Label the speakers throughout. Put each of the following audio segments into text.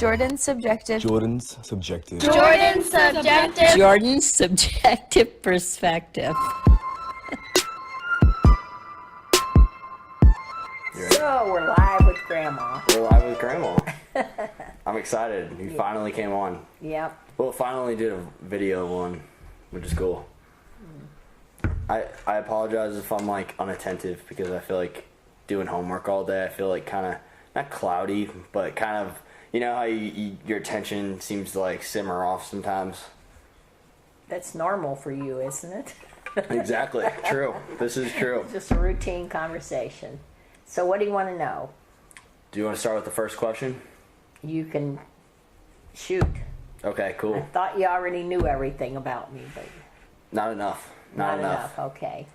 Speaker 1: Jordan's subjective.
Speaker 2: Jordan's subjective.
Speaker 3: Jordan's subjective.
Speaker 4: Jordan's subjective perspective.
Speaker 5: So we're live with Grandma.
Speaker 6: We're live with Grandma. I'm excited. You finally came on.
Speaker 5: Yep.
Speaker 6: Well, finally did a video one, which is cool. I apologize if I'm like unattentive because I feel like doing homework all day. I feel like kind of not cloudy, but kind of, you know how your attention seems to like simmer off sometimes.
Speaker 5: That's normal for you, isn't it?
Speaker 6: Exactly. True. This is true.
Speaker 5: Just a routine conversation. So what do you want to know?
Speaker 6: Do you want to start with the first question?
Speaker 5: You can shoot.
Speaker 6: Okay, cool.
Speaker 5: I thought you already knew everything about me, but
Speaker 6: Not enough.
Speaker 5: not enough. Okay.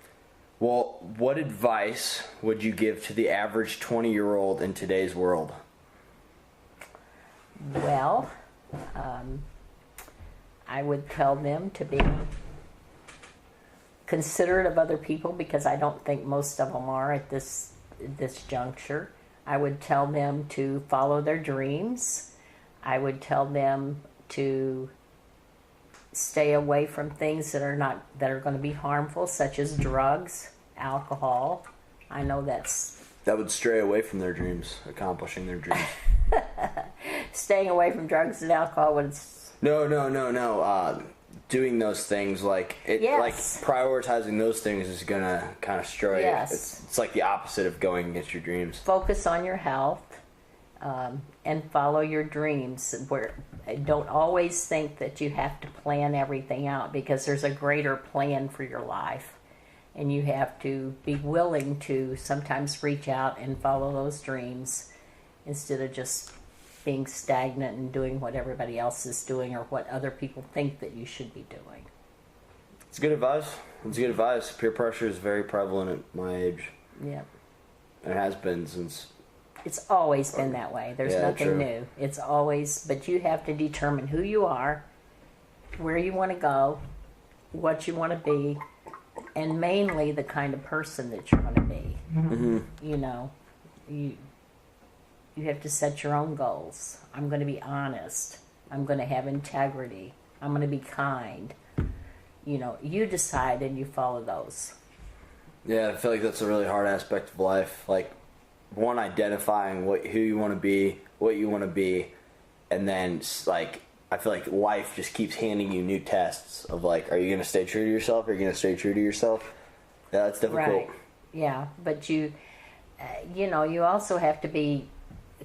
Speaker 6: Well, what advice would you give to the average 20-year-old in today's world?
Speaker 5: Well, I would tell them to be considerate of other people because I don't think most of them are at this juncture. I would tell them to follow their dreams. I would tell them to stay away from things that are going to be harmful, such as drugs, alcohol. I know that
Speaker 6: would stray away from their dreams, accomplishing their dreams.
Speaker 5: staying away from drugs and alcohol would.
Speaker 6: No. Doing those things like prioritizing those things is gonna kind of stray.
Speaker 5: Yes.
Speaker 6: It's like the opposite of going against your dreams.
Speaker 5: Focus on your health and follow your dreams. Don't always think that you have to plan everything out because there's a greater plan for your life. And you have to be willing to sometimes reach out and follow those dreams instead of just being stagnant and doing what everybody else is doing or what other people think that you should be doing.
Speaker 6: It's good advice. It's good advice. Peer pressure is very prevalent at my age.
Speaker 5: Yeah.
Speaker 6: It has been since...
Speaker 5: It's always been that way. There's nothing
Speaker 6: true.
Speaker 5: new. It's always, but you have to determine who you are, where you want to go, what you want to be, and mainly the kind of person that you're going to be.
Speaker 6: Mm-hmm.
Speaker 5: You know, you have to set your own goals. I'm going to be honest. I'm going to have integrity. I'm going to be kind. You know, you decide and you follow those.
Speaker 6: Yeah, I feel like that's a really hard aspect of life. Like, one, identifying who you want to be, what you want to be, and then like I feel like life just keeps handing you new tests of like, are you going to stay true to yourself? Are you going to stay true to yourself? Yeah, that's difficult.
Speaker 5: Right. Yeah, but you you also have to be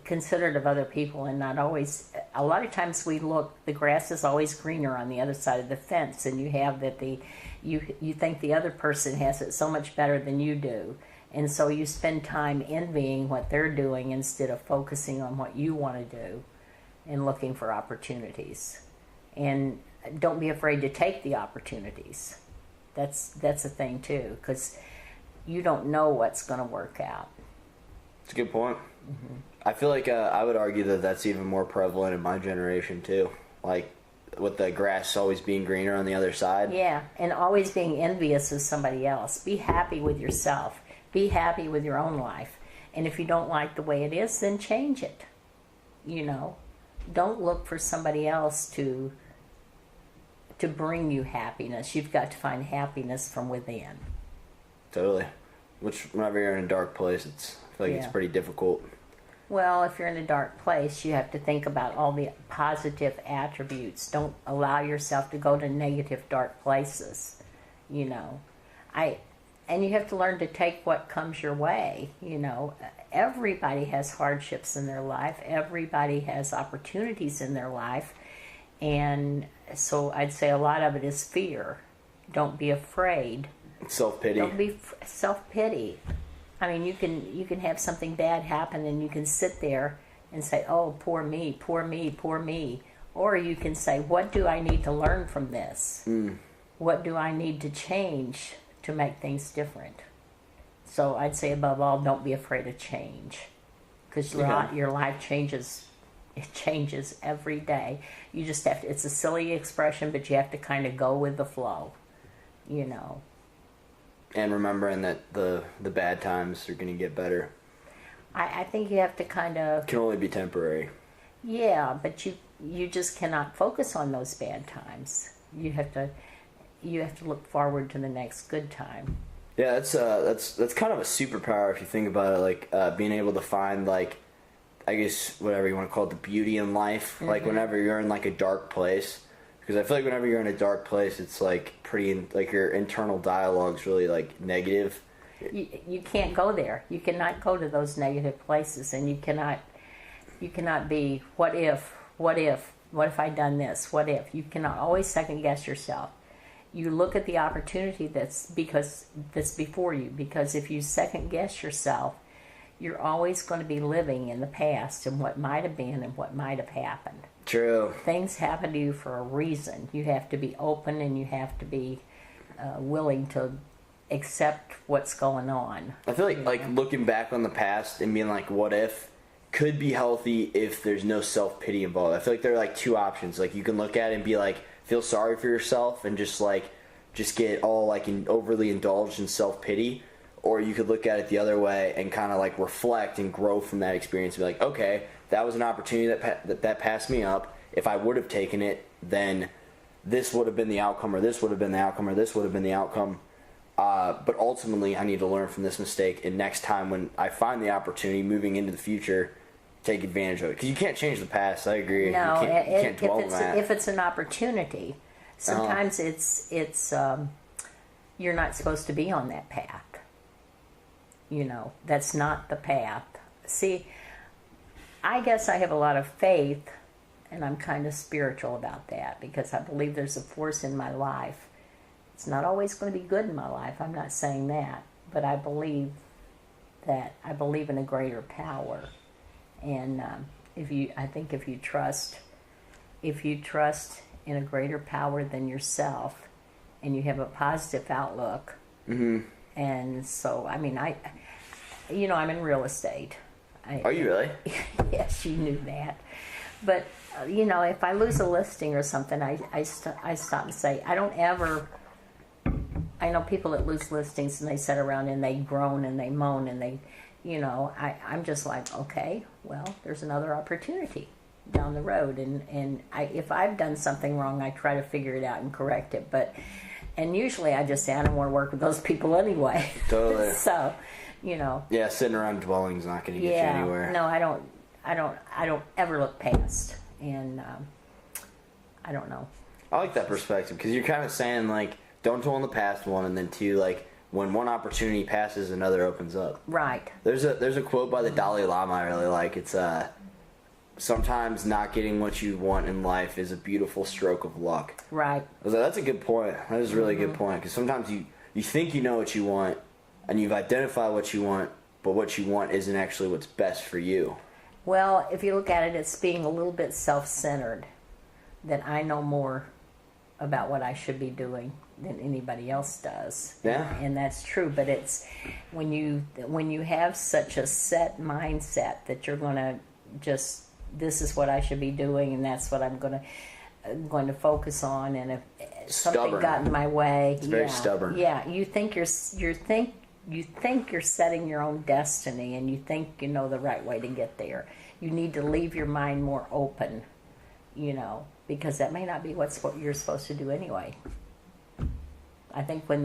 Speaker 5: considerate of other people and not always. A lot of times we look, the grass is always greener on the other side of the fence, and you have that you think the other person has it so much better than you do. And so you spend time envying what they're doing instead of focusing on what you want to do and looking for opportunities. And don't be afraid to take the opportunities. That's a thing too, because you don't know what's going to work out.
Speaker 6: It's a good point.
Speaker 5: Mm-hmm.
Speaker 6: I feel like I would argue that that's even more prevalent in my generation too. Like with the grass always being greener on the other side.
Speaker 5: Yeah, and always being envious of somebody else. Be happy with yourself. Be happy with your own life. And if you don't like the way it is, then change it. You know, don't look for somebody else to bring you happiness. You've got to find happiness from within.
Speaker 6: Totally. Which, whenever you're in a dark place, I feel like it's pretty difficult.
Speaker 5: Well, if you're in a dark place, you have to think about all the positive attributes. Don't allow yourself to go to negative, dark places. You know, and you have to learn to take what comes your way. You know, everybody has hardships in their life. Everybody has opportunities in their life. And so I'd say a lot of it is fear. Don't be afraid.
Speaker 6: Self-pity.
Speaker 5: Don't be self-pity. I mean, you can have something bad happen and you can sit there and say, oh, poor me, poor me, poor me. Or you can say, what do I need to learn from this? What do I need to change to make things different? So I'd say above all, don't be afraid of change, because your life changes. It changes every day. You just have to, it's a silly expression, but you have to kind of go with the flow, you know.
Speaker 6: And remembering that the bad times are going to get better.
Speaker 5: I think you have to kind of...
Speaker 6: Can only be temporary.
Speaker 5: Yeah, but you just cannot focus on those bad times. You have to look forward to the next good time.
Speaker 6: Yeah, that's kind of a superpower if you think about it. Like being able to find, like, I guess whatever you want to call it, the beauty in life. Mm-hmm. Like whenever you're in like a dark place, because I feel like whenever you're in a dark place, it's like like your internal dialogue's really like negative.
Speaker 5: You can't go there. You cannot go to those negative places, and you cannot be what if I'd done this, what if. You cannot always second guess yourself. You look at the opportunity that's before you, because if you second guess yourself, you're always going to be living in the past and what might have been and what might have happened.
Speaker 6: True.
Speaker 5: Things happen to you for a reason. You have to be open, and you have to be willing to accept what's going on.
Speaker 6: I feel like looking back on the past and being like, what if, could be healthy if there's no self-pity involved. I feel like there are like two options. Like you can look at it and be like, feel sorry for yourself and just get all like overly indulged in self-pity, or you could look at it the other way and kind of like reflect and grow from that experience and be like, okay, that was an opportunity that passed me up. If I would have taken it, then this would have been the outcome, or this would have been the outcome, or this would have been the outcome. But ultimately, I need to learn from this mistake, and next time when I find the opportunity moving into the future, take advantage of it. Because you can't change the past. I agree.
Speaker 5: No,
Speaker 6: you can't dwell on that.
Speaker 5: If it's an opportunity, sometimes it's you're not supposed to be on that path. You know, that's not the path. See, I guess I have a lot of faith, and I'm kind of spiritual about that, because I believe there's a force in my life. It's not always going to be good in my life. I'm not saying that, but I believe in a greater power. And I think if you trust in a greater power than yourself, and you have a positive outlook,
Speaker 6: mm-hmm.
Speaker 5: And so I'm in real estate.
Speaker 6: Are you really?
Speaker 5: Yes, you knew that. But if I lose a listing or something, I stop and say, I know people that lose listings and they sit around and they groan and they moan and they, I'm just like, okay, well, there's another opportunity down the road. And if I've done something wrong, I try to figure it out and correct it. And usually I just say, I don't want to work with those people anyway.
Speaker 6: Totally.
Speaker 5: So,
Speaker 6: Yeah, sitting around dwelling's not going to get you anywhere.
Speaker 5: No, I don't ever look past. And I don't know.
Speaker 6: I like that perspective, because you're kind of saying, like, don't dwell on the past, one, and then two, like, when one opportunity passes, another opens up.
Speaker 5: Right.
Speaker 6: There's a quote by the Dalai Lama I really like. It's sometimes not getting what you want in life is a beautiful stroke of luck.
Speaker 5: Right.
Speaker 6: I was like, that's a good point. That is a really good point, because sometimes you think you know what you want, and you've identified what you want, but what you want isn't actually what's best for you.
Speaker 5: Well, if you look at it, it's being a little bit self-centered, that I know more about what I should be doing than anybody else does.
Speaker 6: Yeah.
Speaker 5: And that's true, but it's when you have such a set mindset that you're going to just, this is what I should be doing, and that's what I'm going to focus on, and if something got in my way,
Speaker 6: it's very stubborn.
Speaker 5: Yeah, you think you're setting your own destiny, and you think you know the right way to get there. You need to leave your mind more open, because that may not be what you're supposed to do anyway. I think when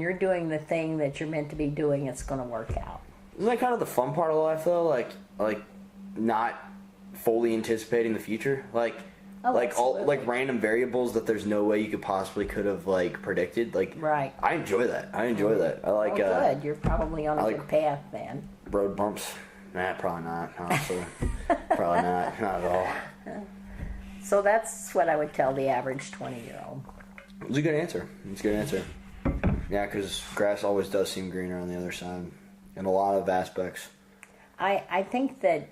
Speaker 5: you're doing the thing that you're meant to be doing, it's going to work out.
Speaker 6: Isn't that kind of the fun part of life, though? Like not fully anticipating the future, like random variables that there's no way you could have like predicted. Like,
Speaker 5: right.
Speaker 6: I enjoy that. I like.
Speaker 5: Good. You're probably on a good path then.
Speaker 6: Road bumps. Nah, probably not. Honestly, probably not. Not at all.
Speaker 5: So that's what I would tell the average 20-year-old.
Speaker 6: It's a good answer. Yeah, because grass always does seem greener on the other side, in a lot of aspects.
Speaker 5: I think that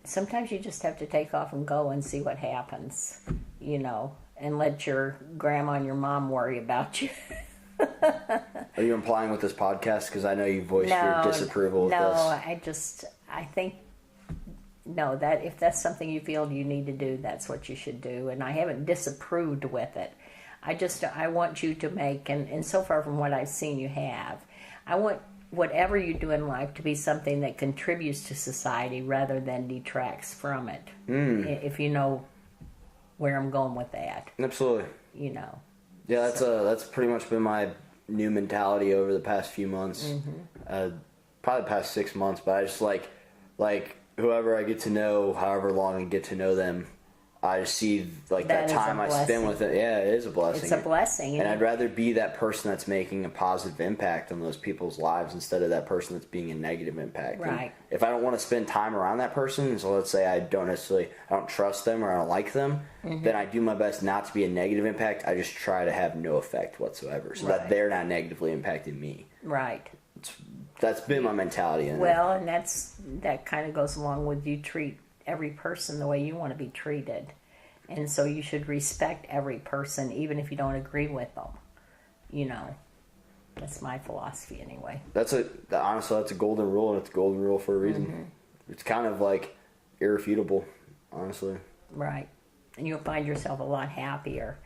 Speaker 5: sometimes you just have to take off and go and see what happens, and let your grandma and your mom worry about you.
Speaker 6: Are you implying with this podcast? Because I know you voiced your disapproval with this.
Speaker 5: I think, that if that's something you feel you need to do, that's what you should do. And I haven't disapproved with it. I want you to make, and so far from what I've seen you have, I want whatever you do in life to be something that contributes to society rather than detracts from it. If you know where I'm going with that.
Speaker 6: Absolutely.
Speaker 5: You know.
Speaker 6: Yeah, that's pretty much been my new mentality over the past few months. Probably the past 6 months, but I just like whoever I get to know, however long I get to know them, I just see that time I spend with it. Yeah, it is a blessing.
Speaker 5: It's a blessing.
Speaker 6: And I'd rather be that person that's making a positive impact on those people's lives instead of that person that's being a negative impact.
Speaker 5: Right.
Speaker 6: And if I don't want to spend time around that person, so let's say I don't trust them or I don't like them, then I do my best not to be a negative impact. I just try to have no effect whatsoever so that they're not negatively impacting me.
Speaker 5: Right.
Speaker 6: That's been my mentality.
Speaker 5: Well, and that kind of goes along with you treat every person the way you want to be treated. And so you should respect every person, even if you don't agree with them. You know, that's my philosophy anyway.
Speaker 6: Honestly, that's a golden rule, and it's a golden rule for a reason. It's kind of like irrefutable, honestly.
Speaker 5: Right. And you'll find yourself a lot happier,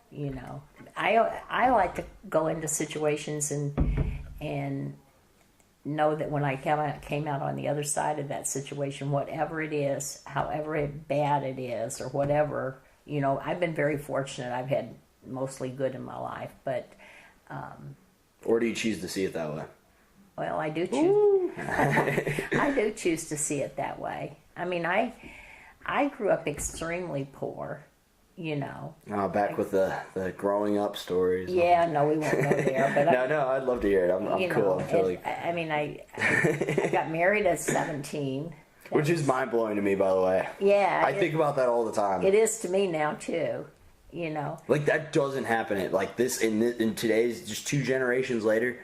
Speaker 5: you know. I like to go into situations and know that when I came out on the other side of that situation, whatever it is, however bad it is, or whatever, you know, I've been very fortunate. I've had mostly good in my life, but...
Speaker 6: or do you choose to see it that way?
Speaker 5: Well, I do choose... I do choose to see it that way. I mean, I grew up extremely poor, you know.
Speaker 6: Back with the growing up stories.
Speaker 5: Yeah, no, we won't go there. But
Speaker 6: no, I'd love to hear it. I'm cool.
Speaker 5: I mean, I got married at 17.
Speaker 6: Which is mind-blowing to me, by the way.
Speaker 5: Yeah.
Speaker 6: I think about that all the time.
Speaker 5: It is to me now, too, you know.
Speaker 6: Like, that doesn't happen in today's, just 2 generations later,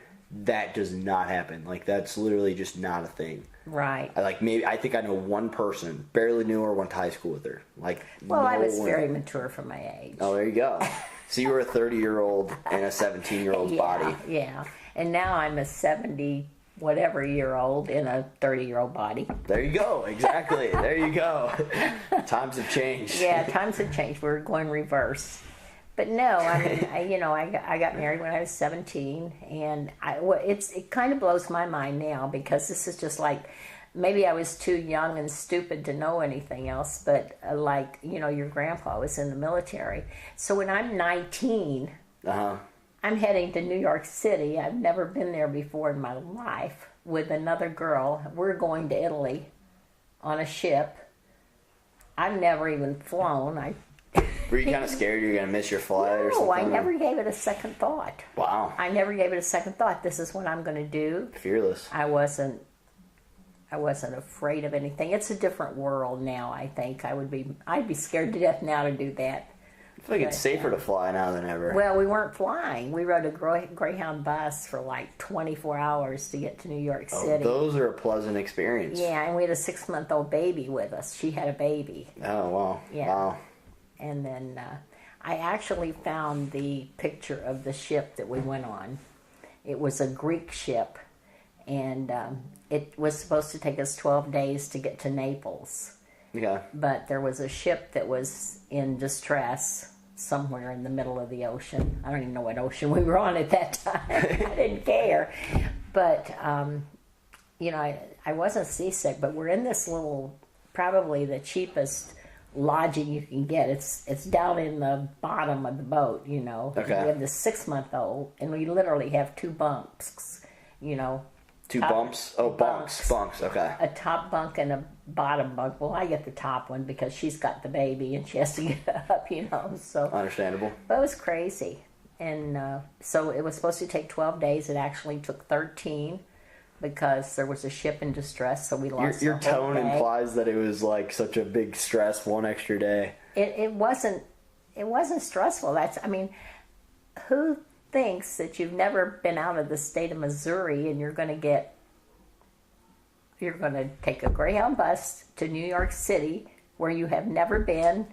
Speaker 6: that does not happen. Like, that's literally just not a thing.
Speaker 5: Right.
Speaker 6: I think I know one person, barely knew her, went to high school with her.
Speaker 5: I was very mature for my age.
Speaker 6: Oh, there you go. So you were a 30-year-old in a 17-year-old's body.
Speaker 5: Yeah. And now I'm a 70-whatever-year-old in a 30-year-old body.
Speaker 6: There you go. Exactly. There you go. Times have changed.
Speaker 5: Yeah, times have changed. We're going reverse. But no, I mean, I got married when I was 17, and it kind of blows my mind now because this is just like, maybe I was too young and stupid to know anything else, but your grandpa was in the military. So when I'm 19, I'm heading to New York City. I've never been there before in my life with another girl. We're going to Italy on a ship. I've never even flown.
Speaker 6: Were you kind of scared you were going to miss your flight or something?
Speaker 5: No, I never gave it a second thought.
Speaker 6: Wow.
Speaker 5: I never gave it a second thought. This is what I'm going to do.
Speaker 6: Fearless.
Speaker 5: I wasn't afraid of anything. It's a different world now, I think. I'd be scared to death now to do that.
Speaker 6: I feel like it's safer to fly now than ever.
Speaker 5: Well, we weren't flying. We rode a Greyhound bus for like 24 hours to get to New York City.
Speaker 6: Those are a pleasant experience.
Speaker 5: Yeah, and we had a 6-month-old baby with us. She had a baby.
Speaker 6: Oh, wow.
Speaker 5: Yeah.
Speaker 6: Wow.
Speaker 5: And then I actually found the picture of the ship that we went on. It was a Greek ship, and it was supposed to take us 12 days to get to Naples.
Speaker 6: Yeah.
Speaker 5: But there was a ship that was in distress somewhere in the middle of the ocean. I don't even know what ocean we were on at that time. I didn't care. But, I wasn't seasick, but we're in this little, probably the cheapest lodging you can get. It's down in the bottom of the boat, you know.
Speaker 6: Okay.
Speaker 5: We have this 6-month-old, and we literally have 2 bunks, you know.
Speaker 6: 2 bumps? Oh, bunks, okay.
Speaker 5: A top bunk and a bottom bunk. Well, I get the top one because she's got the baby and she has to get up, you know. So
Speaker 6: understandable.
Speaker 5: But it was crazy. And so it was supposed to take 12 days. It actually took 13 because there was a ship in distress, so we lost
Speaker 6: Your
Speaker 5: the whole
Speaker 6: tone
Speaker 5: day.
Speaker 6: implies that it was like such a big stress, 1 extra day.
Speaker 5: It wasn't stressful. Who thinks that you've never been out of the state of Missouri and you're going to take a Greyhound bus to New York City where you have never been.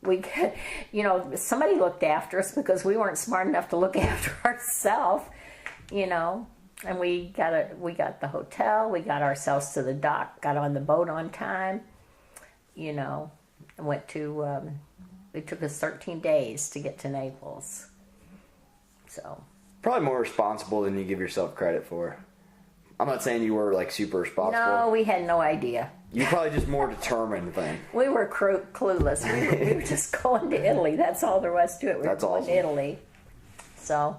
Speaker 5: Somebody looked after us because we weren't smart enough to look after ourselves, you know. And we got the hotel, we got ourselves to the dock, got on the boat on time, you know, and went to, it took us 13 days to get to Naples. So.
Speaker 6: Probably more responsible than you give yourself credit for. I'm not saying you were like super responsible.
Speaker 5: No, we had no idea.
Speaker 6: You're probably just more determined than.
Speaker 5: We were clueless. We were just going to Italy. That's all there was to it. We
Speaker 6: That's
Speaker 5: were going
Speaker 6: awesome.
Speaker 5: to Italy. So,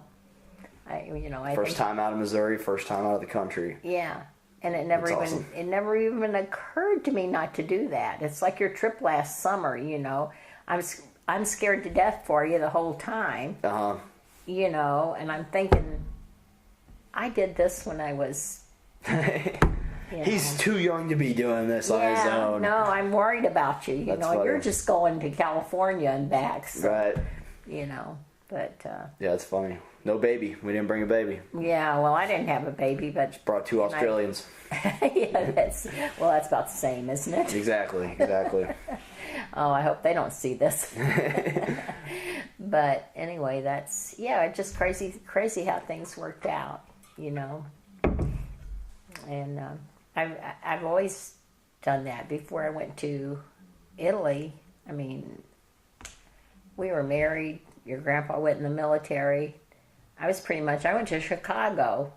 Speaker 5: I
Speaker 6: First time out of Missouri, first time out of the country.
Speaker 5: Yeah, and it never
Speaker 6: That's
Speaker 5: even
Speaker 6: awesome.
Speaker 5: occurred to me not to do that. It's like your trip last summer. I'm scared to death for you the whole time. And I'm thinking, I did this when I was.
Speaker 6: He's too young to be doing this on his own.
Speaker 5: No, I'm worried about you.
Speaker 6: That's funny.
Speaker 5: You're just going to California and back. So,
Speaker 6: Right.
Speaker 5: But.
Speaker 6: Yeah, it's funny. No baby. We didn't bring a baby.
Speaker 5: Yeah, well, I didn't have a baby, but.
Speaker 6: Brought two Australians.
Speaker 5: Yeah, that's about the same, isn't it?
Speaker 6: Exactly.
Speaker 5: Oh, I hope they don't see this. But anyway, it's just crazy how things worked out, And I've always done that. Before I went to Italy, I mean, we were married. Your grandpa went in the military. I went to Chicago.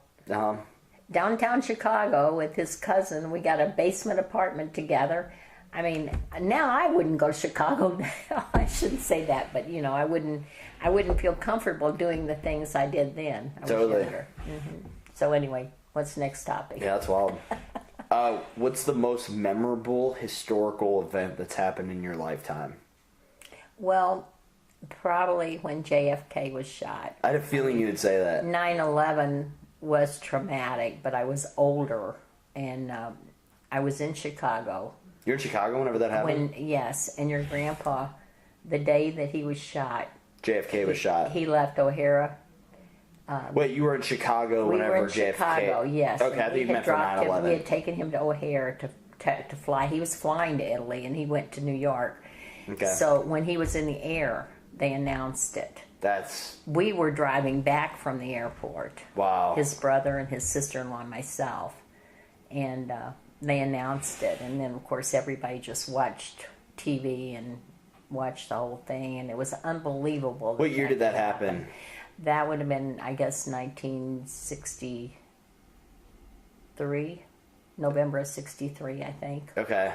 Speaker 5: Downtown Chicago with his cousin. We got a basement apartment together. I mean, now I wouldn't go to Chicago now. I shouldn't say that, but I wouldn't feel comfortable doing the things I did then. I was
Speaker 6: Totally.
Speaker 5: younger. So anyway, what's the next topic?
Speaker 6: Yeah, that's wild. What's the most memorable historical event that's happened in your lifetime?
Speaker 5: Well, probably when JFK was shot.
Speaker 6: I had a feeling you would say that.
Speaker 5: 9/11 was traumatic, but I was older, and I was in Chicago.
Speaker 6: You're in Chicago whenever that happened?
Speaker 5: Yes, and your grandpa, the day that he was shot.
Speaker 6: JFK was shot.
Speaker 5: He left O'Hara.
Speaker 6: Wait, you were in Chicago
Speaker 5: We
Speaker 6: whenever
Speaker 5: were in
Speaker 6: JFK...
Speaker 5: Chicago, yes.
Speaker 6: Okay, I
Speaker 5: And
Speaker 6: think you
Speaker 5: we
Speaker 6: meant
Speaker 5: had
Speaker 6: for
Speaker 5: dropped him.
Speaker 6: 9/11.
Speaker 5: We had taken him to O'Hare to fly. He was flying to Italy, and he went to New York.
Speaker 6: Okay.
Speaker 5: So when he was in the air, they announced it.
Speaker 6: We
Speaker 5: were driving back from the airport.
Speaker 6: Wow.
Speaker 5: His brother and his sister-in-law and myself. And they announced it. And then, of course, everybody just watched TV and watched the whole thing. And it was unbelievable.
Speaker 6: What year did that happen?
Speaker 5: That would have been, I guess, 1963. November of 63, I think.
Speaker 6: Okay.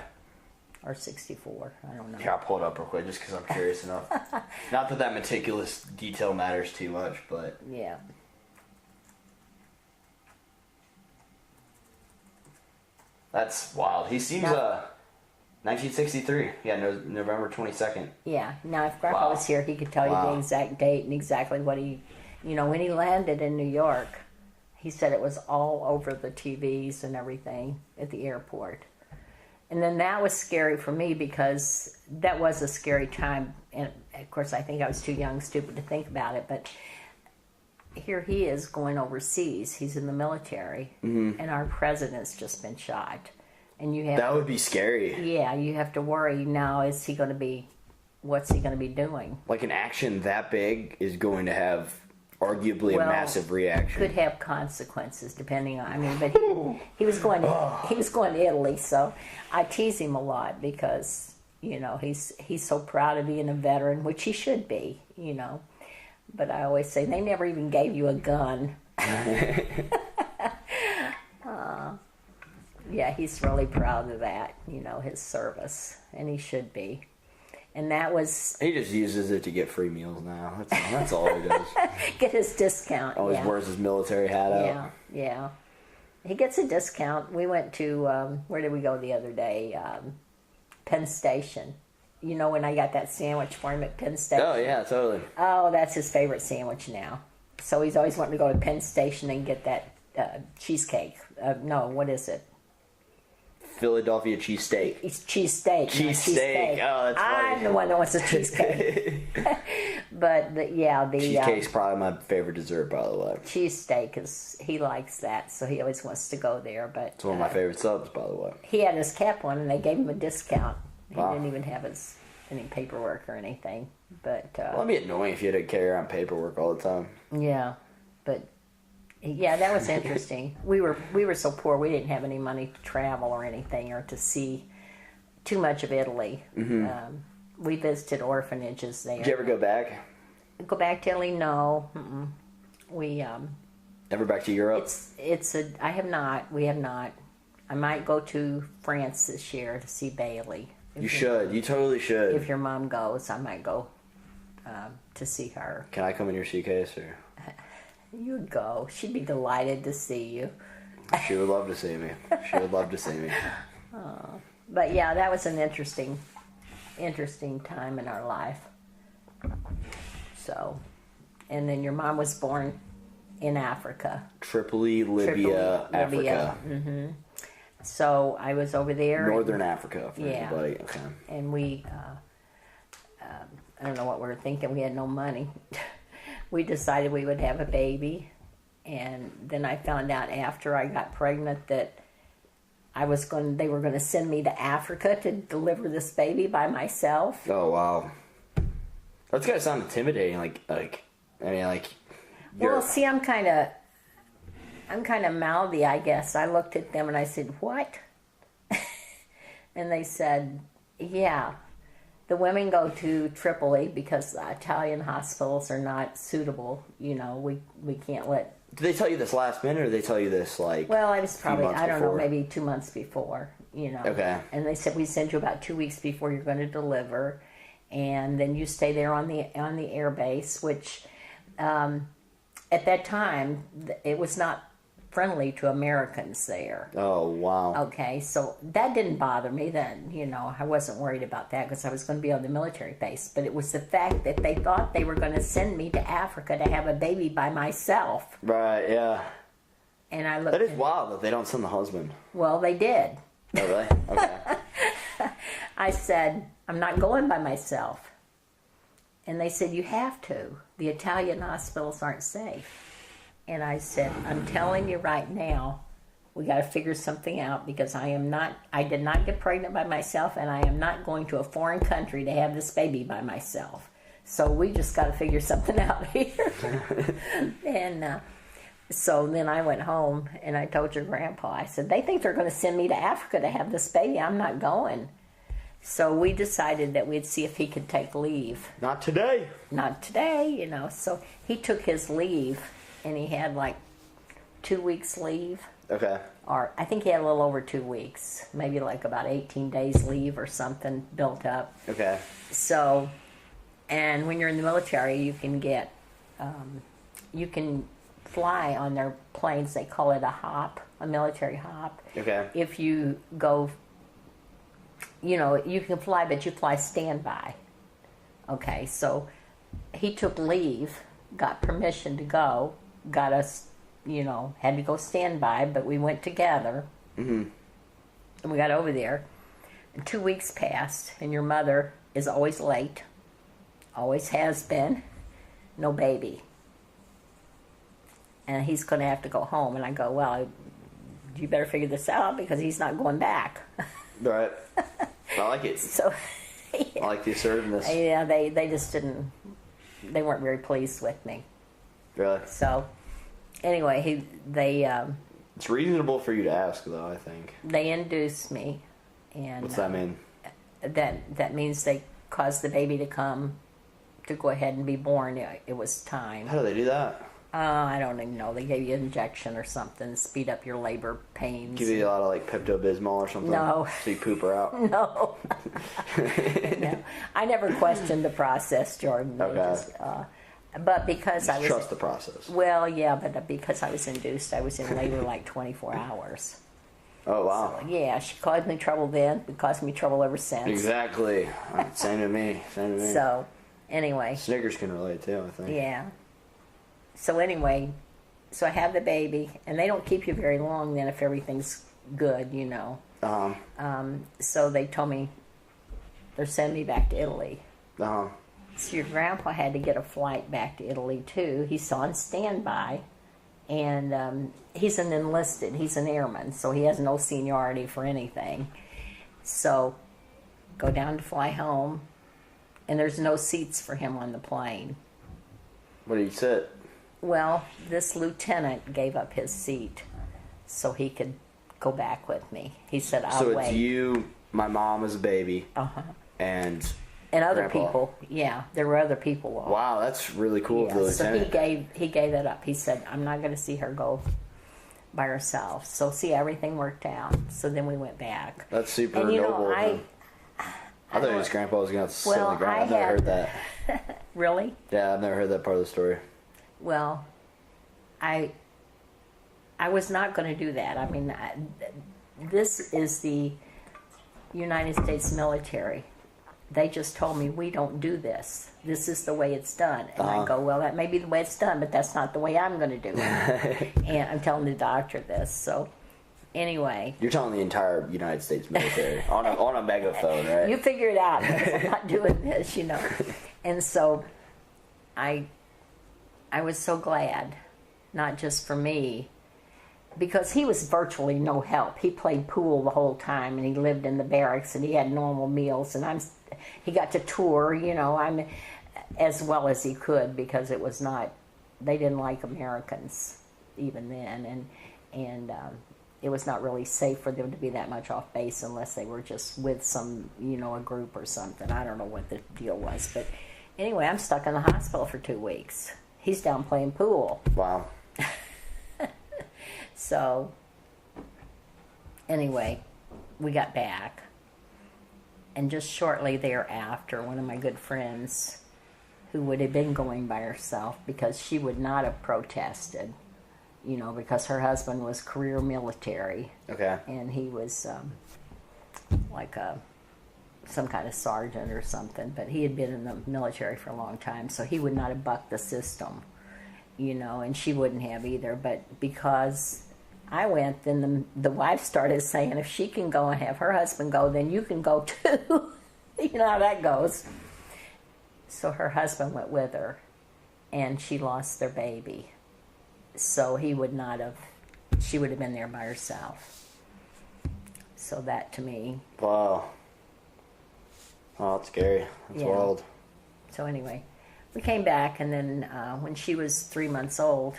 Speaker 5: Or 64. I don't know.
Speaker 6: Here, I'll pull it up real quick just because I'm curious enough. Not that meticulous detail matters too much, but...
Speaker 5: Yeah.
Speaker 6: That's wild. He seems, 1963. Yeah, November 22nd.
Speaker 5: Yeah. Now, if Grandpa was here, he could tell you the exact date and exactly what he... when he landed in New York, he said it was all over the TVs and everything at the airport. And then that was scary for me because that was a scary time. And, of course, I think I was too young, stupid to think about it. But here he is going overseas. He's in the military. Mm-hmm. And our president's just been shot. And you have... That
Speaker 6: would be scary.
Speaker 5: Yeah, you have to worry now, what's he going to be doing?
Speaker 6: Like an action that big is going to have... arguably a massive reaction.
Speaker 5: Could have consequences depending on. But he was going to Italy, so I tease him a lot because he's so proud of being a veteran, which he should be. But I always say they never even gave you a gun. Yeah, he's really proud of that. His service, and he should be. And that was...
Speaker 6: He just uses it to get free meals now. That's all he does.
Speaker 5: Get his discount.
Speaker 6: Always wears his military hat out.
Speaker 5: Yeah. He gets a discount. We went to, where did we go the other day? Penn Station. When I got that sandwich for him at Penn Station?
Speaker 6: Oh, yeah, totally.
Speaker 5: Oh, that's his favorite sandwich now. So he's always wanting to go to Penn Station and get that cheesecake. No, what is it?
Speaker 6: Philadelphia cheesesteak.
Speaker 5: It's cheesesteak.
Speaker 6: Cheesesteak. Oh, that's funny.
Speaker 5: I'm the one that wants a cheesecake. But the
Speaker 6: cheesecake's probably my favorite dessert, by the way.
Speaker 5: Cheesesteak he likes that, so he always wants to go there. But
Speaker 6: it's one of my favorite subs, by the way.
Speaker 5: He had his cap on, and they gave him a discount.
Speaker 6: Wow.
Speaker 5: He didn't even have any paperwork or anything. But
Speaker 6: that'd be annoying if you had to carry around paperwork all the time.
Speaker 5: Yeah, but. Yeah, that was interesting. We were so poor we didn't have any money to travel or anything or to see too much of Italy. Mm-hmm. We visited orphanages there.
Speaker 6: Did you ever go back?
Speaker 5: Go back to Italy? No. Mm-mm. We
Speaker 6: Ever back to Europe?
Speaker 5: I have not. We have not. I might go to France this year to see Bailey.
Speaker 6: You should. You totally should.
Speaker 5: If your mom goes, I might go to see her.
Speaker 6: Can I come in your suitcase or?
Speaker 5: You'd go. She'd be delighted to see you.
Speaker 6: She would love to see me. She would love to see me.
Speaker 5: But yeah, that was an interesting time in our life. So, and then your mom was born in Africa.
Speaker 6: Tripoli, Libya, Africa.
Speaker 5: Mm-hmm. So I was over there.
Speaker 6: Northern Africa, for anybody. Okay.
Speaker 5: And we, I don't know what we were thinking. We had no money. We decided we would have a baby. And then I found out after I got pregnant that they were going to send me to Africa to deliver this baby by myself.
Speaker 6: Oh, wow. That's gotta sound intimidating.
Speaker 5: Well, see, I'm kind of mouthy, I guess. I looked at them and I said, "What?" And they said, "Yeah, the women go to Tripoli because the Italian hospitals are not suitable. You know, we can't let."
Speaker 6: Did they tell you this last minute, or did they tell you this
Speaker 5: Well, I was probably, I don't know,
Speaker 6: before?
Speaker 5: maybe 2 months before. You know. Okay. And they said we send you about 2 weeks before you're going to deliver, and then you stay there on the air base, which at that time it was not friendly to Americans there.
Speaker 6: Oh, wow.
Speaker 5: Okay, so that didn't bother me then. You know, I wasn't worried about that because I was going to be on the military base. But it was the fact that they thought they were going to send me to Africa to have a baby by myself.
Speaker 6: Right, yeah.
Speaker 5: And I looked.
Speaker 6: That is wild that they don't send the husband.
Speaker 5: Well, they did.
Speaker 6: Oh, really? Okay.
Speaker 5: I said, "I'm not going by myself." And they said, "You have to. The Italian hospitals aren't safe." And I said, "I'm telling you right now, we got to figure something out because I did not get pregnant by myself, and I am not going to a foreign country to have this baby by myself. So we just got to figure something out here." And so then I went home and I told your grandpa, I said, "They think they're going to send me to Africa to have this baby. I'm not going." So we decided that we'd see if he could take leave.
Speaker 6: Not today.
Speaker 5: Not today, you know. So he took his leave. And he had like 2 weeks leave.
Speaker 6: Okay.
Speaker 5: Or I think he had a little over 2 weeks. Maybe like about 18 days leave or something built up.
Speaker 6: Okay.
Speaker 5: So, and when you're in the military, you can get, you can fly on their planes. They call it a military hop.
Speaker 6: Okay.
Speaker 5: If you go, you know, you can fly, but you fly standby. Okay, so he took leave, got permission to go. Got us, you know, had to go standby, but we went together. Mm-hmm. And we got over there. And 2 weeks passed, and your mother is always late. Always has been. No baby. And he's going to have to go home. And I go, "Well, you better figure this out because he's not going back."
Speaker 6: Right. I like it.
Speaker 5: So,
Speaker 6: yeah. I like the assertiveness.
Speaker 5: Yeah, they just didn't, they weren't very pleased with me.
Speaker 6: Really?
Speaker 5: So, anyway,
Speaker 6: it's reasonable for you to ask, though, I think.
Speaker 5: They induced me. And
Speaker 6: what's that mean?
Speaker 5: That means they caused the baby to go ahead and be born. It was time.
Speaker 6: How do they do that?
Speaker 5: I don't even know. They gave you an injection or something to speed up your labor pains.
Speaker 6: Give you a lot of, like, Pepto-Bismol or something?
Speaker 5: No.
Speaker 6: So you poop her out?
Speaker 5: No. No. I never questioned the process, Jordan.
Speaker 6: Okay.
Speaker 5: But because I was...
Speaker 6: Trust the process.
Speaker 5: Well, yeah, but because I was induced, I was in labor like 24 hours.
Speaker 6: Oh, wow.
Speaker 5: So, yeah, she caused me trouble then. It caused me trouble ever since.
Speaker 6: Exactly. Same to me.
Speaker 5: So, anyway.
Speaker 6: Snickers can relate, too, I think.
Speaker 5: Yeah. So, anyway, so I have the baby, and they don't keep you very long then if everything's good, you know. So they told me they're sending me back to Italy. So your grandpa had to get a flight back to Italy, too. He's on standby, and he's an enlisted. He's an airman, so he has no seniority for anything. So go down to fly home, and there's no seats for him on the plane.
Speaker 6: Where do you sit?
Speaker 5: Well, this lieutenant gave up his seat so he could go back with me. He said, "I'll wait."
Speaker 6: So it's you, my mom as a baby,
Speaker 5: Uh-huh.
Speaker 6: and
Speaker 5: And other
Speaker 6: Grandpa.
Speaker 5: people, there were other people.
Speaker 6: Wow, that's really cool.
Speaker 5: Yeah,
Speaker 6: of the
Speaker 5: so
Speaker 6: lieutenant.
Speaker 5: he gave that up. He said, "I'm not going to see her go by herself." So see, everything worked out. So then we went back.
Speaker 6: That's super
Speaker 5: And
Speaker 6: noble.
Speaker 5: I
Speaker 6: I thought his grandpa was going to sit on the ground.
Speaker 5: I
Speaker 6: I've never
Speaker 5: had-
Speaker 6: heard that.
Speaker 5: really.
Speaker 6: Yeah, I've never heard that part of the story.
Speaker 5: Well, I was not going to do that. I mean, this is the United States military. They just told me, we don't do this. This is the way it's done. And I go, well, that may be the way it's done, but that's not the way I'm going to do it. And I'm telling the doctor this. So anyway.
Speaker 6: You're telling the entire United States military on a megaphone, right?
Speaker 5: You figure it out, because I'm not doing this, you know. And so I was so glad, not just for me, because he was virtually no help. He played pool the whole time, and he lived in the barracks, and he had normal meals, and he got to tour, you know, as well as he could, because it was not, they didn't like Americans even then, and it was not really safe for them to be that much off base unless they were just with some, you know, a group or something. I don't know what the deal was, but anyway, I'm stuck in the hospital for 2 weeks. He's down playing pool.
Speaker 6: Wow.
Speaker 5: So, anyway, we got back. And just shortly thereafter, one of my good friends, who would have been going by herself because she would not have protested, you know, because her husband was career military.
Speaker 6: Okay.
Speaker 5: And he was like some kind of sergeant or something. But he had been in the military for a long time, so he would not have bucked the system, you know, and she wouldn't have either. But because I went, then the wife started saying, if she can go and have her husband go, then you can go too. You know how that goes. So her husband went with her, and she lost their baby. So he would not have, she would have been there by herself. So that to me.
Speaker 6: Wow. Oh, that's scary. That's
Speaker 5: Yeah.
Speaker 6: wild.
Speaker 5: So anyway, we came back, and then when she was 3 months old,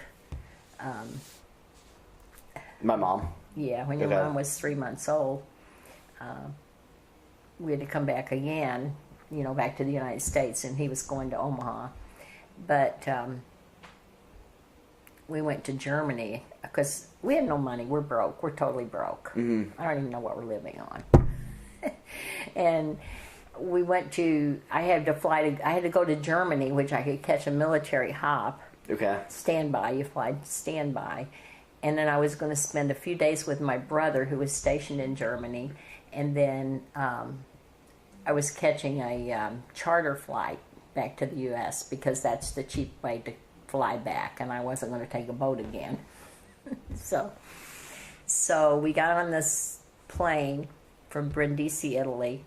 Speaker 6: My mom.
Speaker 5: yeah, when your
Speaker 6: Okay.
Speaker 5: mom was 3 months old, we had to come back again, you know, back to the United States, and he was going to Omaha. But we went to Germany because we had no money. We're broke. We're totally broke.
Speaker 6: Mm-hmm.
Speaker 5: I don't even know what we're living on. And we went to, I had to go to Germany, which I could catch a military hop.
Speaker 6: Okay.
Speaker 5: Standby, you fly standby. And then I was going to spend a few days with my brother who was stationed in Germany. And then I was catching a charter flight back to the U.S. because that's the cheap way to fly back. And I wasn't going to take a boat again. So we got on this plane from Brindisi, Italy.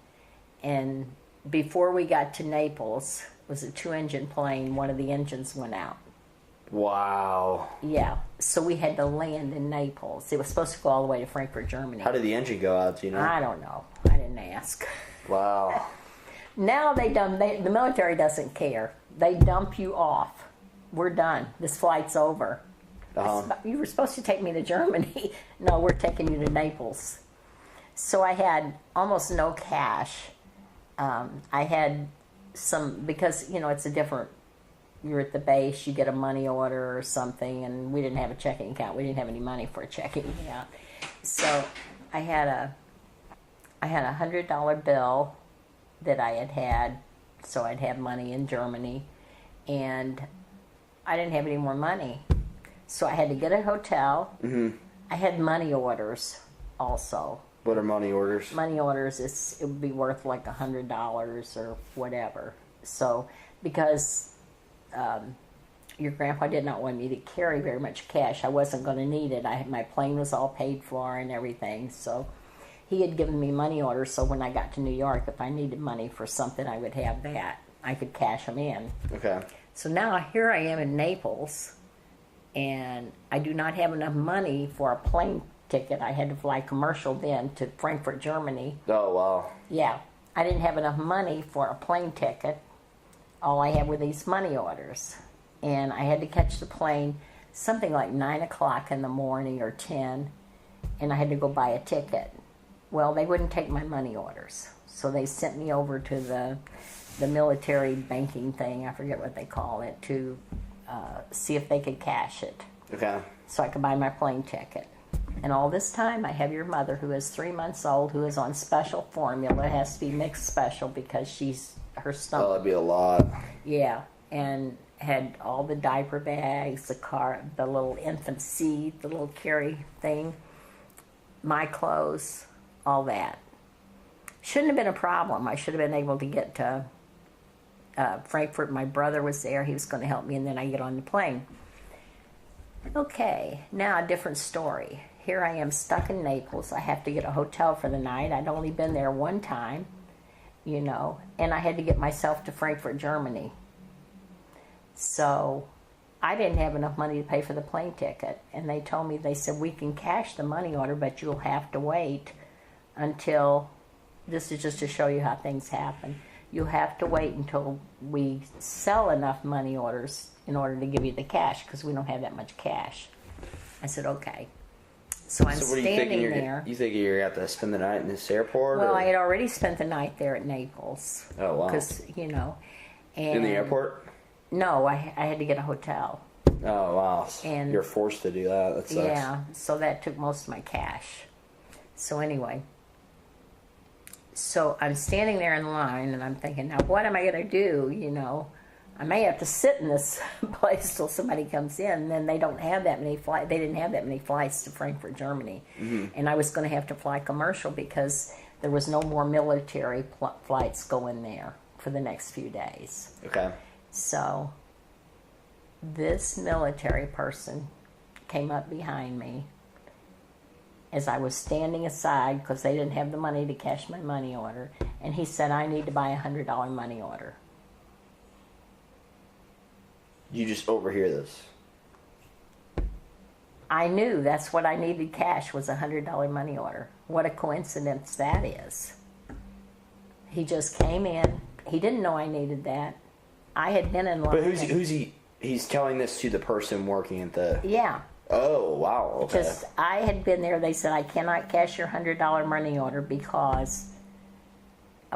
Speaker 5: And before we got to Naples, it was a 2-engine plane. One of the engines went out.
Speaker 6: Wow.
Speaker 5: Yeah, so we had to land in Naples. It was supposed to go all the way to Frankfurt, Germany.
Speaker 6: How did the engine go out, do you know?
Speaker 5: I don't know. I didn't ask.
Speaker 6: Wow.
Speaker 5: Now the military doesn't care. They dump you off. We're done. This flight's over.
Speaker 6: Uh-huh.
Speaker 5: You were supposed to take me to Germany. No, we're taking you to Naples. So I had almost no cash. I had some, because, you know, it's a different, you're at the base, you get a money order or something, and we didn't have a checking account. We didn't have any money for a checking account. So I had a $100 bill that I had, so I'd have money in Germany, and I didn't have any more money. So I had to get a hotel.
Speaker 6: Mm-hmm.
Speaker 5: I had money orders also.
Speaker 6: What are money orders?
Speaker 5: Money orders, it would be worth like $100 or whatever. So, because your grandpa did not want me to carry very much cash, I wasn't going to need it. My plane was all paid for and everything. So, he had given me money orders. So when I got to New York, if I needed money for something, I would have that. I could cash them in.
Speaker 6: Okay.
Speaker 5: So now here I am in Naples, and I do not have enough money for a plane ticket. I had to fly commercial then to Frankfurt, Germany.
Speaker 6: Oh, wow.
Speaker 5: Yeah, I didn't have enough money for a plane ticket. All I had were these money orders. And I had to catch the plane something like 9 o'clock in the morning or 10, and I had to go buy a ticket. Well, they wouldn't take my money orders. So they sent me over to the the military banking thing, I forget what they call it, to see if they could cash it.
Speaker 6: Okay.
Speaker 5: So I could buy my plane ticket. And all this time, I have your mother, who is 3 months old, who is on special formula. It has to be mixed special because her stomach.
Speaker 6: Oh, that'd be a lot.
Speaker 5: Yeah, and had all the diaper bags, the little infant seat, the little carry thing, my clothes, all that. Shouldn't have been a problem. I should have been able to get to Frankfurt. My brother was there. He was going to help me, and then I get on the plane. Okay, now a different story. Here I am stuck in Naples. I have to get a hotel for the night. I'd only been there one time, and I had to get myself to Frankfurt, Germany. So I didn't have enough money to pay for the plane ticket. And they said, we can cash the money order, but you'll have to wait until, this is just to show you how things happen. You'll have to wait until we sell enough money orders in order to give you the cash, because we don't have that much cash. I said, okay. So I'm standing there.
Speaker 6: You think you're going to have to spend the night in this airport?
Speaker 5: Well,
Speaker 6: or?
Speaker 5: I had already spent the night there at Naples.
Speaker 6: Oh, wow.
Speaker 5: Because, and
Speaker 6: in the airport?
Speaker 5: No, I had to get a hotel.
Speaker 6: Oh, wow.
Speaker 5: And
Speaker 6: you're forced to do that. That sucks.
Speaker 5: Yeah, so that took most of my cash. So anyway, so I'm standing there in line, and I'm thinking, now what am I going to do, I may have to sit in this place till somebody comes in. And then they don't have that many flights. They didn't have that many flights to Frankfurt, Germany. Mm-hmm. And I was going to have to fly commercial because there was no more military flights going there for the next few days.
Speaker 6: Okay.
Speaker 5: So this military person came up behind me as I was standing aside because they didn't have the money to cash my money order. And he said, I need to buy $100 money order.
Speaker 6: You just overhear this.
Speaker 5: I knew that's what I needed cash, was a $100 money order. What a coincidence that is. He just came in. He didn't know I needed that. I had been in line.
Speaker 6: But who's he? He's telling this to the person working at the...
Speaker 5: Yeah.
Speaker 6: Oh, wow. Okay.
Speaker 5: Just, I had been there. They said, I cannot cash your $100 money order because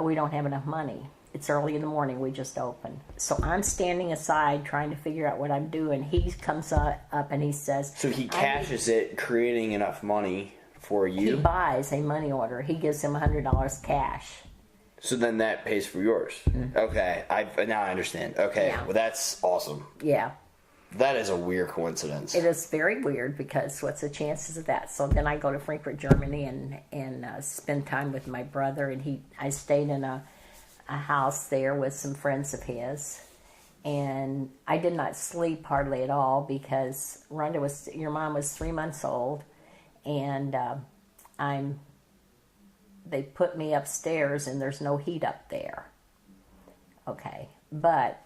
Speaker 5: we don't have enough money. It's early in the morning. We just opened. So I'm standing aside trying to figure out what I'm doing. He comes up and he says... So
Speaker 6: he cashes it, creating enough money for you?
Speaker 5: He buys a money order. He gives him $100 cash.
Speaker 6: So then that pays for yours. Mm-hmm. Okay. Now I understand. Okay. Yeah. Well, that's awesome.
Speaker 5: Yeah.
Speaker 6: That is a weird coincidence.
Speaker 5: It is very weird because what's the chances of that? So then I go to Frankfurt, Germany and spend time with my brother. And I stayed in a house there with some friends of his, and I did not sleep hardly at all because your mom was 3 months old, and they put me upstairs and there's no heat up there. Okay, but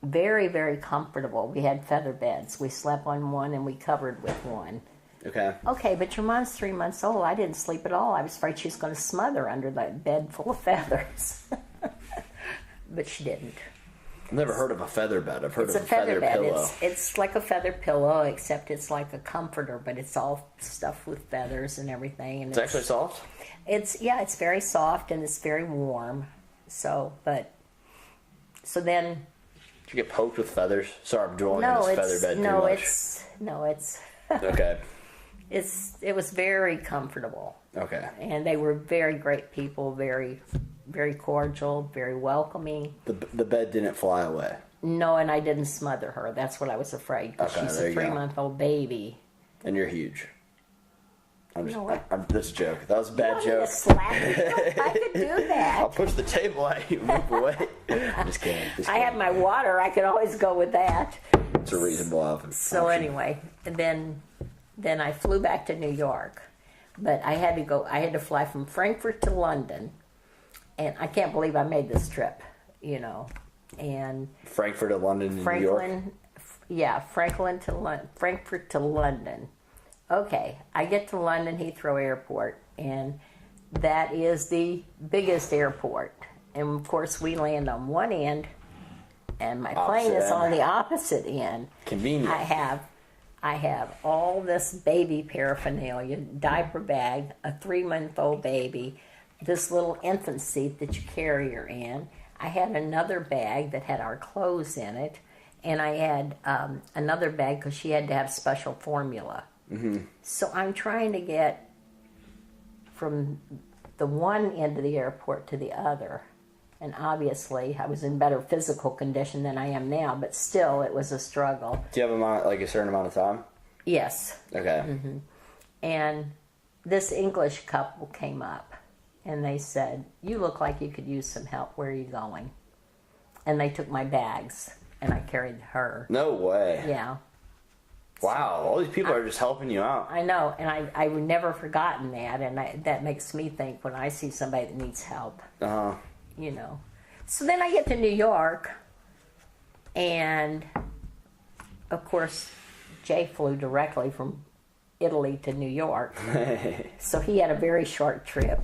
Speaker 5: very, very comfortable. We had feather beds. We slept on one and we covered with one. Okay, but your mom's 3 months old. I didn't sleep at all. I was afraid she was going to smother under that bed full of feathers. But she didn't.
Speaker 6: I've never heard of a feather bed. I've heard of a feather pillow.
Speaker 5: It's like a feather pillow, except it's like a comforter, but it's all stuffed with feathers and everything. And
Speaker 6: it's actually soft?
Speaker 5: It's very soft and it's very warm. So then...
Speaker 6: Did you get poked with feathers? Sorry, I'm drawing on this feather bed too much. Okay.
Speaker 5: It was very comfortable.
Speaker 6: Okay.
Speaker 5: And they were very great people, very, very cordial, very welcoming.
Speaker 6: The bed didn't fly away?
Speaker 5: No, and I didn't smother her. That's what I was afraid, because she's a 3-month-old baby.
Speaker 6: And you're huge. That's a joke. That was a
Speaker 5: bad
Speaker 6: joke.
Speaker 5: I could do that.
Speaker 6: I'll push the table at you. Move away. I'm just kidding.
Speaker 5: I have my water. I could always go with that.
Speaker 6: It's a reasonable option.
Speaker 5: So anyway, then I flew back to New York. But I had to fly from Frankfurt to London. And I can't believe I made this trip, And
Speaker 6: Frankfurt to London in New York?
Speaker 5: Yeah, Frankfurt to London. Okay, I get to London Heathrow Airport, and that is the biggest airport. And of course, we land on one end, and my plane is on the opposite end.
Speaker 6: Convenient.
Speaker 5: I have all this baby paraphernalia, diaper bag, a 3-month-old baby, this little infant seat that you carry her in. I had another bag that had our clothes in it, and I had another bag because she had to have special formula. Mm-hmm. So I'm trying to get from the one end of the airport to the other. And obviously, I was in better physical condition than I am now, but still, it was a struggle.
Speaker 6: Do you have a certain amount of time?
Speaker 5: Yes.
Speaker 6: Okay.
Speaker 5: Mm-hmm. And this English couple came up, and they said, "You look like you could use some help. Where are you going?" And they took my bags, and I carried her.
Speaker 6: No way.
Speaker 5: Yeah.
Speaker 6: Wow, all these people are just helping you out.
Speaker 5: I know, and I've never forgotten that, and that makes me think when I see somebody that needs help.
Speaker 6: Uh-huh.
Speaker 5: You know. So then I get to New York, and of course, Jay flew directly from Italy to New York. So he had a very short trip.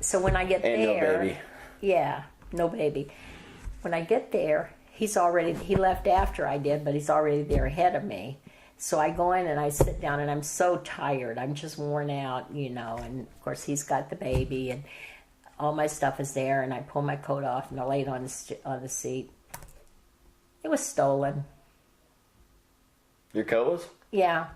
Speaker 5: So when I get
Speaker 6: and
Speaker 5: there...
Speaker 6: no baby.
Speaker 5: Yeah, no baby. When I get there, he left after I did, but he's already there ahead of me. So I go in and I sit down, and I'm so tired. I'm just worn out, you know, and of course he's got the baby, and all my stuff is there, and I pull my coat off and I lay it on the seat. It was stolen.
Speaker 6: Your coat was?
Speaker 5: Yeah.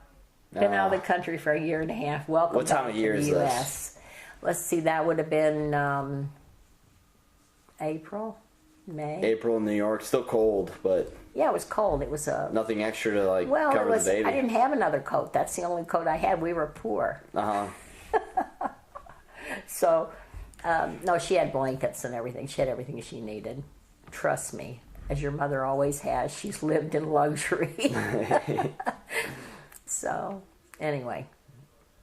Speaker 5: Been out of the country for a year and a half. Welcome
Speaker 6: what time
Speaker 5: back
Speaker 6: of year
Speaker 5: to the
Speaker 6: is
Speaker 5: U.S.
Speaker 6: this?
Speaker 5: Let's see, that would have been April, May.
Speaker 6: April in New York. Still cold, but
Speaker 5: Yeah, it was cold. It was
Speaker 6: nothing extra to
Speaker 5: well,
Speaker 6: cover the baby.
Speaker 5: I didn't have another coat. That's the only coat I had. We were poor.
Speaker 6: Uh-huh.
Speaker 5: So, no, she had blankets and everything. She had everything she needed. Trust me, as your mother always has, she's lived in luxury. So, anyway,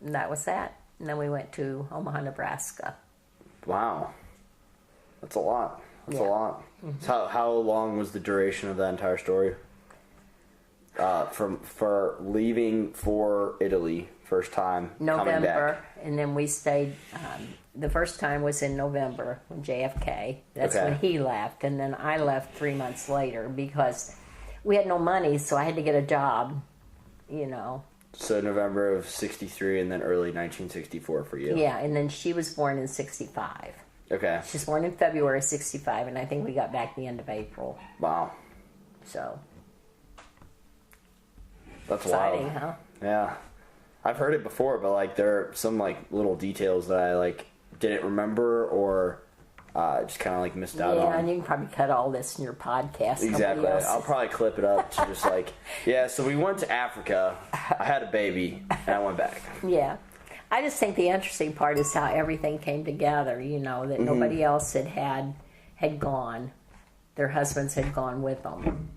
Speaker 5: that was that. And then we went to Omaha, Nebraska.
Speaker 6: Wow. That's a lot. That's a
Speaker 5: Yeah.
Speaker 6: lot. Mm-hmm. So how long was the duration of that entire story? For leaving for Italy, first time, coming back.
Speaker 5: November, and then we stayed. The first time was in November when JFK. That's
Speaker 6: Okay.
Speaker 5: when he left, and then I left 3 months later because we had no money, so I had to get a job. You know.
Speaker 6: So November of 63 and then early 1964 for you.
Speaker 5: Yeah, and then she was born in 65.
Speaker 6: Okay.
Speaker 5: She was born in February 65, and I think we got back the end of April.
Speaker 6: Wow.
Speaker 5: So
Speaker 6: That's
Speaker 5: exciting,
Speaker 6: wild.
Speaker 5: huh?
Speaker 6: Yeah. I've heard it before, but there are some little details that I didn't remember or just kind of missed out
Speaker 5: Yeah,
Speaker 6: on.
Speaker 5: and you can probably cut all this in your podcast.
Speaker 6: Exactly.
Speaker 5: Nobody else-
Speaker 6: I'll probably clip it up to just yeah, so we went to Africa, I had a baby, and I went back.
Speaker 5: Yeah. I just think the interesting part is how everything came together, you know, that nobody else had gone. Their husbands had gone with them.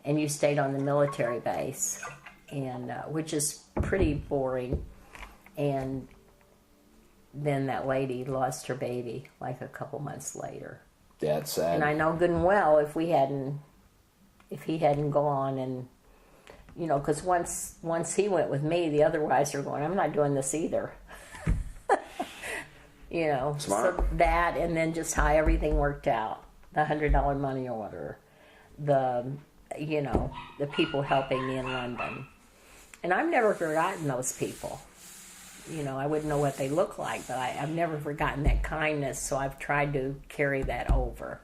Speaker 5: And you stayed on the military base, and which is pretty boring. And then that lady lost her baby a couple months later.
Speaker 6: Yeah, it's sad.
Speaker 5: And I know good and well if he hadn't gone, and you know, because once he went with me, the other wives are going, I'm not doing this either. You know,
Speaker 6: Smart.
Speaker 5: so that, and then just how everything worked out, the $100 money order, the people helping me in London, and I've never forgotten those people. You know, I wouldn't know what they look like, but I've never forgotten that kindness, so I've tried to carry that over.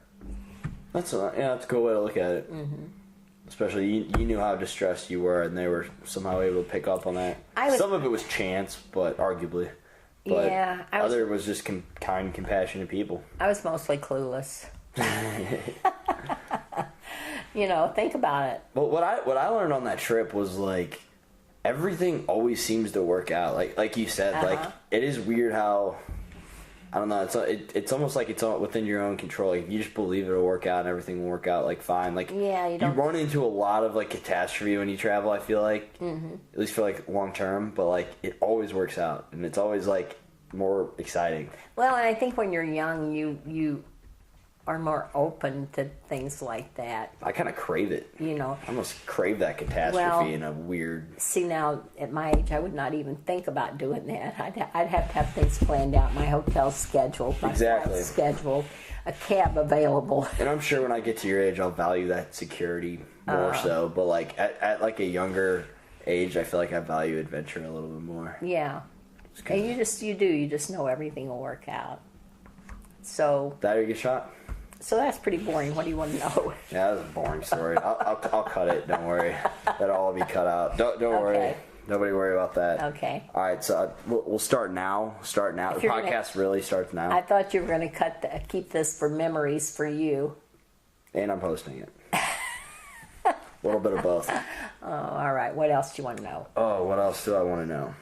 Speaker 6: That's a cool way to look at it. Mm-hmm. Especially you knew how distressed you were, and they were somehow able to pick up on that. Some of it was chance, but arguably. But
Speaker 5: Yeah,
Speaker 6: other was just kind, compassionate people.
Speaker 5: I was mostly clueless. You know, think about it.
Speaker 6: But what I learned on that trip was everything always seems to work out. Like you said, it is weird how, I don't know. It's almost like it's within your own control. You just believe it'll work out and everything will work out fine.
Speaker 5: Yeah, you don't.
Speaker 6: You run into a lot of catastrophe when you travel. I feel at least for long term, but it always works out and it's always more exciting.
Speaker 5: Well, and I think when you're young, you are more open to things like that.
Speaker 6: I kind of crave it.
Speaker 5: You know.
Speaker 6: I almost crave that catastrophe in a weird.
Speaker 5: See, now at my age, I would not even think about doing that. I'd have to have things planned out, my hotel scheduled, my flight scheduled, a cab available.
Speaker 6: And I'm sure when I get to your age, I'll value that security more so. But at a younger age, I feel like I value adventure a little bit more.
Speaker 5: Yeah, and you just know everything will work out. So
Speaker 6: that or you get shot.
Speaker 5: So that's pretty boring. What do you want to know?
Speaker 6: Yeah, that was a boring story. I'll cut it. Don't worry. That'll all be cut out. Don't worry.
Speaker 5: Okay.
Speaker 6: Nobody worry about that.
Speaker 5: Okay.
Speaker 6: All right, so we'll start now. The
Speaker 5: you're
Speaker 6: podcast really starts now.
Speaker 5: I thought you were going to keep this for memories for you.
Speaker 6: And I'm posting it. A little bit of both.
Speaker 5: Oh, all right. What else do you want to know?
Speaker 6: Oh, what else do I want to know?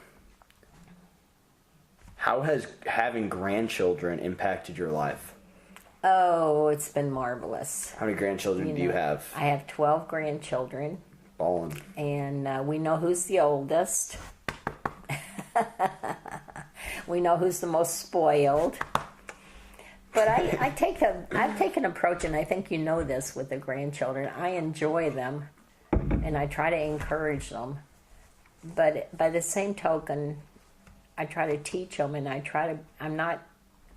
Speaker 6: How has having grandchildren impacted your life?
Speaker 5: Oh, it's been marvelous.
Speaker 6: How many grandchildren do you have?
Speaker 5: I have 12 grandchildren,
Speaker 6: Ballin'.
Speaker 5: and we know who's the oldest. We know who's the most spoiled. But I've taken an approach, and I think you know this with the grandchildren. I enjoy them, and I try to encourage them. But by the same token, I try to teach them, and I'm not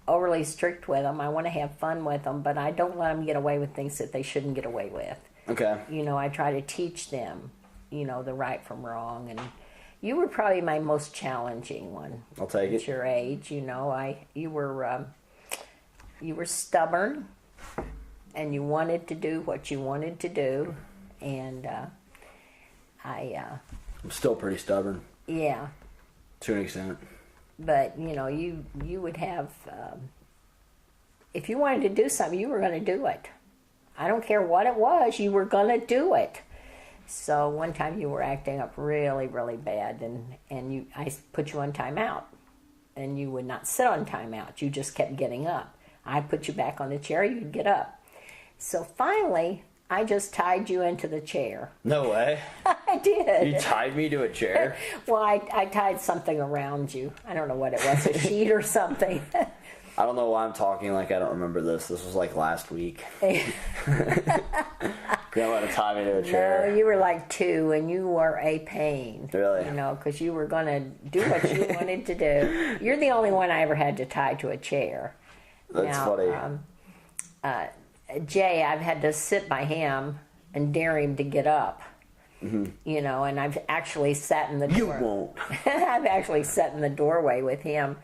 Speaker 5: overly strict with them. I want to have fun with them, but I don't let them get away with things that they shouldn't get away with.
Speaker 6: Okay.
Speaker 5: I try to teach them, the right from wrong. And you were probably my most challenging one.
Speaker 6: I'll take it.
Speaker 5: At your age, you were stubborn, and you wanted to do what you wanted to do, and
Speaker 6: I'm still pretty stubborn.
Speaker 5: Yeah.
Speaker 6: To an extent.
Speaker 5: But, you would have, if you wanted to do something, you were going to do it. I don't care what it was, you were going to do it. So one time you were acting up really, really bad, and I put you on timeout. And you would not sit on timeout. You just kept getting up. I put you back on the chair, you'd get up. So finally, I just tied you into the chair.
Speaker 6: No way.
Speaker 5: I did.
Speaker 6: You tied me to a chair?
Speaker 5: Well, I tied something around you. I don't know what it was, a sheet or something.
Speaker 6: I don't know why I'm talking like I don't remember this. This was like last week. Grandma to tie me to a chair.
Speaker 5: No, you were like 2, and you were a pain.
Speaker 6: Really?
Speaker 5: Because you were going to do what you wanted to do. You're the only one I ever had to tie to a chair.
Speaker 6: That's funny.
Speaker 5: Jay, I've had to sit by him and dare him to get up. Mm-hmm. And I've actually sat in the door.
Speaker 6: You won't.
Speaker 5: I've actually sat in the doorway with him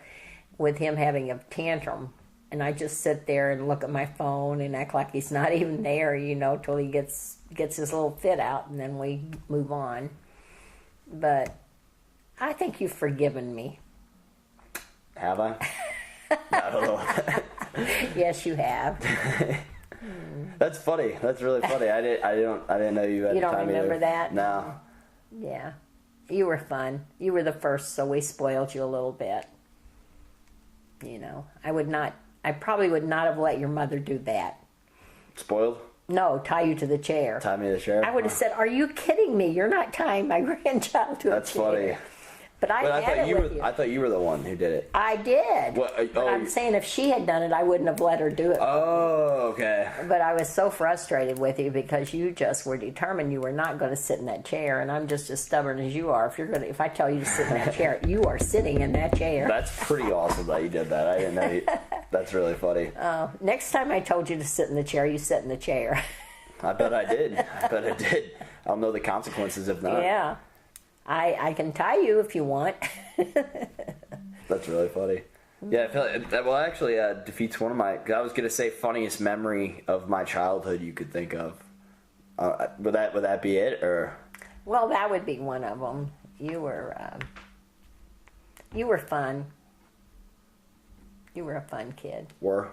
Speaker 5: having a tantrum. And I just sit there and look at my phone and act like he's not even there, till he gets his little fit out, and then we move on. But I think you've forgiven me.
Speaker 6: Have I? I don't know.
Speaker 5: Yes, you have.
Speaker 6: That's funny. That's really funny. I didn't know you had
Speaker 5: You don't
Speaker 6: time
Speaker 5: remember
Speaker 6: either.
Speaker 5: that?
Speaker 6: No.
Speaker 5: Yeah. You were fun. You were the first, so we spoiled you a little bit. I probably would not have let your mother do that.
Speaker 6: Spoiled?
Speaker 5: No, tie you to the chair.
Speaker 6: Tie me to the chair?
Speaker 5: I would have said, "Are you kidding me? You're not tying my grandchild to
Speaker 6: That's
Speaker 5: a chair."
Speaker 6: funny.
Speaker 5: But I
Speaker 6: thought you were the one who did it.
Speaker 5: I did.
Speaker 6: What,
Speaker 5: but I'm saying if she had done it, I wouldn't have let her do it.
Speaker 6: Oh, okay.
Speaker 5: But I was so frustrated with you because you just were determined you were not going to sit in that chair, and I'm just as stubborn as you are. If I tell you to sit in that chair, you are sitting in that chair.
Speaker 6: That's pretty awesome that you did that. I didn't know. That's really funny.
Speaker 5: Next time I told you to sit in the chair, you sit in the chair.
Speaker 6: I bet I did. I'll know the consequences if not.
Speaker 5: Yeah. I can tie you if you want.
Speaker 6: That's really funny. Yeah, I feel like that actually defeats one of my. I was gonna say funniest memory of my childhood you could think of. Would that be it or?
Speaker 5: Well, that would be one of them. You were fun. You were a fun kid.
Speaker 6: Were.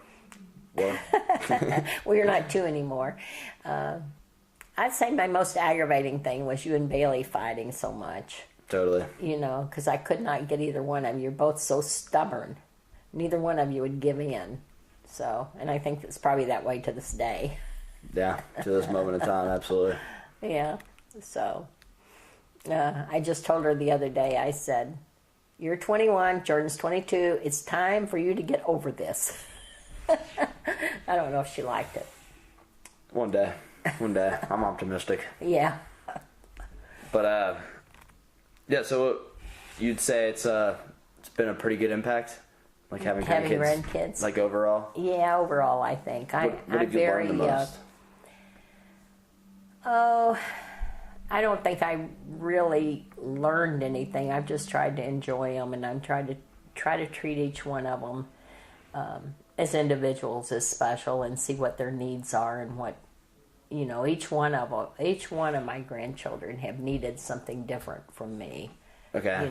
Speaker 5: Well, you're not 2 anymore. I'd say my most aggravating thing was you and Bailey fighting so much.
Speaker 6: Totally.
Speaker 5: Because I could not get either one of you. You're both so stubborn. Neither one of you would give in. So, and I think it's probably that way to this day.
Speaker 6: Yeah, to this moment in time, absolutely.
Speaker 5: Yeah. So, I just told her the other day, I said, "You're 21, Jordan's 22. It's time for you to get over this." I don't know if she liked it.
Speaker 6: One day. I'm optimistic.
Speaker 5: Yeah.
Speaker 6: But yeah. So you'd say it's been a pretty good impact, like having
Speaker 5: grandkids.
Speaker 6: Like overall.
Speaker 5: Yeah, overall, I think
Speaker 6: What have you learned the most?
Speaker 5: I don't think I really learned anything. I've just tried to enjoy them, and I'm trying to treat each one of them as individuals as special and see what their needs are and what, each one of my grandchildren have needed something different from me.
Speaker 6: Okay.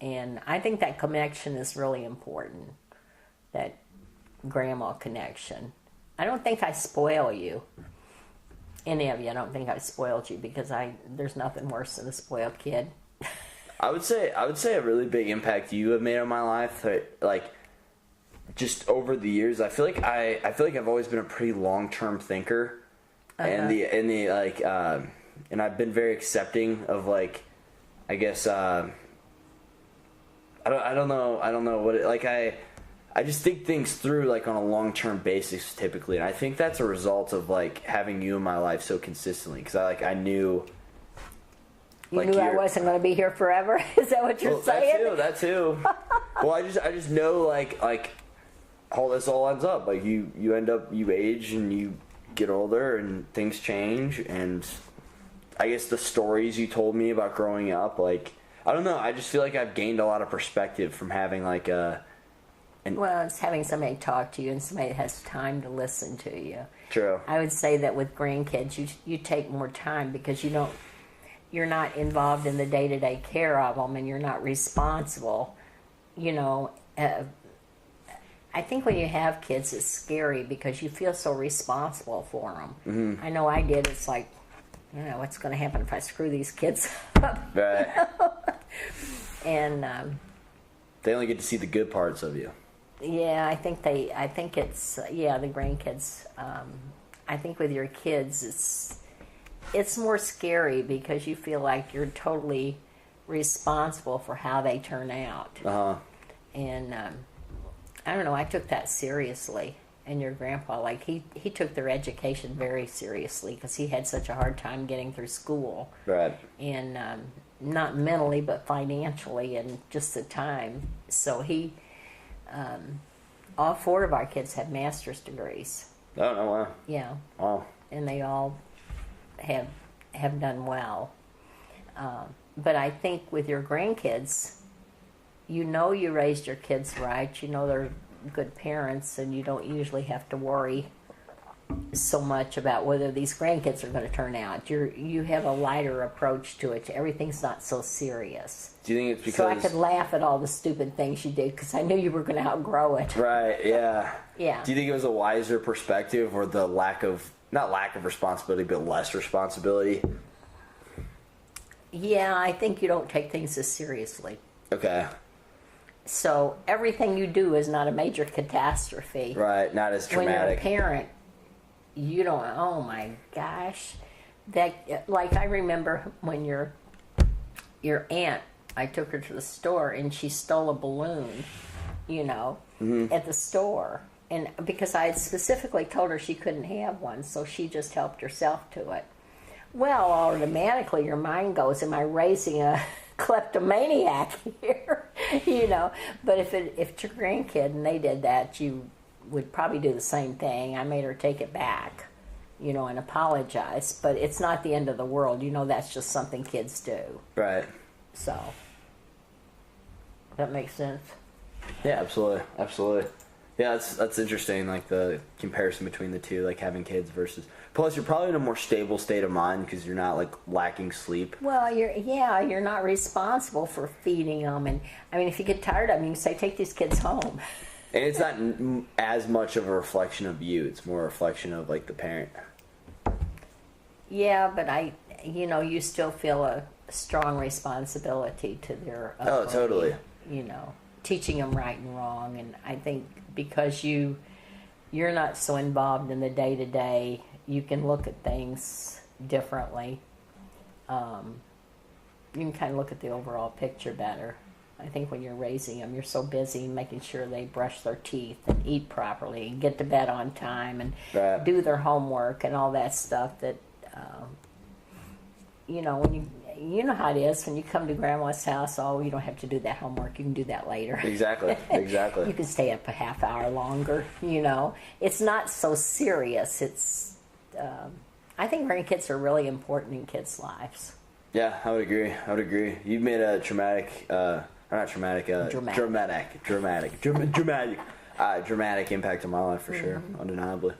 Speaker 5: And I think that connection is really important, that grandma connection. I don't think I spoil you, any of you. I don't think I spoiled you, because there's nothing worse than a spoiled kid.
Speaker 6: I would say a really big impact you have made on my life, like just over the years. I feel like I've always been a pretty long-term thinker, and I've been very accepting of, like, I guess I don't know what it, like I just think things through, like, on a long-term basis typically, and I think that's a result of, like, having you in my life so consistently, because I knew.
Speaker 5: You knew I wasn't going to be here forever? Is that what you're saying?
Speaker 6: That too. Well, I just know, like how this all ends up. Like, you age and you get older and things change, and I guess the stories you told me about growing up, like, I don't know, I just feel like I've gained a lot of perspective from having, like, well, it's having somebody talk to you and somebody that has time to listen to you. True.
Speaker 5: I would say that with grandkids, you take more time, because you're not involved in the day-to-day care of them, and you're not responsible. I think when you have kids, it's scary because you feel so responsible for them.
Speaker 6: Mm-hmm.
Speaker 5: I know I did. It's like, what's going to happen if I screw these kids up?
Speaker 6: Right.
Speaker 5: And
Speaker 6: they only get to see the good parts of you.
Speaker 5: Yeah, I think it's the grandkids. I think with your kids, it's more scary because you feel like you're totally responsible for how they turn out.
Speaker 6: Uh-huh.
Speaker 5: And I don't know, I took that seriously. And your grandpa, like, he took their education very seriously, because he had such a hard time getting through school.
Speaker 6: Right.
Speaker 5: And not mentally, but financially, and just the time. So all 4 of our kids have master's degrees.
Speaker 6: Oh, no, wow.
Speaker 5: Yeah.
Speaker 6: Wow.
Speaker 5: And they all have done well. But I think with your grandkids, you raised your kids right. They're good parents, and you don't usually have to worry so much about whether these grandkids are going to turn out. You have a lighter approach to it. Everything's not so serious.
Speaker 6: Do you think it's because...
Speaker 5: So I could laugh at all the stupid things you did, because I knew you were going to outgrow it.
Speaker 6: Right, yeah.
Speaker 5: Yeah.
Speaker 6: Do you think it was a wiser perspective, or the not lack of responsibility, but less responsibility?
Speaker 5: Yeah, I think you don't take things as seriously.
Speaker 6: Okay.
Speaker 5: So everything you do is not a major catastrophe.
Speaker 6: Right, not as dramatic.
Speaker 5: When you're a parent, you don't, oh my gosh. Like, I remember when your aunt, I took her to the store, and she stole a balloon,
Speaker 6: mm-hmm.
Speaker 5: at the store. And because I had specifically told her she couldn't have one, so she just helped herself to it. Well, automatically your mind goes, am I raising a kleptomaniac here? But if it's your grandkid and they did that, you would probably do the same thing. I made her take it back, and apologize. But it's not the end of the world. That's just something kids do.
Speaker 6: Right.
Speaker 5: So, that makes sense?
Speaker 6: Yeah, absolutely. Absolutely. Yeah, that's interesting, like the comparison between the two, like having kids versus... Plus, you're probably in a more stable state of mind because you're not, like, lacking sleep.
Speaker 5: Well, you're not responsible for feeding them. And, I mean, if you get tired of them, you can say, take these kids home.
Speaker 6: And it's not as much of a reflection of you. It's more a reflection of, like, the parent.
Speaker 5: Yeah, but you still feel a strong responsibility to their upbringing.
Speaker 6: Oh, totally.
Speaker 5: Teaching them right and wrong. And I think because you're not so involved in the day-to-day, you can look at things differently. You can kind of look at the overall picture better. I think when you're raising them, you're so busy making sure they brush their teeth and eat properly and get to bed on time and
Speaker 6: right.
Speaker 5: do their homework and all that stuff that, when you know how it is when you come to Grandma's house. Oh, you don't have to do that homework. You can do that later.
Speaker 6: Exactly. You
Speaker 5: can stay up a half hour longer. It's not so serious. It's. I think grandkids are really important in kids' lives.
Speaker 6: Yeah, I would agree. You've made a dramatic. dramatic impact on my life for sure, undeniably.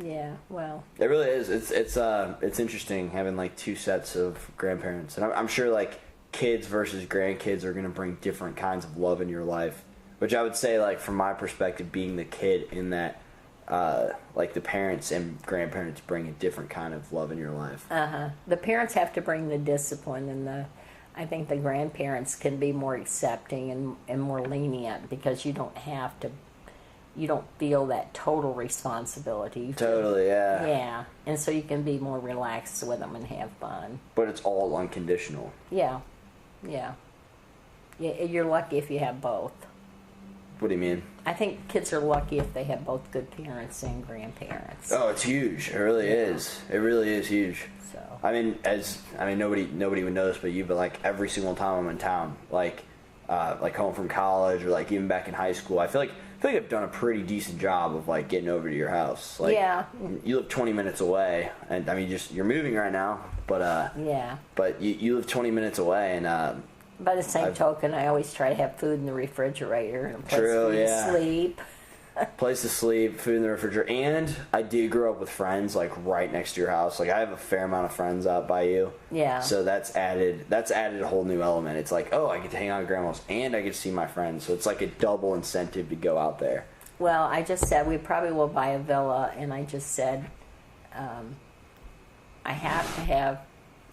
Speaker 5: Yeah, well,
Speaker 6: It really is. It's interesting having like two sets of grandparents, and I'm sure like kids versus grandkids are going to bring different kinds of love in your life. Which I would say, like from my perspective, being the kid in that, like the parents and grandparents bring a different kind of love in your life.
Speaker 5: the parents have to bring the discipline, and I think the grandparents can be more accepting and more lenient because you don't feel that total responsibility. You feel-
Speaker 6: Totally, yeah.
Speaker 5: Yeah, and so you can be more relaxed with them and have fun.
Speaker 6: But it's all unconditional.
Speaker 5: Yeah. You're lucky if you have both.
Speaker 6: What do you mean?
Speaker 5: I think kids are lucky if they have both good parents and grandparents.
Speaker 6: Oh, it's huge. It really is. It really is huge.
Speaker 5: So
Speaker 6: I mean, nobody would know this but you, but like every single time I'm in town, like home from college or like even back in high school, I feel like I've done a pretty decent job of like getting over to your house. Like,
Speaker 5: yeah,
Speaker 6: you live 20 minutes away, and I mean, you're moving right now, but
Speaker 5: yeah.
Speaker 6: but you live 20 minutes away, and
Speaker 5: By the same token, I always try to have food in the refrigerator and a place
Speaker 6: True,
Speaker 5: for you
Speaker 6: yeah.
Speaker 5: to sleep.
Speaker 6: place to sleep, food in the refrigerator, and I did grow up with friends like right next to your house. Like I have a fair amount of friends out by you.
Speaker 5: Yeah.
Speaker 6: So that's added a whole new element. It's like, oh, I get to hang out at grandma's and I get to see my friends. So it's like a double incentive to go out there.
Speaker 5: Well, I just said we probably will buy a villa, and I just said I have to have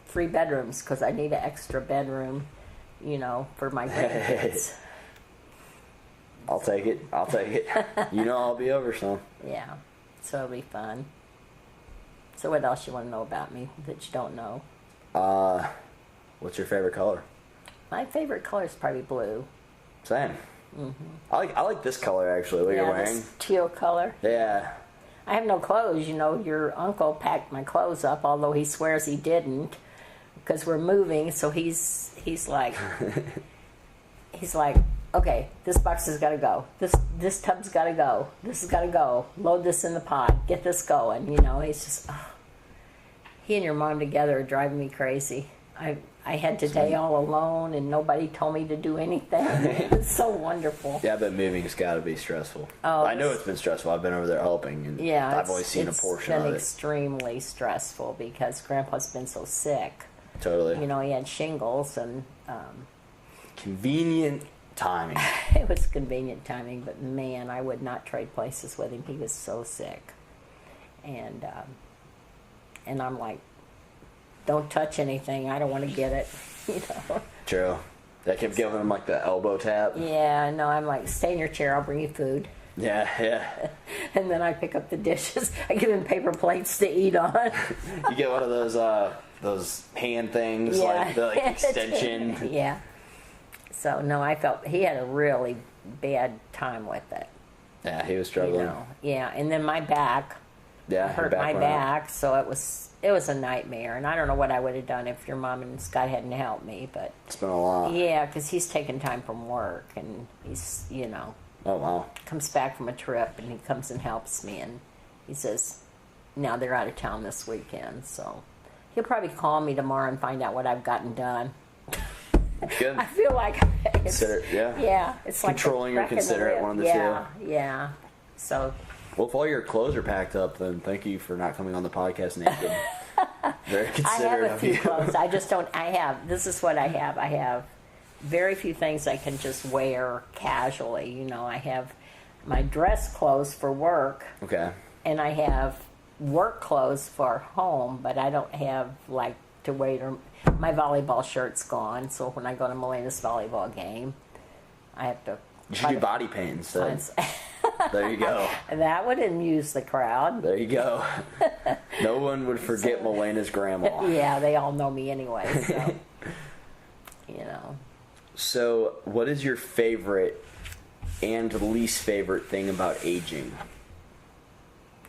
Speaker 5: 3 bedrooms because I need an extra bedroom, for my grandkids.
Speaker 6: I'll take it. I'll be over soon.
Speaker 5: Yeah, so it'll be fun. So what else you want to know about me that you don't know?
Speaker 6: What's your favorite color?
Speaker 5: My favorite color is probably blue.
Speaker 6: Same. I like this color actually. What you're wearing?
Speaker 5: This teal color.
Speaker 6: Yeah.
Speaker 5: I have no clothes. Your uncle packed my clothes up, although he swears he didn't, because we're moving. So he's like, okay, this box has got to go. This tub's got to go. This has got to go. Load this in the pot. Get this going. He's just, he and your mom together are driving me crazy. I had today all alone, and nobody told me to do anything. It's so wonderful.
Speaker 6: Yeah, but moving's got to be stressful.
Speaker 5: Oh,
Speaker 6: I know it's been stressful. I've been over there helping, and I've always seen a portion of it.
Speaker 5: It's been extremely stressful because Grandpa's been so sick.
Speaker 6: Totally.
Speaker 5: He had shingles, and
Speaker 6: convenient timing.
Speaker 5: it was convenient timing, but man, I would not trade places with him. He was so sick. And I'm like, don't touch anything. I don't want to get it.
Speaker 6: True. I kept giving him like the elbow tap.
Speaker 5: Yeah, no, I'm like, stay in your chair. I'll bring you food.
Speaker 6: Yeah.
Speaker 5: And then I pick up the dishes. I give him paper plates to eat on.
Speaker 6: You get one of those hand things, like the extension.
Speaker 5: Yeah. So no, I felt he had a really bad time with it.
Speaker 6: Yeah, he was struggling.
Speaker 5: Yeah, and then my back.
Speaker 6: Yeah,
Speaker 5: hurt my back, so it was a nightmare, and I don't know what I would have done if your mom and Scott hadn't helped me, but
Speaker 6: it's been a lot.
Speaker 5: Yeah, because he's taking time from work, and he's
Speaker 6: oh wow,
Speaker 5: comes back from a trip, and he comes and helps me, and he says now they're out of town this weekend, so he'll probably call me tomorrow and find out what I've gotten done.
Speaker 6: Good.
Speaker 5: I feel like it's
Speaker 6: controlling
Speaker 5: like
Speaker 6: or considerate, one of the two.
Speaker 5: Yeah. So.
Speaker 6: Well, if all your clothes are packed up, then thank you for not coming on the podcast naked. Very considerate of you.
Speaker 5: I have a few clothes. I just don't. This is what I have. I have very few things I can just wear casually. I have my dress clothes for work.
Speaker 6: Okay.
Speaker 5: And I have work clothes for home, but I don't have to wear. My volleyball shirt's gone, so when I go to Melena's volleyball game, I have to.
Speaker 6: You should do body paint instead. There you go.
Speaker 5: That would amuse the crowd.
Speaker 6: There you go. No one would forget Melena's grandma.
Speaker 5: Yeah, they all know me anyway, so.
Speaker 6: So, what is your favorite and least favorite thing about aging?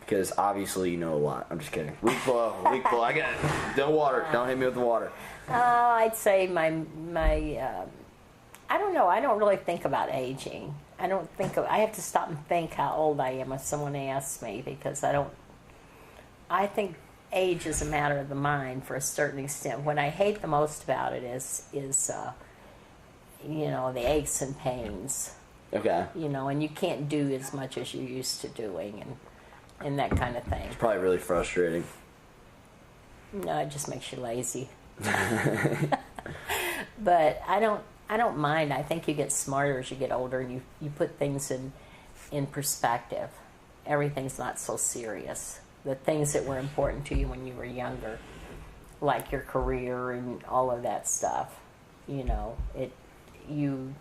Speaker 6: Because obviously you know a lot. I'm just kidding. Weak blow. I got it. No water. Don't hit me with the water.
Speaker 5: I'd say my I don't know. I don't really think about aging. I have to stop and think how old I am if someone asks me, because I think age is a matter of the mind for a certain extent. What I hate the most about it is the aches and pains.
Speaker 6: Okay.
Speaker 5: And you can't do as much as you used to doing, and that kind of thing.
Speaker 6: Probably really frustrating.
Speaker 5: No, it just makes you lazy. But I don't mind. I think you get smarter as you get older, and you put things in perspective. Everything's not so serious. The things that were important to you when you were younger, like your career and all of that stuff, you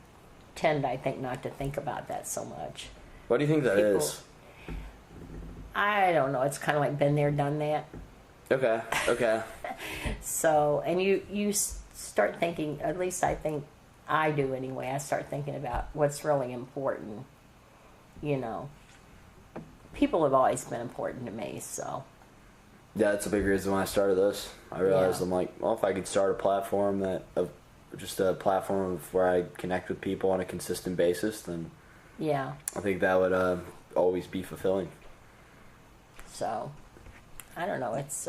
Speaker 5: tend, I think, not to think about that so much.
Speaker 6: What do you think that is?
Speaker 5: I don't know. It's kind of like been there, done that.
Speaker 6: Okay.
Speaker 5: So, and you start thinking, at least I think I do anyway, I start thinking about what's really important. People have always been important to me, so.
Speaker 6: Yeah, that's a big reason why I started this. I realized
Speaker 5: Yeah.
Speaker 6: I'm like, well, if I could start a platform just a platform of where I connect with people on a consistent basis, then
Speaker 5: Yeah.
Speaker 6: I think that would always be fulfilling.
Speaker 5: So, I don't know. It's.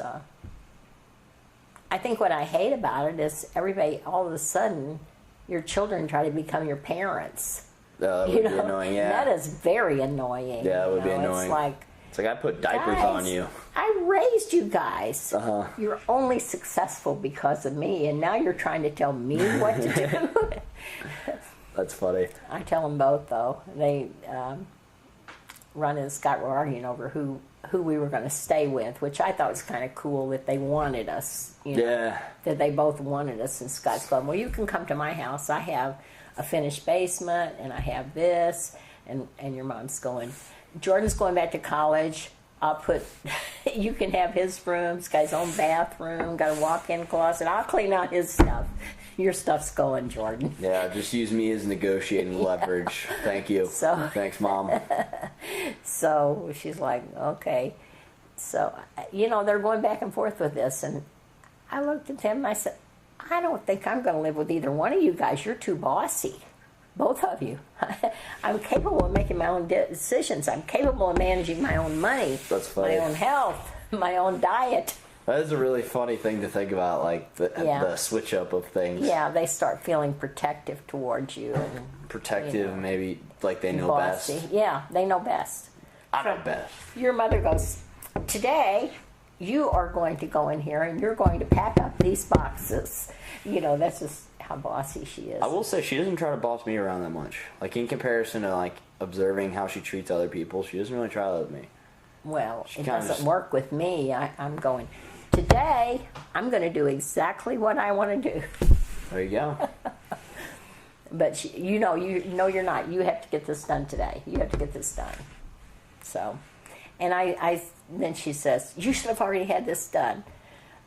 Speaker 5: I think what I hate about it is everybody, all of a sudden, your children try to become your parents.
Speaker 6: That would be annoying, yeah.
Speaker 5: That is very annoying.
Speaker 6: Yeah, it would be annoying.
Speaker 5: It's like
Speaker 6: I put diapers
Speaker 5: guys,
Speaker 6: on you.
Speaker 5: I raised you guys.
Speaker 6: Uh-huh.
Speaker 5: You're only successful because of me, and now you're trying to tell me what to do.
Speaker 6: That's funny.
Speaker 5: I tell them both, though. They, Ron and Scott were arguing over who we were going to stay with, which I thought was kind of cool that they wanted us.
Speaker 6: Yeah.
Speaker 5: That they both wanted us. And Scott's going, well, you can come to my house. I have a finished basement, and I have this. And your mom's going, Jordan's going back to college. I'll put, you can have his room. He's got his own bathroom, got a walk-in closet. I'll clean out his stuff. Your stuff's going, Jordan.
Speaker 6: Yeah, just use me as negotiating leverage. Thank you. Thanks, Mom.
Speaker 5: So she's like, okay. So, they're going back and forth with this. And I looked at them and I said, I don't think I'm going to live with either one of you guys. You're too bossy. Both of you. I'm capable of making my own decisions. I'm capable of managing my own money.
Speaker 6: That's funny.
Speaker 5: My own health. My own diet.
Speaker 6: That is a really funny thing to think about, like the switch up of things.
Speaker 5: Yeah, they start feeling protective towards you. And,
Speaker 6: protective, maybe like they know
Speaker 5: bossy.
Speaker 6: best.
Speaker 5: Yeah, they know best.
Speaker 6: I know best.
Speaker 5: Your mother goes, today you are going to go in here and you're going to pack up these boxes. That's just how bossy she is.
Speaker 6: I will say she doesn't try to boss me around that much. Like in comparison to like observing how she treats other people, she doesn't really try that with me.
Speaker 5: Well,
Speaker 6: She
Speaker 5: it
Speaker 6: kinda
Speaker 5: doesn't
Speaker 6: just-
Speaker 5: work with me. I'm going, today I'm going to do exactly what I want to do.
Speaker 6: There you go.
Speaker 5: But you're not. You have to get this done today. You have to get this done. So, and then she says, you should have already had this done.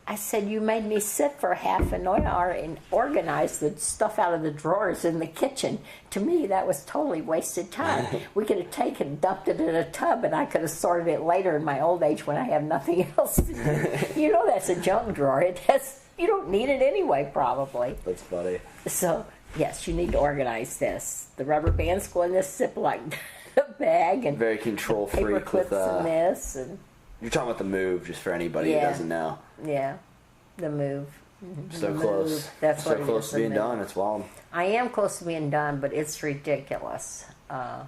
Speaker 5: I said, you made me sit for half an hour and organize the stuff out of the drawers in the kitchen. To me, that was totally wasted time. We could have taken and dumped it in a tub, and I could have sorted it later in my old age when I have nothing else to do. That's a junk drawer. You don't need it anyway, probably.
Speaker 6: That's funny.
Speaker 5: So, yes, you need to organize this. The rubber bands go in this Ziploc bag, and
Speaker 6: Very control
Speaker 5: paper
Speaker 6: freak
Speaker 5: clips
Speaker 6: with
Speaker 5: in this, and
Speaker 6: You're talking about the move, just for anybody who
Speaker 5: Yeah.
Speaker 6: doesn't know.
Speaker 5: yeah, the move.
Speaker 6: So
Speaker 5: The
Speaker 6: close.
Speaker 5: move. That's
Speaker 6: so
Speaker 5: what it
Speaker 6: close
Speaker 5: is,
Speaker 6: to
Speaker 5: the
Speaker 6: being
Speaker 5: move.
Speaker 6: done. It's wild.
Speaker 5: I am close to being done, but it's ridiculous. I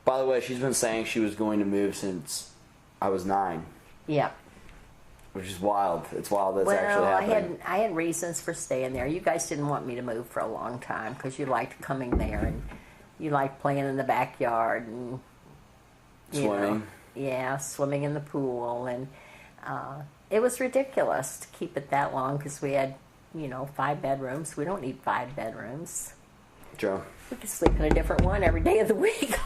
Speaker 6: By the way, she's been saying she was going to move since I was 9,
Speaker 5: yeah.
Speaker 6: which is wild. It's wild that's actually happening.
Speaker 5: I had reasons for staying there. You guys didn't want me to move for a long time because you liked coming there and you liked playing in the backyard and
Speaker 6: Swimming.
Speaker 5: Swimming in the pool, and it was ridiculous to keep it that long because we had 5 bedrooms. We don't need 5 bedrooms.
Speaker 6: Joe.
Speaker 5: We could sleep in a different one every day of the week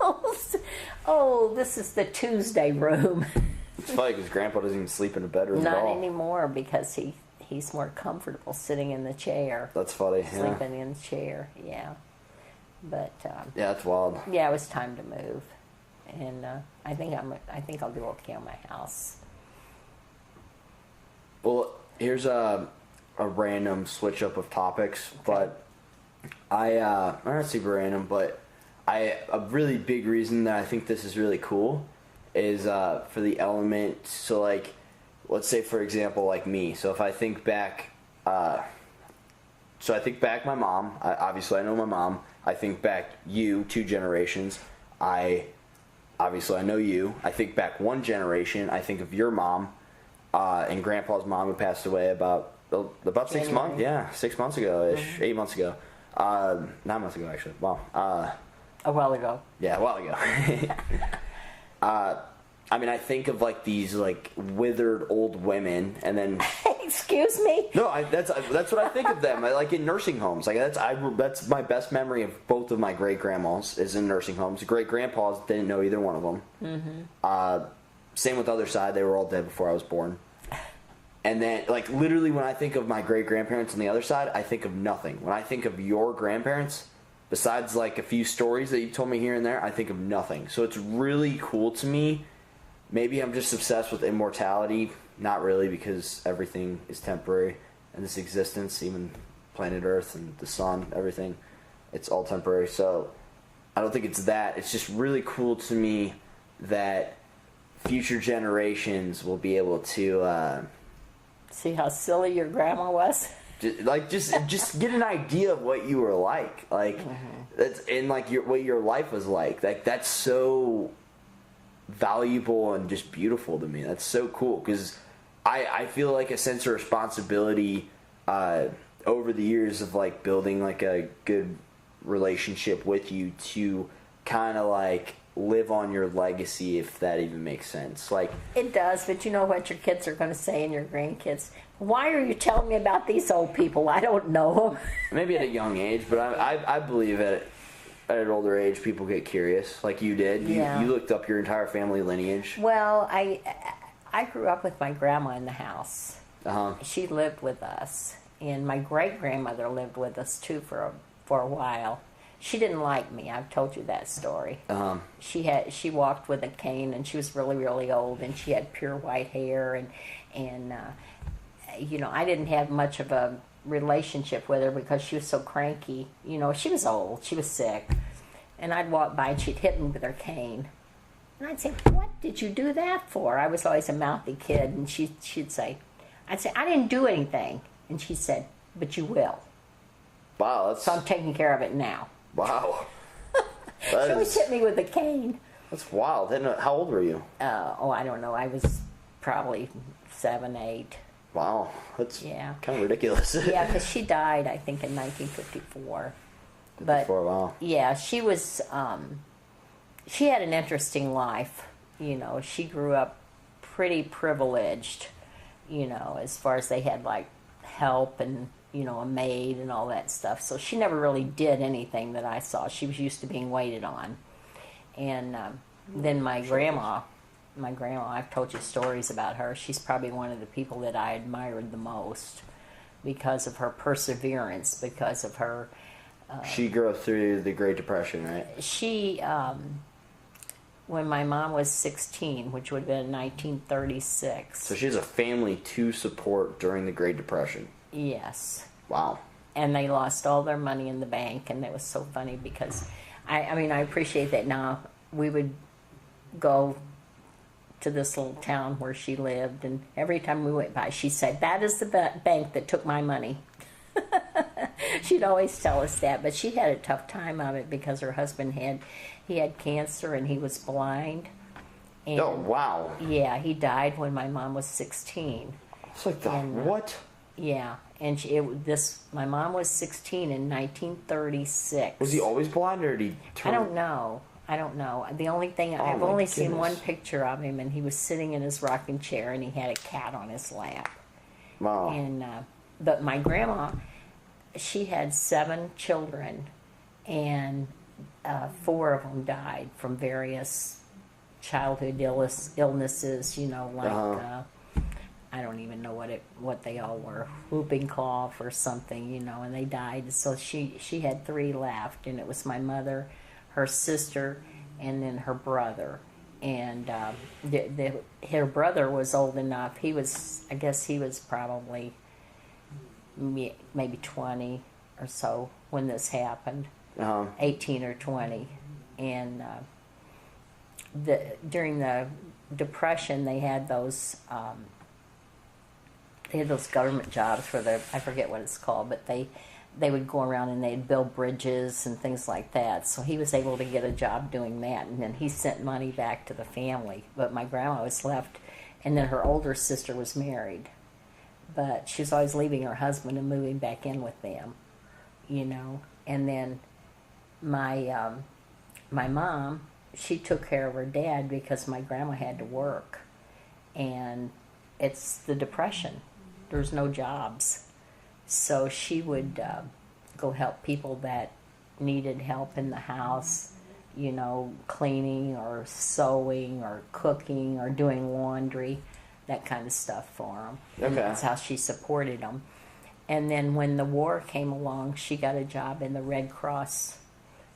Speaker 5: almost. Oh, this is the Tuesday room.
Speaker 6: It's funny because Grandpa doesn't even sleep in a bedroom at
Speaker 5: Not
Speaker 6: all.
Speaker 5: anymore because he's more comfortable sitting in the chair.
Speaker 6: That's funny. Yeah.
Speaker 5: Sleeping in the chair, yeah. But
Speaker 6: Yeah, that's wild.
Speaker 5: yeah, it was time to move, and I think I'll do okay on my house.
Speaker 6: Well, here's a random switch up of topics, but I'm not super random, but a really big reason that I think this is really cool is for the element. So like, let's say for example, like me. So if I think back so I think back my mom. Obviously, I know my mom. I think back you 2 generations. Obviously, I know you. I think back 1 generation. I think of your mom and Grandpa's mom, who passed away about 6 months. Yeah, 6 months ago ish, 8 months ago. 9 months ago, actually. Wow.
Speaker 5: A while ago.
Speaker 6: Yeah, a while ago. I mean, I think of like these like withered old women, and then
Speaker 5: Excuse me.
Speaker 6: no, that's what I think of them. Like in nursing homes, like that's my best memory of both of my great grandmas is in nursing homes. Great grandpas didn't know either one of them. Same with the other side; they were all dead before I was born. And then, like literally, when I think of my great grandparents on the other side, I think of nothing. When I think of your grandparents, besides like a few stories that you told me here and there, I think of nothing. So it's really cool to me. Maybe I'm just obsessed with immortality. Not really, because everything is temporary in this existence, even planet Earth and the sun, everything. It's all temporary. So I don't think it's that. It's just really cool to me that future generations will be able to
Speaker 5: See how silly your grandma was?
Speaker 6: just get an idea of what you were like. That's and like what your life was like. That's so valuable and just beautiful to me. That's so cool because I feel like a sense of responsibility over the years of like building like a good relationship with you to kind of like live on your legacy, if that even makes sense. Like
Speaker 5: It does, but you know what your kids are going to say and your grandkids? Why are you telling me about these old people? I don't know. Maybe
Speaker 6: at a young age, but I believe at an older age people get curious, like you did. You looked up your entire family lineage.
Speaker 5: Well, I grew up with my grandma in the house. She lived with us, and my great grandmother lived with us too for a while. She didn't like me. I've told you that story. She walked with a cane, and she was really, really old, and she had pure white hair, and you know, I didn't have much of a relationship with her because she was so cranky. You know, she was old, she was sick, and I'd walk by and she'd hit me with her cane, and I'd say, "What did you do that for?" I was always a mouthy kid, and she'd say, I'd say, "I didn't do anything," and she said, "But you will."
Speaker 6: Wow,
Speaker 5: So I'm taking care of it now.
Speaker 6: Wow.
Speaker 5: She always hit me with a cane.
Speaker 6: That's wild. How old were you?
Speaker 5: I don't know. I was probably 7, 8.
Speaker 6: Wow, that's
Speaker 5: kind
Speaker 6: of ridiculous.
Speaker 5: Yeah, because she died, I think, in 1954. But
Speaker 6: wow.
Speaker 5: Yeah, she was. She had an interesting life. You know, she grew up pretty privileged. You know, as far as they had like help and a maid and all that stuff. So she never really did anything that I saw. She was used to being waited on. And then my grandma, I've told you stories about her. She's probably one of the people that I admired the most because of her perseverance, because of her...
Speaker 6: she grew up through the Great Depression, right?
Speaker 5: She, when my mom was 16, which would have been 1936.
Speaker 6: So she has a family to support during the Great Depression.
Speaker 5: Yes.
Speaker 6: Wow.
Speaker 5: And they lost all their money in the bank, and it was so funny because, I mean, I appreciate that now. We would go to this little town where she lived, and every time we went by, she'd say, "That is the bank that took my money." She'd always tell us that, but she had a tough time of it because her husband had cancer and he was blind. And,
Speaker 6: oh, wow.
Speaker 5: Yeah, he died when my mom was 16.
Speaker 6: It's like that. What?
Speaker 5: Yeah, and my mom was 16 in 1936.
Speaker 6: Was he always blind, or did he turn?
Speaker 5: I don't know. The only thing, I've only seen one picture of him, and he was sitting in his rocking chair, and he had a cat on his lap.
Speaker 6: Wow.
Speaker 5: And but my grandma, she had 7 children, and 4 of them died from various childhood illnesses. Like I don't even know what they all were, whooping cough or something, and they died. So she had 3 left, and it was my mother, her sister, and then her brother. And her brother was old enough. I guess he was probably maybe 20 or so when this happened, 18 or 20. And during the Depression, they had those government jobs for I forget what it's called, but they would go around and they'd build bridges and things like that. So he was able to get a job doing that, and then he sent money back to the family. But my grandma was left, and then her older sister was married, but she was always leaving her husband and moving back in with them, you know. And then my my mom, she took care of her dad because my grandma had to work, and it's the Depression. There's no jobs. So she would go help people that needed help in the house, you know, cleaning or sewing or cooking or doing laundry, that kind of stuff for them.
Speaker 6: Okay.
Speaker 5: And that's how she supported them. And then when the war came along, she got a job in the Red Cross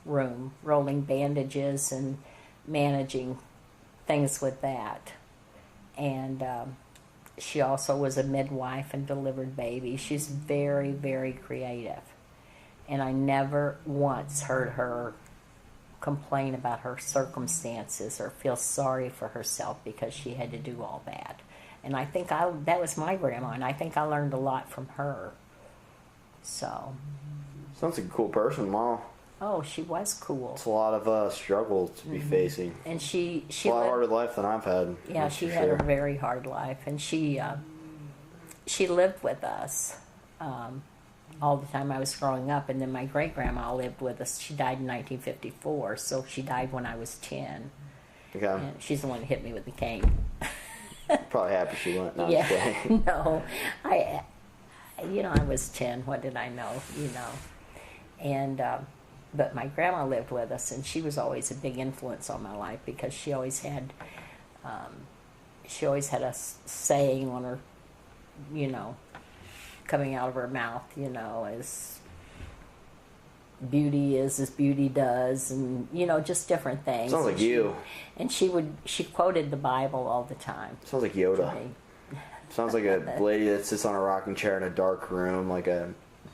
Speaker 5: room, rolling bandages and managing things with that. And she also was a midwife and delivered babies. She's very, very creative. And I never once heard her complain about her circumstances or feel sorry for herself because she had to do all that. And I think that was my grandma, and I think I learned a lot from her. So.
Speaker 6: Sounds like a cool person, Wow.
Speaker 5: Oh, she was cool.
Speaker 6: It's a lot of struggle to be facing.
Speaker 5: And she
Speaker 6: a lot harder life than I've had.
Speaker 5: Yeah, she had a very hard life, and she lived with us all the time I was growing up. And then my great grandma lived with us. She died in 1954, so she died when I was 10.
Speaker 6: Okay.
Speaker 5: And she's the one that hit me with the cane.
Speaker 6: Probably happy she went. No,
Speaker 5: Yeah, no, I was 10. What did I know? You know, and. But my grandma lived with us, and she was always a big influence on my life because she always had a saying on her, you know, coming out of her mouth, you know, as beauty is as beauty does, and, you know, just different things.
Speaker 6: Sounds like you.
Speaker 5: And she quoted the Bible all the time.
Speaker 6: Sounds like Yoda. Sounds like a lady that sits on a rocking chair in a dark room, like a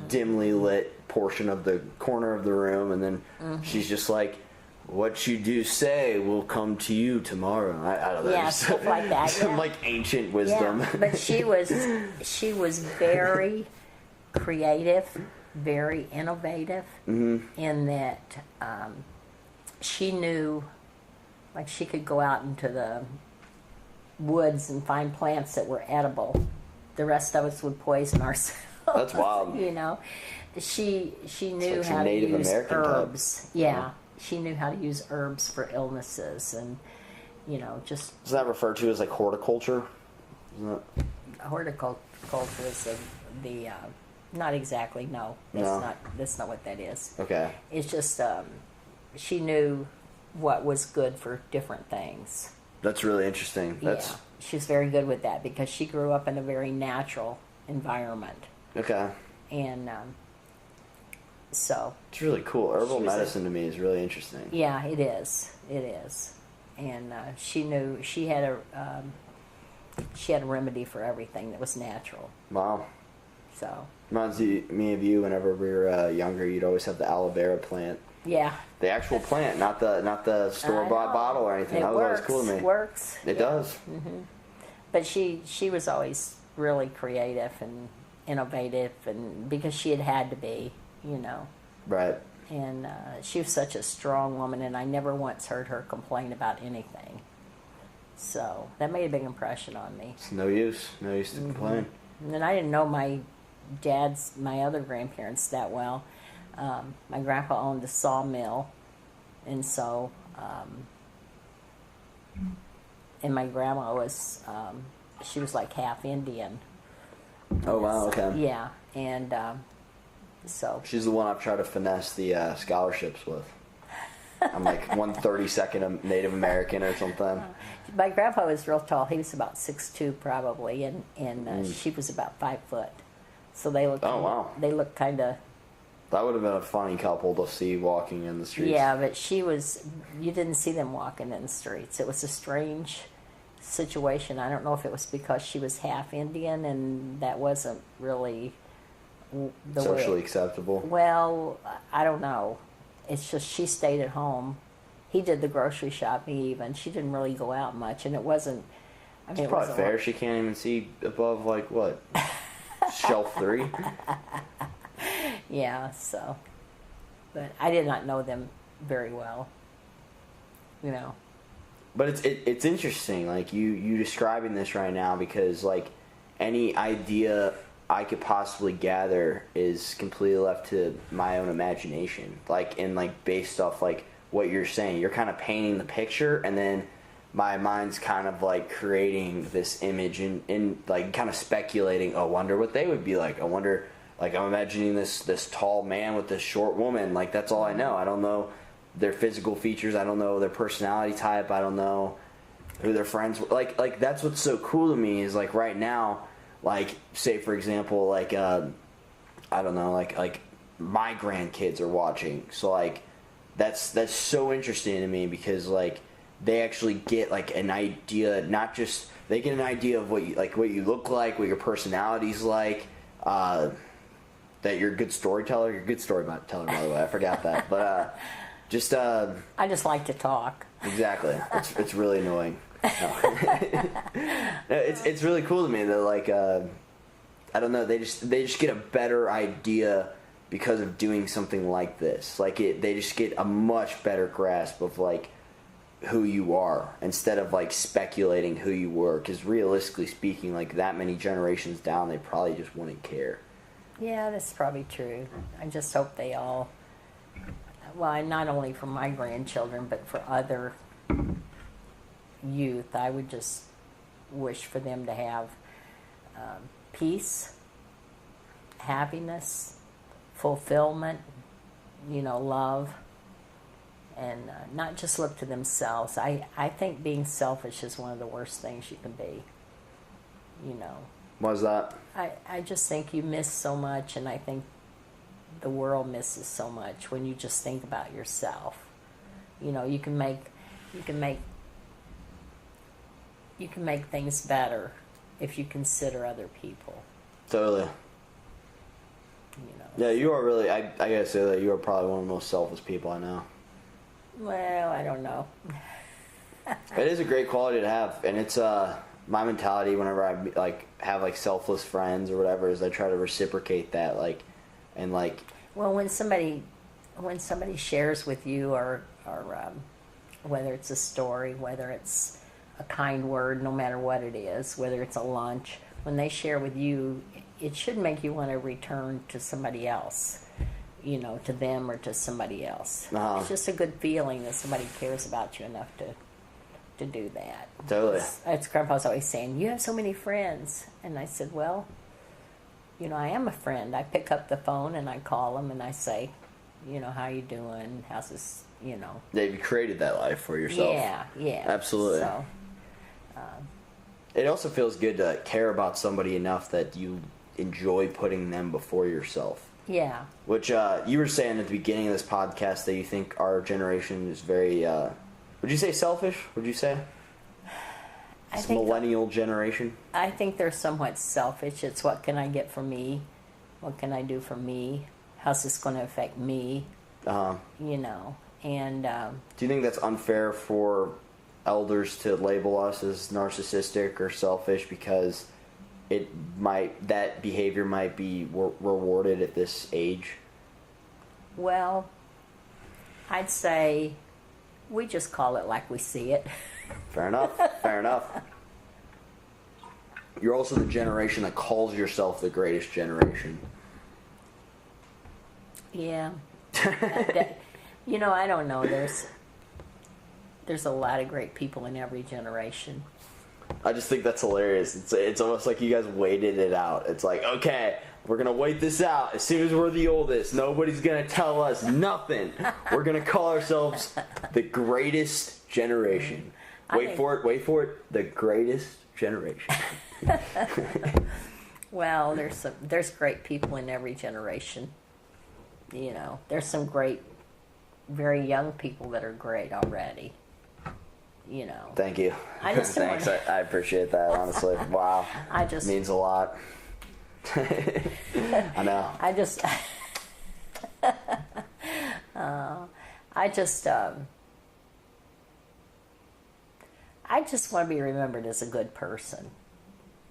Speaker 6: dimly lit portion of the corner of the room, and then she's just like, what you do say will come to you tomorrow. I don't know.
Speaker 5: Yeah, stuff like that.
Speaker 6: Some like ancient wisdom.
Speaker 5: Yeah, but she was very creative, very innovative, in that she knew, like, she could go out into the woods and find plants that were edible. The rest of us would poison ourselves.
Speaker 6: That's wild.
Speaker 5: You know, she knew
Speaker 6: like
Speaker 5: how to
Speaker 6: Native
Speaker 5: use
Speaker 6: American
Speaker 5: herbs. Yeah, she knew how to use herbs for illnesses, and, you know, just.
Speaker 6: Is that referred to as like horticulture?
Speaker 5: Horticulture is the not exactly. No, that's not what that is.
Speaker 6: Okay.
Speaker 5: It's just she knew what was good for different things.
Speaker 6: That's really interesting.
Speaker 5: Yeah, she's very good with that because she grew up in a very natural environment.
Speaker 6: Okay.
Speaker 5: And so.
Speaker 6: It's really cool. Herbal medicine to me is really interesting.
Speaker 5: Yeah, it is. It is. And she knew she had a remedy for everything that was natural.
Speaker 6: Wow.
Speaker 5: So.
Speaker 6: Reminds me of you. Whenever we were younger, you'd always have the aloe vera plant.
Speaker 5: Yeah.
Speaker 6: The actual plant, not the store-bought bottle or anything. That was always cool to me.
Speaker 5: It works.
Speaker 6: It does.
Speaker 5: Mm-hmm. But she was always really creative and innovative, and because she had to be, you know.
Speaker 6: Right.
Speaker 5: And she was such a strong woman, and I never once heard her complain about anything. So that made a big impression on me.
Speaker 6: It's no use to complain.
Speaker 5: And then I didn't know my other grandparents that well. My grandpa owned a sawmill, and so, and my grandma was, she was like half Indian.
Speaker 6: Oh wow! Okay.
Speaker 5: Yeah, and so.
Speaker 6: She's the one I've tried to finesse the scholarships with. I'm like 1/32 Native American or something.
Speaker 5: My grandpa was real tall. He was about 6'2" probably, and she was about 5 foot. So they looked.
Speaker 6: Oh wow!
Speaker 5: They looked kind of.
Speaker 6: That would have been a funny couple to see walking in the streets.
Speaker 5: Yeah, but she was. You didn't see them walking in the streets. It was a strange situation. I don't know if it was because she was half Indian and that wasn't really the
Speaker 6: socially acceptable.
Speaker 5: Well, I don't know. It's just she stayed at home. He did the grocery shopping even. She didn't really go out much, and it wasn't. I mean,
Speaker 6: it's probably fair. She can't even see above like what shelf 3.
Speaker 5: Yeah, so, but I did not know them very well, you know.
Speaker 6: But it's interesting, like you describing this right now, because like any idea I could possibly gather is completely left to my own imagination. Like, and like based off like what you're saying, you're kind of painting the picture, and then my mind's kind of like creating this image and like kind of speculating. Oh, I wonder what they would be like. I wonder, like I'm imagining this tall man with this short woman. Like that's all I know. I don't know their physical features. I don't know their personality type. I don't know who their friends were. Like that's what's so cool to me is like right now, like say for example, like I don't know, like my grandkids are watching. So like that's so interesting to me because like they actually get like an idea, not just they get an idea of what you look like, what your personality's like, that you're a good storyteller. You're a good storyteller, by the way. I forgot that, but just
Speaker 5: I just like to talk.
Speaker 6: Exactly. It's really annoying. No. It's really cool to me that like I don't know, they just get a better idea because of doing something like this. Like they just get a much better grasp of like who you are instead of like speculating who you were, because realistically speaking, like that many generations down, they probably just wouldn't care.
Speaker 5: Yeah, that's probably true. I just hope they all, well, not only for my grandchildren, but for other youth, I would just wish for them to have peace, happiness, fulfillment, love, and not just look to themselves. I think being selfish is one of the worst things you can be,
Speaker 6: Why's that?
Speaker 5: I just think you miss so much, and I think the world misses so much when you just think about yourself. You can make things better if you consider other people.
Speaker 6: Totally. Yeah, you are really. I gotta say that you are probably one of the most selfless people I know.
Speaker 5: Well, I don't know.
Speaker 6: It is a great quality to have, and it's my mentality whenever I like have like selfless friends or whatever is I try to reciprocate that, like, and like.
Speaker 5: Well, when somebody shares with you, or whether it's a story, whether it's a kind word, no matter what it is, whether it's a lunch, when they share with you, it should make you want to return to somebody else, to them or to somebody else.
Speaker 6: Uh-huh.
Speaker 5: It's just a good feeling that somebody cares about you enough to do that.
Speaker 6: Totally.
Speaker 5: It's Grandpa's always saying, you have so many friends. And I said, well, I am a friend. I pick up the phone and I call them and I say, how you doing? How's this,
Speaker 6: Yeah, you created that life for yourself.
Speaker 5: Yeah.
Speaker 6: Absolutely.
Speaker 5: So,
Speaker 6: it also feels good to care about somebody enough that you enjoy putting them before yourself.
Speaker 5: Yeah.
Speaker 6: Which you were saying at the beginning of this podcast that you think our generation is very, would you say selfish? Would you say? It's millennial generation? I
Speaker 5: think they're somewhat selfish. It's what can I get for me? What can I do for me? How's this going to affect me?
Speaker 6: Uh-huh.
Speaker 5: And...
Speaker 6: do you think that's unfair for elders to label us as narcissistic or selfish because that behavior might be rewarded at this age?
Speaker 5: Well, I'd say we just call it like we see it.
Speaker 6: Fair enough. Fair enough. You're also the generation that calls yourself the greatest generation.
Speaker 5: Yeah. I don't know. There's a lot of great people in every generation.
Speaker 6: I just think that's hilarious. It's almost like you guys waited it out. It's like, okay, we're going to wait this out. As soon as we're the oldest, nobody's going to tell us nothing. We're going to call ourselves the greatest generation. Wait for it. The greatest generation.
Speaker 5: Well, there's great people in every generation. There's some great, very young people that are great already.
Speaker 6: Thank you. Thanks. I appreciate that, honestly. Wow. Means a lot. I know.
Speaker 5: I just want to be remembered as a good person,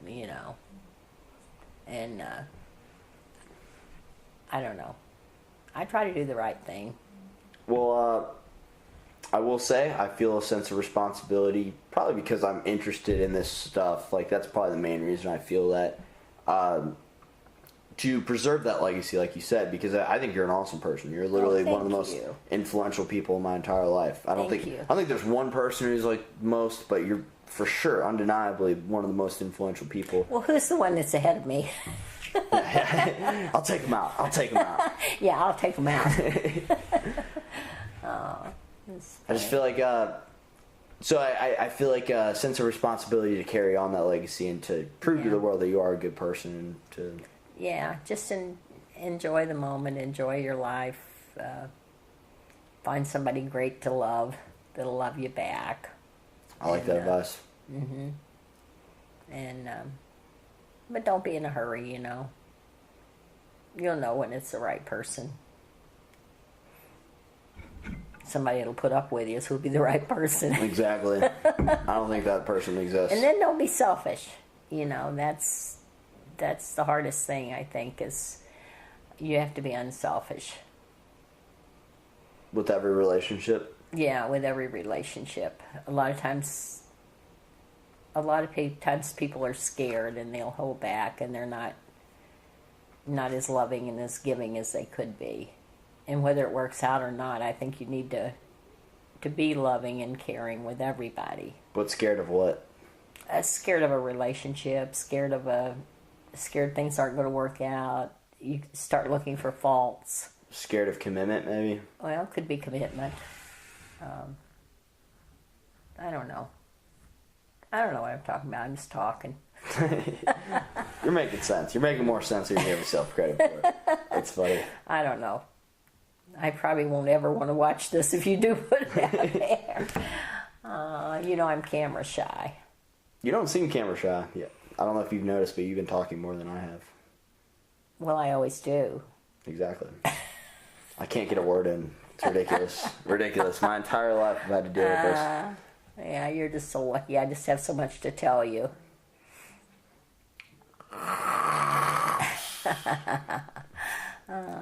Speaker 5: and I don't know. I try to do the right thing.
Speaker 6: Well, I will say I feel a sense of responsibility, probably because I'm interested in this stuff. Like, that's probably the main reason I feel that. To preserve that legacy, like you said, because I think you're an awesome person. You're literally one of the most influential people in my entire life. I don't think there's one person who's like most, but you're for sure, undeniably, one of the most influential people.
Speaker 5: Well, who's the one that's ahead of me?
Speaker 6: I'll take him out.
Speaker 5: Yeah, I'll take him out.
Speaker 6: I just feel like, so I feel like a sense of responsibility to carry on that legacy and to prove to the world that you are a good person and to...
Speaker 5: Yeah, just enjoy the moment, enjoy your life, find somebody great to love that'll love you back.
Speaker 6: I like that advice.
Speaker 5: Mm-hmm. And, but don't be in a hurry, you know. You'll know when it's the right person. Somebody that'll put up with you who'll be the right person.
Speaker 6: Exactly. I don't think that person exists.
Speaker 5: And then don't be selfish. You know, that's the hardest thing, I think, is you have to be unselfish.
Speaker 6: With every relationship?
Speaker 5: Yeah, with every relationship. A lot of times people are scared and they'll hold back and they're not as loving and as giving as they could be. And whether it works out or not, I think you need to be loving and caring with everybody.
Speaker 6: But scared of what?
Speaker 5: Scared of a relationship, scared things aren't going to work out. You start looking for faults.
Speaker 6: Scared of commitment, maybe?
Speaker 5: Well, it could be commitment. I don't know. I don't know what I'm talking about. I'm just talking.
Speaker 6: You're making sense. You're making more sense than you give yourself credit for. It's funny.
Speaker 5: I don't know. I probably won't ever want to watch this if you do put it out there. You know, I'm camera shy.
Speaker 6: You don't seem camera shy yet. I don't know if you've noticed, but you've been talking more than I have.
Speaker 5: Well, I always do.
Speaker 6: Exactly. I can't get a word in. It's ridiculous. Ridiculous. My entire life I've had to deal with this.
Speaker 5: Yeah, you're just so lucky. I just have so much to tell you.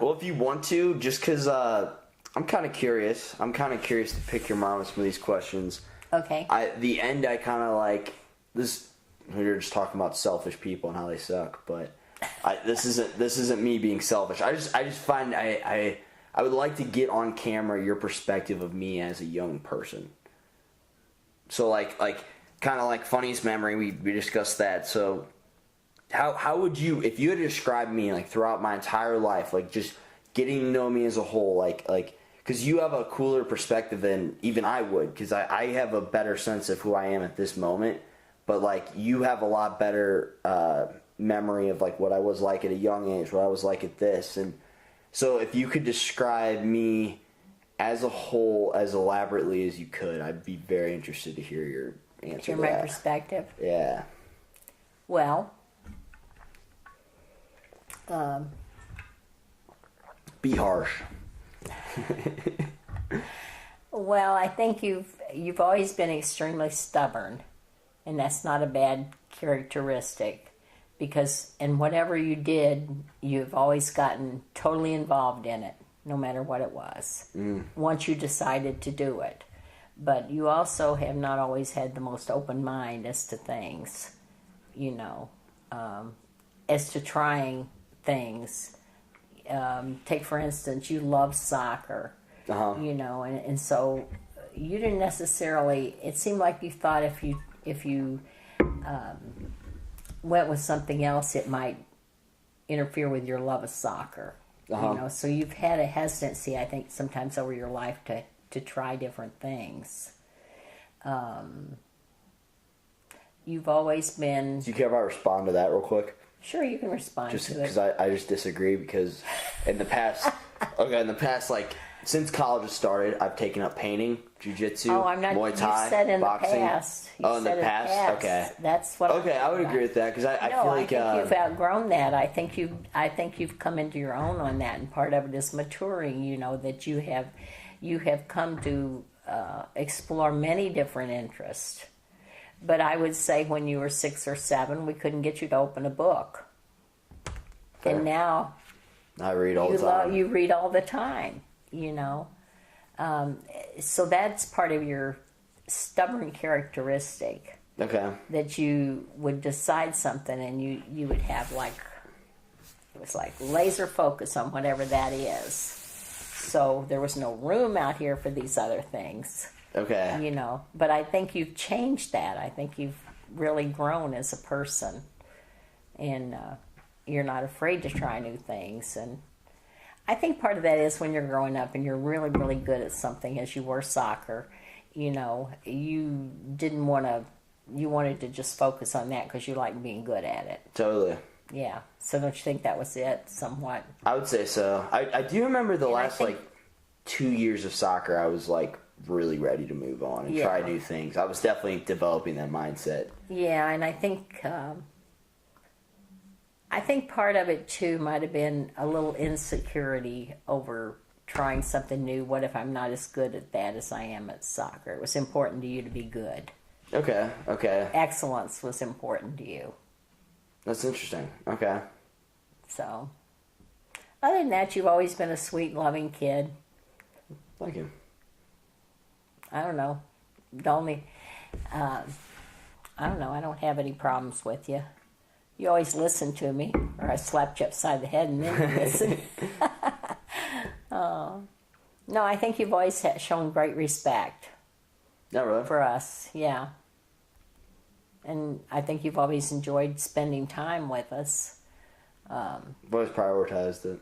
Speaker 6: Well, if you want to, just because I'm kind of curious. I'm kind of curious to pick your mind with some of these questions.
Speaker 5: Okay.
Speaker 6: The end, I kind of like this. We were just talking about selfish people and how they suck, but this isn't me being selfish. I just find I would like to get on camera your perspective of me as a young person. So like kind of like funniest memory, we discussed that. So how would you, if you had to describe me like throughout my entire life, like just getting to know me as a whole, like because you have a cooler perspective than even I would, because I have a better sense of who I am at this moment, but like you have a lot better memory of like what I was like at a young age, what I was like at this. And so if you could describe me as a whole as elaborately as you could, I'd be very interested to hear your answer to
Speaker 5: my
Speaker 6: that.
Speaker 5: perspective?
Speaker 6: Yeah.
Speaker 5: Well,
Speaker 6: be harsh.
Speaker 5: well, I think you've always been extremely stubborn, and that's not a bad characteristic, because in whatever you did, you've always gotten totally involved in it, no matter what it was, once you decided to do it. But you also have not always had the most open mind as to things, you know, as to trying things. Take, for instance, you love soccer, you know, and so you didn't necessarily, it seemed like you thought if you went with something else, it might interfere with your love of soccer. You know, so you've had a hesitancy, I think, sometimes over your life to try different things. You've always been...
Speaker 6: Do you care if I respond to that real quick?
Speaker 5: Sure, you can respond
Speaker 6: just
Speaker 5: to it.
Speaker 6: Because I just disagree, because in the past, like, since college has started, I've taken up painting, jiu-jitsu, Muay Thai,
Speaker 5: you said in
Speaker 6: boxing.
Speaker 5: The past.
Speaker 6: In the past? Okay.
Speaker 5: That's what
Speaker 6: Okay, I would agree with that, because I feel like...
Speaker 5: I think you've outgrown that. I think you've come into your own on that, and part of it is maturing, you know, that you have come to explore many different interests. But I would say when you were 6 or 7, we couldn't get you to open a book.
Speaker 6: Fair.
Speaker 5: And now
Speaker 6: I read all the time.
Speaker 5: You read all the time, so that's part of your stubborn characteristic.
Speaker 6: Okay.
Speaker 5: That you would decide something and you would have it was like laser focus on whatever that is. So there was no room out here for these other things.
Speaker 6: Okay.
Speaker 5: But I think you've changed that. I think you've really grown as a person. And you're not afraid to try new things. And I think part of that is when you're growing up and you're really, really good at something, as you were soccer, you didn't want to, you wanted to just focus on that because you like being good at it.
Speaker 6: Totally.
Speaker 5: Yeah. So don't you think that was it somewhat?
Speaker 6: I would say so. I do remember the last 2 years of soccer, I was really ready to move on and try new things. I was definitely developing that mindset.
Speaker 5: Yeah, and I think part of it too might have been a little insecurity over trying something new. What if I'm not as good at that as I am at soccer? It was important to you to be good.
Speaker 6: Okay.
Speaker 5: Excellence was important to you.
Speaker 6: That's interesting. Okay.
Speaker 5: So, other than that, you've always been a sweet, loving kid.
Speaker 6: Thank you.
Speaker 5: I don't know. I don't know. I don't have any problems with you. You always listen to me, or I slapped you upside the head and then you listen. Oh. No, I think you've always shown great respect.
Speaker 6: Not really.
Speaker 5: For us, yeah. And I think you've always enjoyed spending time with us.
Speaker 6: I've always prioritized it.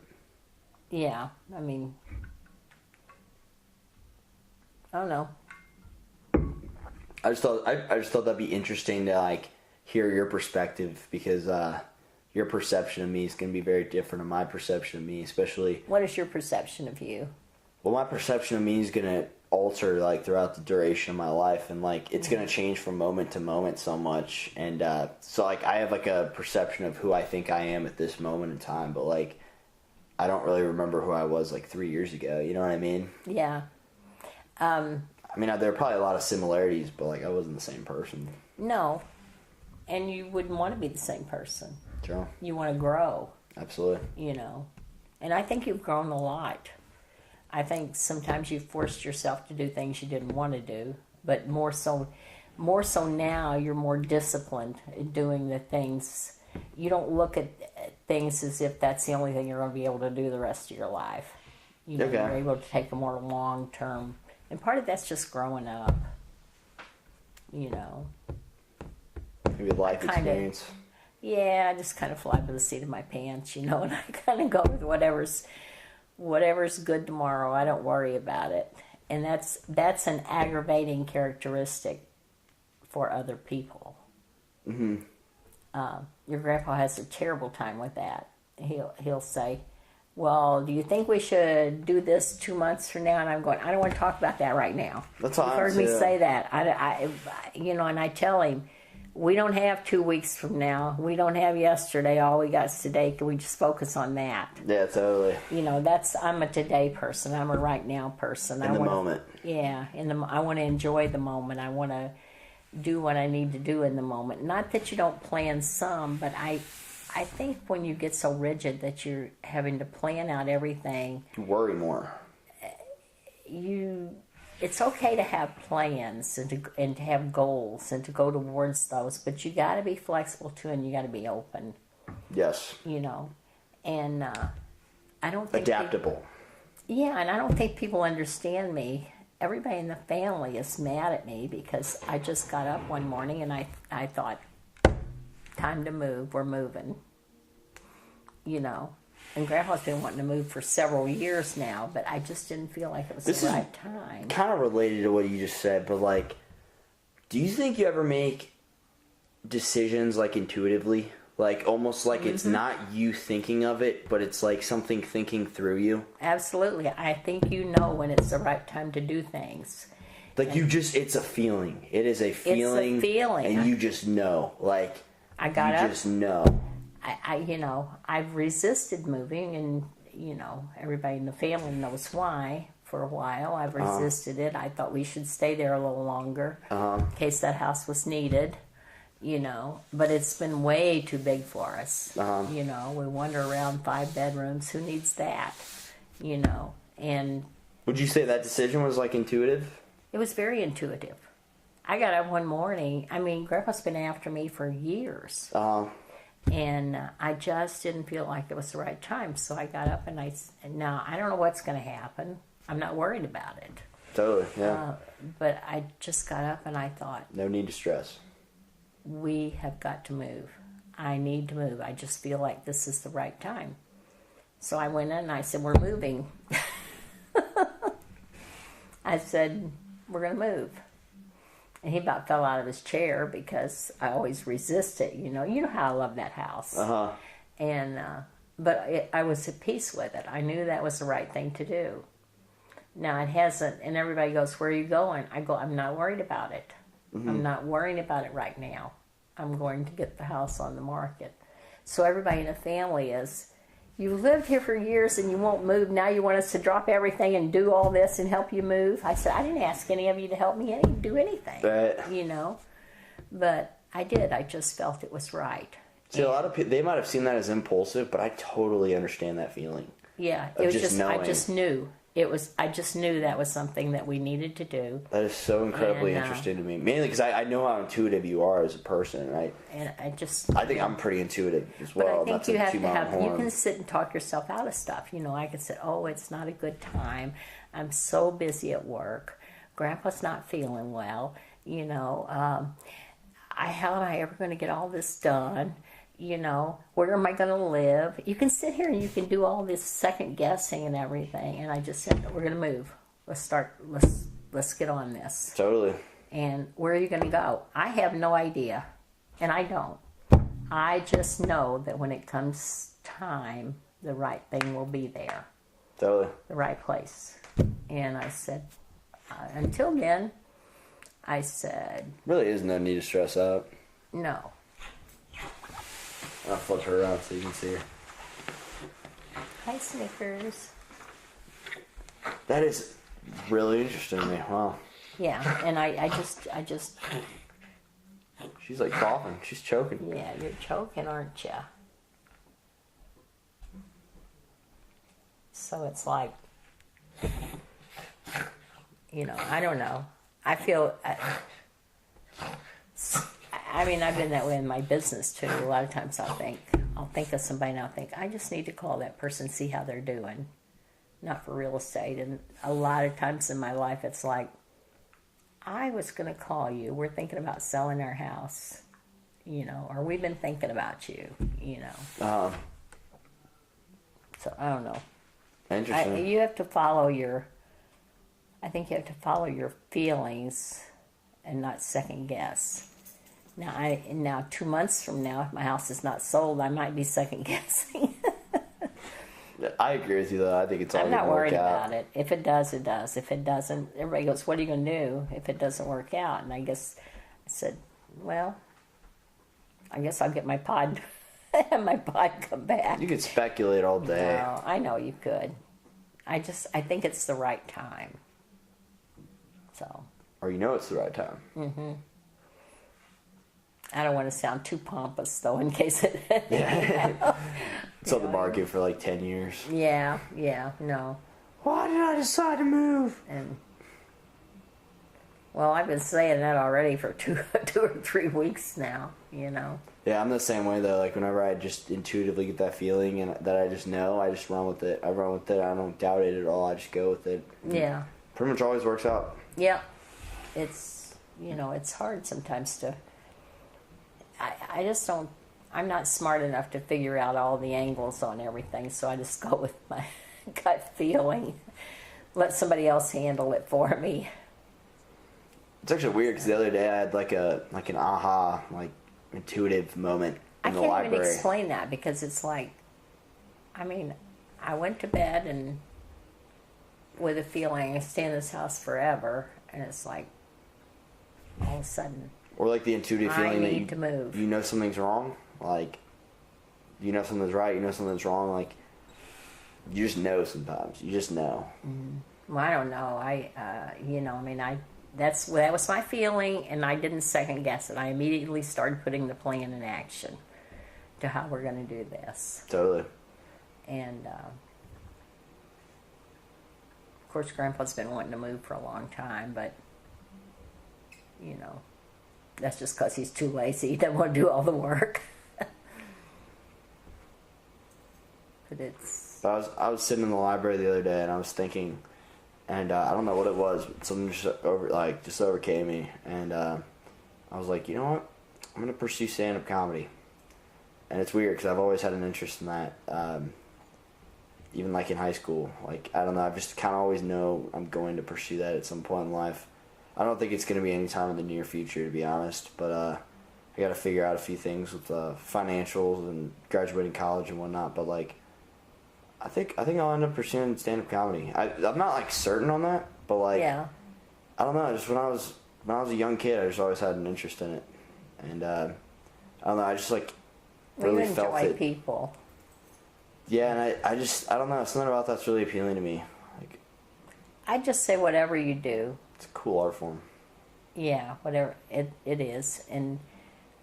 Speaker 5: Yeah, I mean, I don't know.
Speaker 6: I just thought that'd be interesting to hear your perspective, because your perception of me is going to be very different than my perception of me, especially.
Speaker 5: What is your perception of you?
Speaker 6: Well, my perception of me is going to alter throughout the duration of my life, and it's going to change from moment to moment so much. And so I have a perception of who I think I am at this moment in time, but I don't really remember who I was 3 years ago. You know what I mean?
Speaker 5: Yeah.
Speaker 6: I mean, there are probably a lot of similarities, but I wasn't the same person.
Speaker 5: No. And you wouldn't want to be the same person.
Speaker 6: Sure.
Speaker 5: You want to grow.
Speaker 6: Absolutely.
Speaker 5: And I think you've grown a lot. I think sometimes you've forced yourself to do things you didn't want to do, but more so now you're more disciplined in doing the things. You don't look at things as if that's the only thing you're going to be able to do the rest of your life. You're able to take a more long-term, and part of that's just growing up.
Speaker 6: Maybe life experience.
Speaker 5: Yeah, I just kind of fly by the seat of my pants, and I kind of go with whatever's good tomorrow. I don't worry about it. And that's an aggravating characteristic for other people. Mm-hmm. Your grandpa has a terrible time with that. He'll say, well, do you think we should do this 2 months from now? And I'm going, I don't want to talk about that right now.
Speaker 6: That's
Speaker 5: You've heard me say that. And I tell him, we don't have 2 weeks from now. We don't have yesterday. All we got is today. Can we just focus on that?
Speaker 6: Yeah, totally.
Speaker 5: I'm a today person. I'm a right now person.
Speaker 6: In the moment.
Speaker 5: Yeah, I want to enjoy the moment. I want to do what I need to do in the moment. Not that you don't plan some, but I think when you get so rigid that you're having to plan out everything,
Speaker 6: you worry more.
Speaker 5: It's okay to have plans and to have goals and to go towards those, but you got to be flexible too, and you got to be open.
Speaker 6: Yes.
Speaker 5: And I don't think
Speaker 6: adaptable.
Speaker 5: And I don't think people understand me. Everybody in the family is mad at me because I just got up one morning and I thought, time to move. We're moving. And Grandpa's been wanting to move for several years now, but I just didn't feel like it was the right time.
Speaker 6: Kind of related to what you just said, but do you think you ever make decisions intuitively? Almost it's not you thinking of it, but it's something thinking through you? Absolutely.
Speaker 5: I think when it's the right time to do things.
Speaker 6: It's a feeling. It is a feeling.
Speaker 5: It's a feeling.
Speaker 6: And you just know.
Speaker 5: I got up.
Speaker 6: You just know.
Speaker 5: I've resisted moving, and, everybody in the family knows why. For a while, I've resisted it. I thought we should stay there a little longer in case that house was needed. you know, but it's been way too big for us.
Speaker 6: Uh-huh.
Speaker 5: You know, we wander around 5 bedrooms. Who needs that? You know, and
Speaker 6: Would you say that decision was like intuitive?
Speaker 5: it was very intuitive. I got up one morning. I mean, Grandpa's been after me for years. And I just didn't feel like it was the right time. So I got up and now I don't know what's going to happen. I'm not worried about it.
Speaker 6: Totally, yeah.
Speaker 5: But I just got up and I thought,
Speaker 6: No need to stress.
Speaker 5: we have got to move. I need to move. I just feel like this is the right time. So I went in and I said, we're moving. I said, we're going to move. And he about fell out of his chair because I always resist it. You know how I love that house.
Speaker 6: Uh-huh.
Speaker 5: And but I was at peace with it. I knew that was the right thing to do. Now it hasn't, and everybody goes, "Where are you going?" I go, "I'm not worried about it. I'm not worrying about it right now. I'm going to get the house on the market." So everybody in the family is, "You lived here for years and you won't move. Now you want us to drop everything and do all this and help you move?" I said, "I didn't ask any of you to help me do anything."
Speaker 6: Right.
Speaker 5: You know, but I did. I just felt it was right.
Speaker 6: See, a lot of people, they might have seen that as impulsive, but I totally understand that feeling.
Speaker 5: Yeah,
Speaker 6: Of
Speaker 5: it was
Speaker 6: just knowing.
Speaker 5: I just knew. I just knew that was something that we needed to do.
Speaker 6: That is so incredibly
Speaker 5: And,
Speaker 6: interesting to me. Mainly because I know how intuitive you are as a person, right?
Speaker 5: And
Speaker 6: I think I'm pretty intuitive as
Speaker 5: But
Speaker 6: well.
Speaker 5: I think
Speaker 6: Not
Speaker 5: you
Speaker 6: to
Speaker 5: have
Speaker 6: toot
Speaker 5: to
Speaker 6: my own
Speaker 5: have, you
Speaker 6: horn.
Speaker 5: can sit and talk yourself out of stuff. You know, I could say, "Oh, it's not a good time. I'm so busy at work. Grandpa's not feeling well. You know, how am I ever going to get all this done? You know, where am I going to live?" You can sit here and you can do all this second guessing and everything. And I just said, "We're going to move. Let's get on this."
Speaker 6: Totally.
Speaker 5: And where are you going to go? I have no idea. And I don't. I just know that when it comes time, the right thing will be there.
Speaker 6: Totally.
Speaker 5: The right place. And I said, until then, I said,
Speaker 6: Really is no need to stress out.
Speaker 5: no.
Speaker 6: I'll flip her around so you can see her.
Speaker 5: Hi, Snickers.
Speaker 6: That is really interesting to me. Wow.
Speaker 5: Yeah, and I just,
Speaker 6: She's like coughing. She's choking.
Speaker 5: yeah, you're choking, aren't you? So it's like, you know, I don't know. I feel, I mean, I've been that way in my business too. A lot of times I'll think of somebody and I'll think, I just need to call that person, see how they're doing. Not for real estate. And a lot of times in my life, it's like, I was going to call you. We're thinking about selling our house, you know, or we've been thinking about you, you know. So I don't know.
Speaker 6: Interesting.
Speaker 5: You have to follow I think you have to follow your feelings and not second guess. Now 2 months from now, if my house is not sold, I might be second guessing.
Speaker 6: I agree with you though. I think it's all
Speaker 5: I'm
Speaker 6: gonna
Speaker 5: not
Speaker 6: work
Speaker 5: worried
Speaker 6: out.
Speaker 5: about it. If it does, it does. If it doesn't, everybody goes, "What are you going to do if it doesn't work out?" And I said, well, I guess I'll get my pod, my pod come back.
Speaker 6: You could speculate all day.
Speaker 5: No, I know you could. I think it's the right time. So.
Speaker 6: Or you know it's the right time.
Speaker 5: Mm-hmm. I don't want to sound too pompous though, in case it.
Speaker 6: Yeah. It's on the market for like 10 years.
Speaker 5: Yeah, no.
Speaker 6: Why did I decide to move?
Speaker 5: And well, I've been saying that already for 2 or 3 weeks now, you know.
Speaker 6: Yeah, I'm the same way though. Like whenever I just intuitively get that feeling and that I just know, I just run with it. I run with it. I don't doubt it at all. I just go with it.
Speaker 5: Yeah.
Speaker 6: Pretty much always works out.
Speaker 5: Yeah. It's, you know, it's hard sometimes to. I just don't. I'm not smart enough to figure out all the angles on everything, so I just go with my gut feeling. Let somebody else handle it for me.
Speaker 6: It's actually weird because the other day I had like an aha, like intuitive moment
Speaker 5: I
Speaker 6: in the
Speaker 5: can't
Speaker 6: library.
Speaker 5: even explain that because it's like, I mean, I went to bed and with a feeling I stay in this house forever, and it's like all of a sudden.
Speaker 6: Or like the intuitive
Speaker 5: I
Speaker 6: feeling that
Speaker 5: need to move.
Speaker 6: you know something's wrong. Like, you know something's right, you know something's wrong. Like, you just know sometimes. You just know.
Speaker 5: Well, I don't know. You know, I mean, that was my feeling, and I didn't second guess it. I immediately started putting the plan in action to how we're going to do this.
Speaker 6: Totally.
Speaker 5: And of course, Grandpa's been wanting to move for a long time, but you know, that's just because he's too lazy. He doesn't want to do all the work. But it's.
Speaker 6: I was sitting in the library the other day and I was thinking, and I don't know what it was, but something just overcame me, and I was like, you know what, I'm gonna pursue stand-up comedy. And it's weird because I've always had an interest in that, even like in high school. Like, I don't know, I just kind of always know I'm going to pursue that at some point in life. I don't think it's going to be any time in the near future, to be honest, but I got to figure out a few things with financials and graduating college and whatnot. But like, I think I'll end up pursuing stand-up comedy. I'm not like certain on that, but like,
Speaker 5: Yeah.
Speaker 6: I don't know. Just when I was a young kid, I just always had an interest in it, and I don't know. I just like really
Speaker 5: you
Speaker 6: felt
Speaker 5: enjoy
Speaker 6: it.
Speaker 5: people.
Speaker 6: Yeah, and I don't know. Something about that's really appealing to me. Like,
Speaker 5: I just say whatever you do.
Speaker 6: it's a cool art form.
Speaker 5: Yeah, whatever it is, and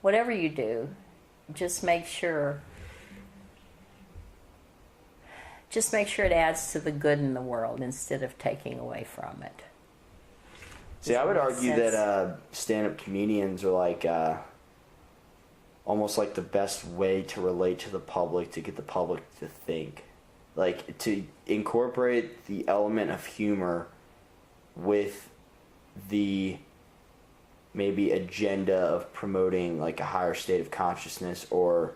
Speaker 5: whatever you do, just make sure it adds to the good in the world instead of taking away from it.
Speaker 6: See, I would
Speaker 5: Does that
Speaker 6: argue
Speaker 5: make sense?
Speaker 6: that stand-up comedians are like almost like the best way to relate to the public, to get the public to think, like to incorporate the element of humor with the maybe agenda of promoting like a higher state of consciousness or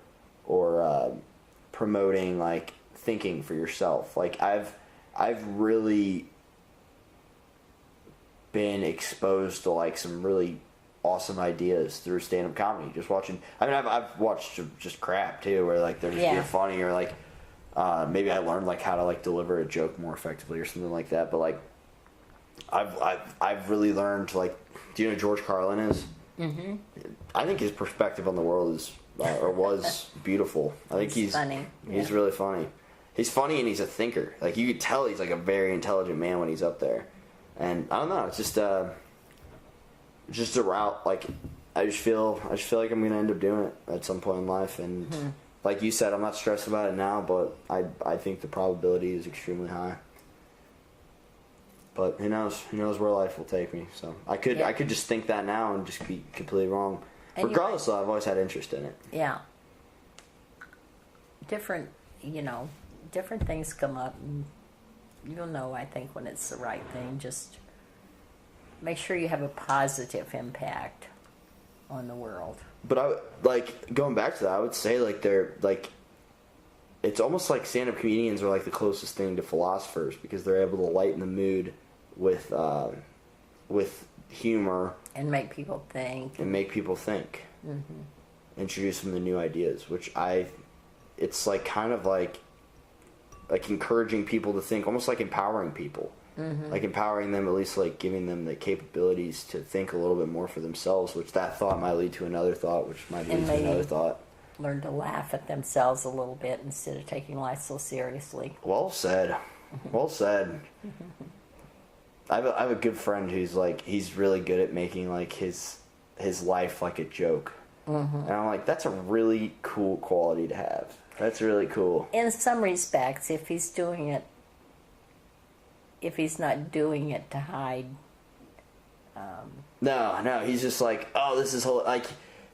Speaker 6: promoting like thinking for yourself. Like I've really been exposed to like some really awesome ideas through stand-up comedy. Just watching, I mean, I've watched just crap too, where like they're just being funny, or like maybe I learned like how to like deliver a joke more effectively or something like that. But like I've really learned to like, do you know who George Carlin is? Mm-hmm. I think his perspective on the world is or was beautiful. I think he's
Speaker 5: funny.
Speaker 6: He's really funny. He's funny and he's a thinker. Like you could tell he's like a very intelligent man when he's up there. And I don't know, it's just a route. Like I just feel like I'm gonna end up doing it at some point in life. And like you said, I'm not stressed about it now, but I think the probability is extremely high. But who knows? Who knows where life will take me? So I could just think that now and just be completely wrong.
Speaker 5: And
Speaker 6: regardless, though, I've always had interest in it.
Speaker 5: Yeah. Different things come up, and you'll know, I think, when it's the right thing. Just make sure you have a positive impact on the world.
Speaker 6: But going back to that, I would say like they're like, it's almost like stand-up comedians are like the closest thing to philosophers, because they're able to lighten the mood with humor
Speaker 5: And make people think.
Speaker 6: Mm-hmm. Introduce them to new ideas, which it's like kind of like encouraging people to think, almost like empowering people. Mm-hmm. Like empowering them, at least like giving them the capabilities to think a little bit more for themselves, which that thought might lead to another thought, which might lead to another thought.
Speaker 5: Learn to laugh at themselves a little bit instead of taking life so seriously.
Speaker 6: Well said. Well said. I have a good friend who's like, he's really good at making like his life like a joke. Mm-hmm. And I'm like, that's a really cool quality to have. That's really cool.
Speaker 5: In some respects, if he's not doing it to hide.
Speaker 6: No, he's just like, oh, this is like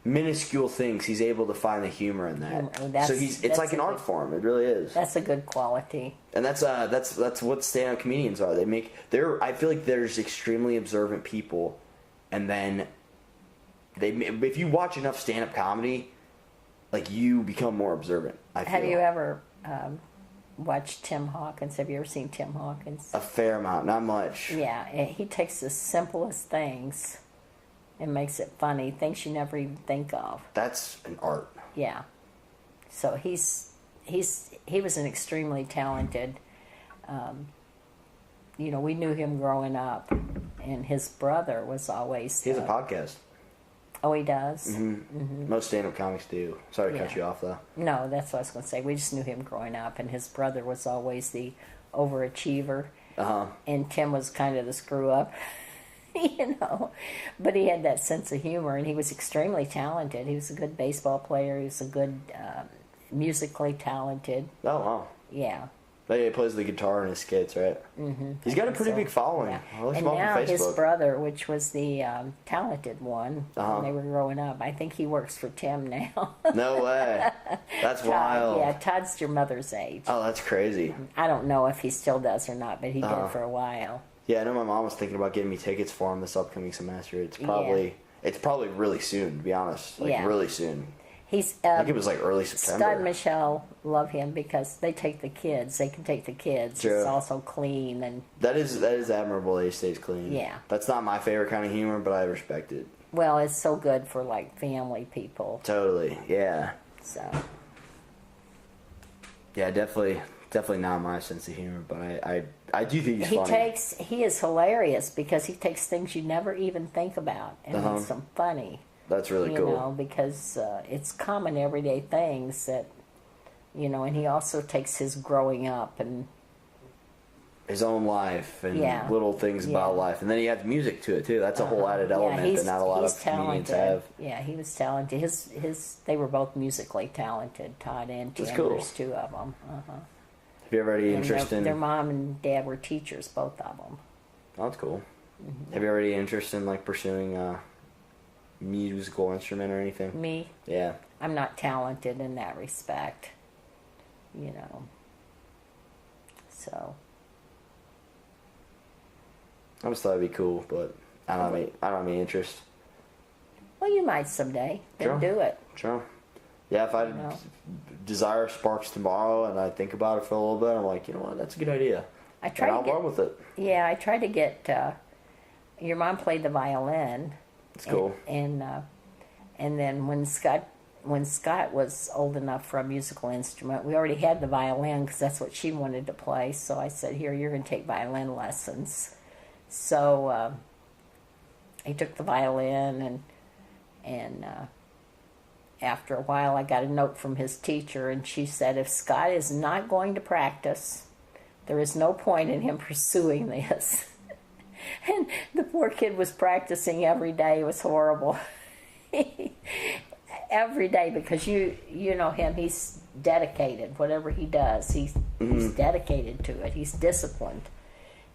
Speaker 6: minuscule things. He's able to find the humor in that. So it's like an art form. It really is.
Speaker 5: That's a good quality.
Speaker 6: And that's what stand-up comedians are. I feel like there's extremely observant people, and then if you watch enough stand-up comedy, like you become more observant.
Speaker 5: Have you ever watched Tim Hawkins? Have you ever seen Tim Hawkins?
Speaker 6: A fair amount, not much.
Speaker 5: Yeah, he takes the simplest things and makes it funny, things you never even think of.
Speaker 6: That's an art.
Speaker 5: Yeah. So he was an extremely talented. We knew him growing up, and his brother was always.
Speaker 6: He has a podcast.
Speaker 5: Oh, he does?
Speaker 6: Mm-hmm. Mm-hmm. Most stand-up comics do. Sorry to cut you off, though.
Speaker 5: No, that's what I was going to say. We just knew him growing up, and his brother was always the overachiever.
Speaker 6: Uh-huh.
Speaker 5: And Tim was kind of the screw-up. you know. But he had that sense of humor, and he was extremely talented. He was a good baseball player. He was a good musically talented.
Speaker 6: Oh, wow.
Speaker 5: Yeah.
Speaker 6: But yeah, he plays the guitar in his skits, right? Mm-hmm. He's got a pretty big following.
Speaker 5: Yeah.
Speaker 6: I looked
Speaker 5: And
Speaker 6: him up
Speaker 5: now
Speaker 6: on
Speaker 5: his
Speaker 6: Facebook.
Speaker 5: brother, which was the talented one
Speaker 6: Uh-huh.
Speaker 5: when they were growing up, I think he works for Tim now.
Speaker 6: No way. That's
Speaker 5: Todd,
Speaker 6: wild.
Speaker 5: yeah, Todd's your mother's age.
Speaker 6: Oh, that's crazy.
Speaker 5: I don't know if he still does or not, but he
Speaker 6: Uh-huh.
Speaker 5: did for a while.
Speaker 6: Yeah, I know my mom was thinking about getting me tickets for him this upcoming semester. It's probably really soon, to be honest. Like,
Speaker 5: Yeah.
Speaker 6: really soon.
Speaker 5: He's
Speaker 6: I think it was like early September.
Speaker 5: Scott and Michelle love him because they take the kids. They can take the kids.
Speaker 6: True.
Speaker 5: It's also clean and
Speaker 6: That is admirable that he stays clean.
Speaker 5: Yeah.
Speaker 6: That's not my favorite kind of humor, but I respect it.
Speaker 5: well, it's so good for like family people.
Speaker 6: Totally. Yeah.
Speaker 5: So
Speaker 6: Yeah, definitely not my sense of humor, but I do think he's funny.
Speaker 5: he is hilarious because he takes things you never even think about and
Speaker 6: Uh-huh.
Speaker 5: makes them funny.
Speaker 6: That's really
Speaker 5: you
Speaker 6: cool.
Speaker 5: know, because it's common everyday things that, you know, and he also takes his growing up and
Speaker 6: His own life and
Speaker 5: Yeah.
Speaker 6: little things about
Speaker 5: Yeah.
Speaker 6: life. And then he adds music to it, too. That's a whole added element that not a lot of comedians have.
Speaker 5: Yeah, he was talented. They were both musically talented, Todd and Tim.
Speaker 6: That's cool.
Speaker 5: There's two of them.
Speaker 6: Have you ever had any interest in...
Speaker 5: Their mom and dad were teachers, both of them.
Speaker 6: Oh, that's cool.
Speaker 5: Mm-hmm.
Speaker 6: Have you ever had any interest in, like, pursuing a musical instrument or anything?
Speaker 5: Me,
Speaker 6: Yeah.
Speaker 5: I'm not talented in that respect, you know. So
Speaker 6: I just thought it'd be cool, but I don't have any interest.
Speaker 5: well, you might someday. Then
Speaker 6: Sure.
Speaker 5: do it.
Speaker 6: Sure. Yeah, if I
Speaker 5: know.
Speaker 6: desire sparks tomorrow and I think about it for a little bit, I'm like, you know what, that's a good idea.
Speaker 5: I
Speaker 6: And
Speaker 5: tried
Speaker 6: I'll
Speaker 5: to get.
Speaker 6: run with it.
Speaker 5: Yeah, I tried to get. Your mom played the violin.
Speaker 6: It's cool.
Speaker 5: And then when Scott was old enough for a musical instrument, we already had the violin because that's what she wanted to play. So I said, "Here, you're going to take violin lessons." So he took the violin, and after a while, I got a note from his teacher, and she said, "If Scott is not going to practice, there is no point in him pursuing this." And the poor kid was practicing every day. It was horrible. Every day, because you know him, he's dedicated. Whatever he does, he's dedicated to it. He's disciplined.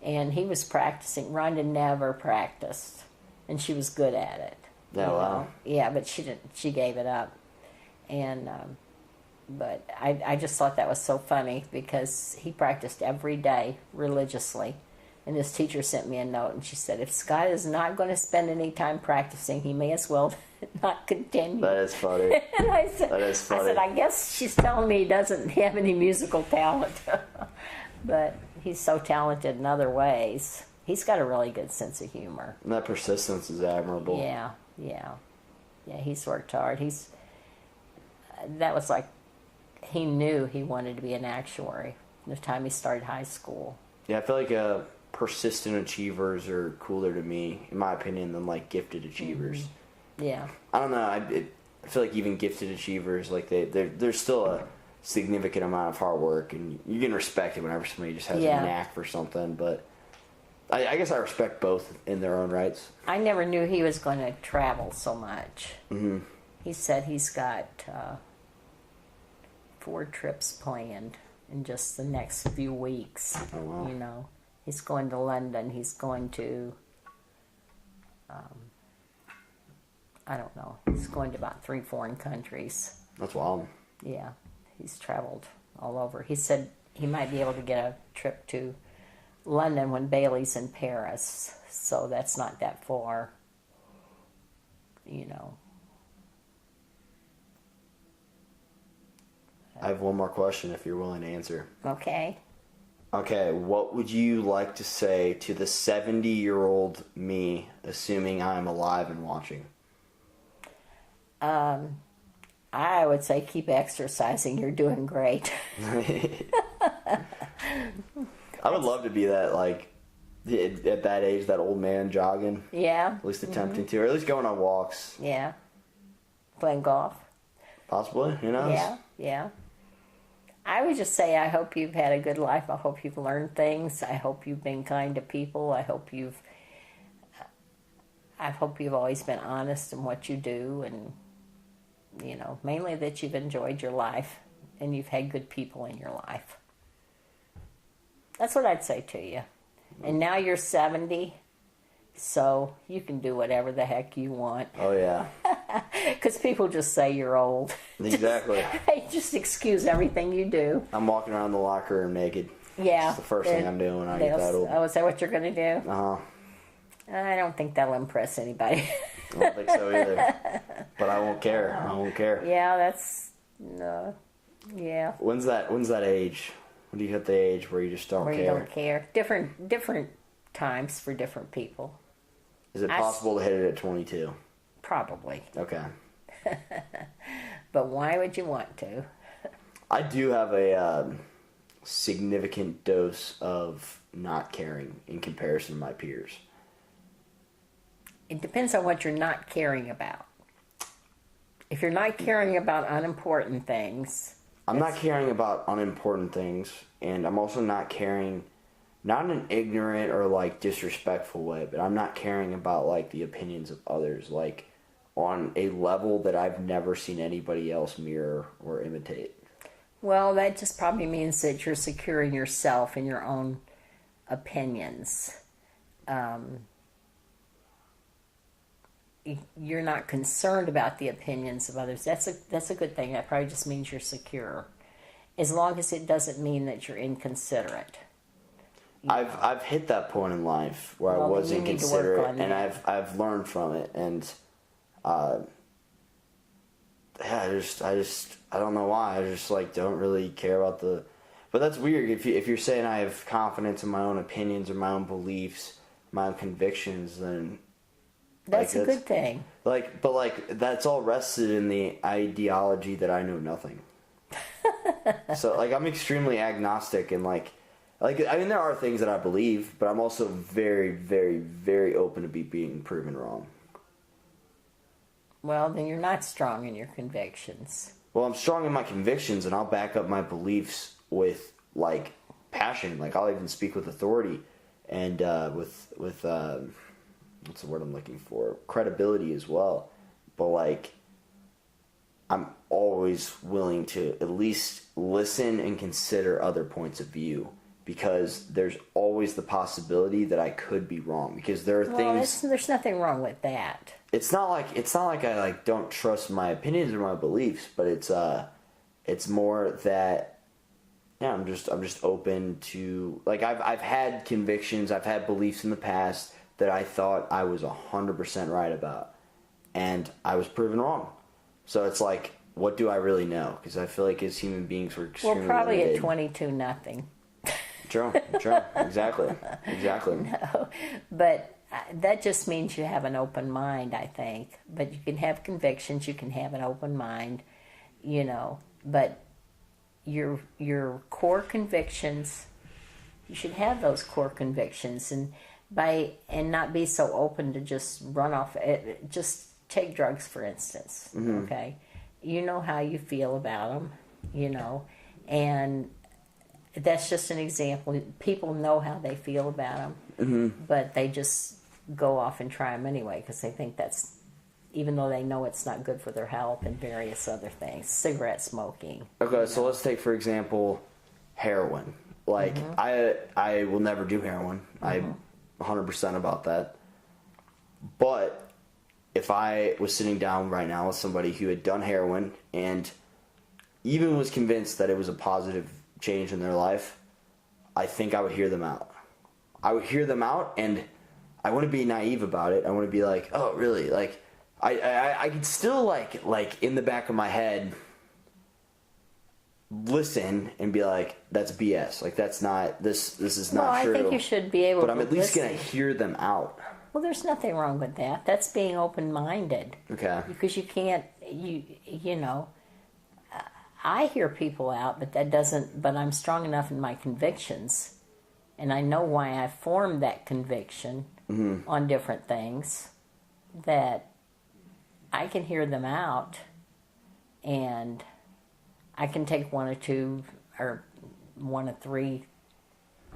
Speaker 5: And he was practicing. Rhonda never practiced, and she was good at it.
Speaker 6: Yeah,
Speaker 5: you
Speaker 6: wow.
Speaker 5: know? Yeah, but she didn't. She gave it up. And but I just thought that was so funny because he practiced every day religiously. And his teacher sent me a note, and she said, "If Scott is not going to spend any time practicing, he may as well not continue."
Speaker 6: That is funny.
Speaker 5: And I said,
Speaker 6: That is funny.
Speaker 5: I said, "I guess she's telling me he doesn't have any musical talent." But he's so talented in other ways. He's got a really good sense of humor.
Speaker 6: And that persistence is admirable.
Speaker 5: Yeah. He's worked hard. That was like, he knew he wanted to be an actuary the time he started high school.
Speaker 6: Yeah, I feel like persistent achievers are cooler to me, in my opinion, than like gifted achievers.
Speaker 5: Yeah.
Speaker 6: I don't know. I feel like even gifted achievers, like there's still a significant amount of hard work, and you can respect it whenever somebody just has
Speaker 5: Yeah.
Speaker 6: a knack for something. But I guess I respect both in their own rights.
Speaker 5: I never knew he was going to travel so much.
Speaker 6: Mm-hmm.
Speaker 5: He said he's got 4 trips planned in just the next few weeks.
Speaker 6: Oh, wow.
Speaker 5: You know, he's going to London. He's going to, I don't know. He's going to about 3 foreign countries.
Speaker 6: That's wild.
Speaker 5: Yeah, he's traveled all over. He said he might be able to get a trip to London when Bailey's in Paris, so that's not that far. You know.
Speaker 6: I have one more question if you're willing to answer.
Speaker 5: Okay.
Speaker 6: Okay, what would you like to say to the 70-year-old me, assuming I'm alive and watching?
Speaker 5: I would say keep exercising. You're doing great.
Speaker 6: I would love to be that, like, at that age, that old man jogging.
Speaker 5: Yeah.
Speaker 6: At least attempting to, or at least going on walks.
Speaker 5: Yeah. Playing golf.
Speaker 6: Possibly, who knows?
Speaker 5: Yeah. I would just say I hope you've had a good life. I hope you've learned things. I hope you've been kind to people. I hope you've I hope you've always been honest in what you do, and mainly that you've enjoyed your life and you've had good people in your life. That's what I'd say to you. And now you're 70, so you can do whatever the heck you want.
Speaker 6: Oh, yeah.
Speaker 5: Because people just say you're old.
Speaker 6: Exactly.
Speaker 5: Just excuse everything you do.
Speaker 6: I'm walking around the locker room naked.
Speaker 5: Yeah.
Speaker 6: That's the first thing I'm doing when I get that old.
Speaker 5: Oh, is that what you're going to do?
Speaker 6: Uh-huh.
Speaker 5: I don't think that'll impress anybody.
Speaker 6: I don't think so either. But I won't care. I won't care.
Speaker 5: Yeah, that's... No. Yeah.
Speaker 6: When's that age? When do you hit the age where you just don't
Speaker 5: Where
Speaker 6: care?
Speaker 5: you don't care. Different times for different people.
Speaker 6: Is it possible to hit it at 22?
Speaker 5: Probably.
Speaker 6: Okay.
Speaker 5: But why would you want to?
Speaker 6: I do have a significant dose of not caring in comparison to my peers.
Speaker 5: It depends on what you're not caring about. If you're not caring about unimportant things...
Speaker 6: I'm not caring about unimportant things, and I'm also not caring, not in an ignorant or, like, disrespectful way, but I'm not caring about, like, the opinions of others, like, on a level that I've never seen anybody else mirror or imitate.
Speaker 5: Well, that just probably means that you're secure in yourself and your own opinions. You're not concerned about the opinions of others. That's a good thing. That probably just means you're secure, as long as it doesn't mean that you're inconsiderate.
Speaker 6: I've hit that point in life where I was inconsiderate, and I've learned from it, and yeah, I don't know why. I just like don't really care about the. But that's weird. If you're saying I have confidence in my own opinions or my own beliefs, my own convictions, then.
Speaker 5: That's a good thing.
Speaker 6: But that's all rested in the ideology that I know nothing. So I'm extremely agnostic and I mean there are things that I believe, but I'm also very, very, very open to being proven wrong.
Speaker 5: Well, then you're not strong in your convictions.
Speaker 6: Well, I'm strong in my convictions, and I'll back up my beliefs with passion. I'll even speak with authority and with what's the word I'm looking for? Credibility as well. But I'm always willing to at least listen and consider other points of view, because there's always the possibility that I could be wrong, because there are things.
Speaker 5: There's nothing wrong with that.
Speaker 6: It's not like I don't trust my opinions or my beliefs, but it's more that I'm just open to I've had convictions, I've had beliefs in the past that I thought I was 100% right about, and I was proven wrong. So it's what do I really know? Because I feel like as human beings we're extremely
Speaker 5: probably
Speaker 6: limited.
Speaker 5: at 22, nothing.
Speaker 6: True, exactly.
Speaker 5: No, but that just means you have an open mind, I think. But you can have convictions, you can have an open mind, but your core convictions, you should have those core convictions, and not be so open to just run off. Just take drugs, for instance. Mm-hmm. Okay, you know how you feel about them, and that's just an example. People know how they feel about them, mm-hmm. but they just go off and try them anyway because they think that's, even though they know it's not good for their health and various other things, cigarette smoking.
Speaker 6: Okay, so let's take for example heroin. Mm-hmm. I will never do heroin. Mm-hmm. 100% about that. But if I was sitting down right now with somebody who had done heroin and even was convinced that it was a positive change in their life, I think I would hear them out. I would hear them out, and I wouldn't be naive about it. I wouldn't be like, oh, really? I could still in the back of my head listen and be like, that's BS. That's not, this is not true.
Speaker 5: I think you should be able to.
Speaker 6: But I'm at least going to hear them out.
Speaker 5: Well, there's nothing wrong with that. That's being open-minded.
Speaker 6: Okay.
Speaker 5: Because you can't, I hear people out, but I'm strong enough in my convictions, and I know why I formed that conviction mm-hmm. on different things, that I can hear them out, and I can take one or two, or one of three.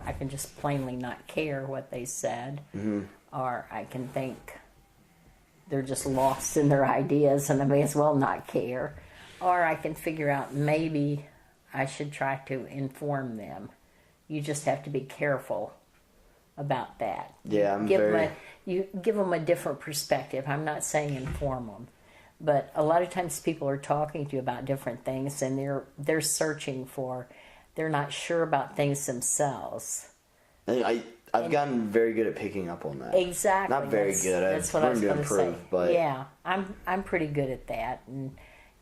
Speaker 5: I can just plainly not care what they said, mm-hmm. or I can think, they're just lost in their ideas and I may as well not care. Or I can figure out maybe I should try to inform them. You just have to be careful about that.
Speaker 6: Yeah,
Speaker 5: you give them a different perspective. I'm not saying inform them, but a lot of times people are talking to you about different things and they're searching for, they're not sure about things themselves.
Speaker 6: I've gotten very good at picking up on that.
Speaker 5: Exactly.
Speaker 6: Not very good.
Speaker 5: That's what I was going to say.
Speaker 6: But
Speaker 5: yeah, I'm pretty good at that, and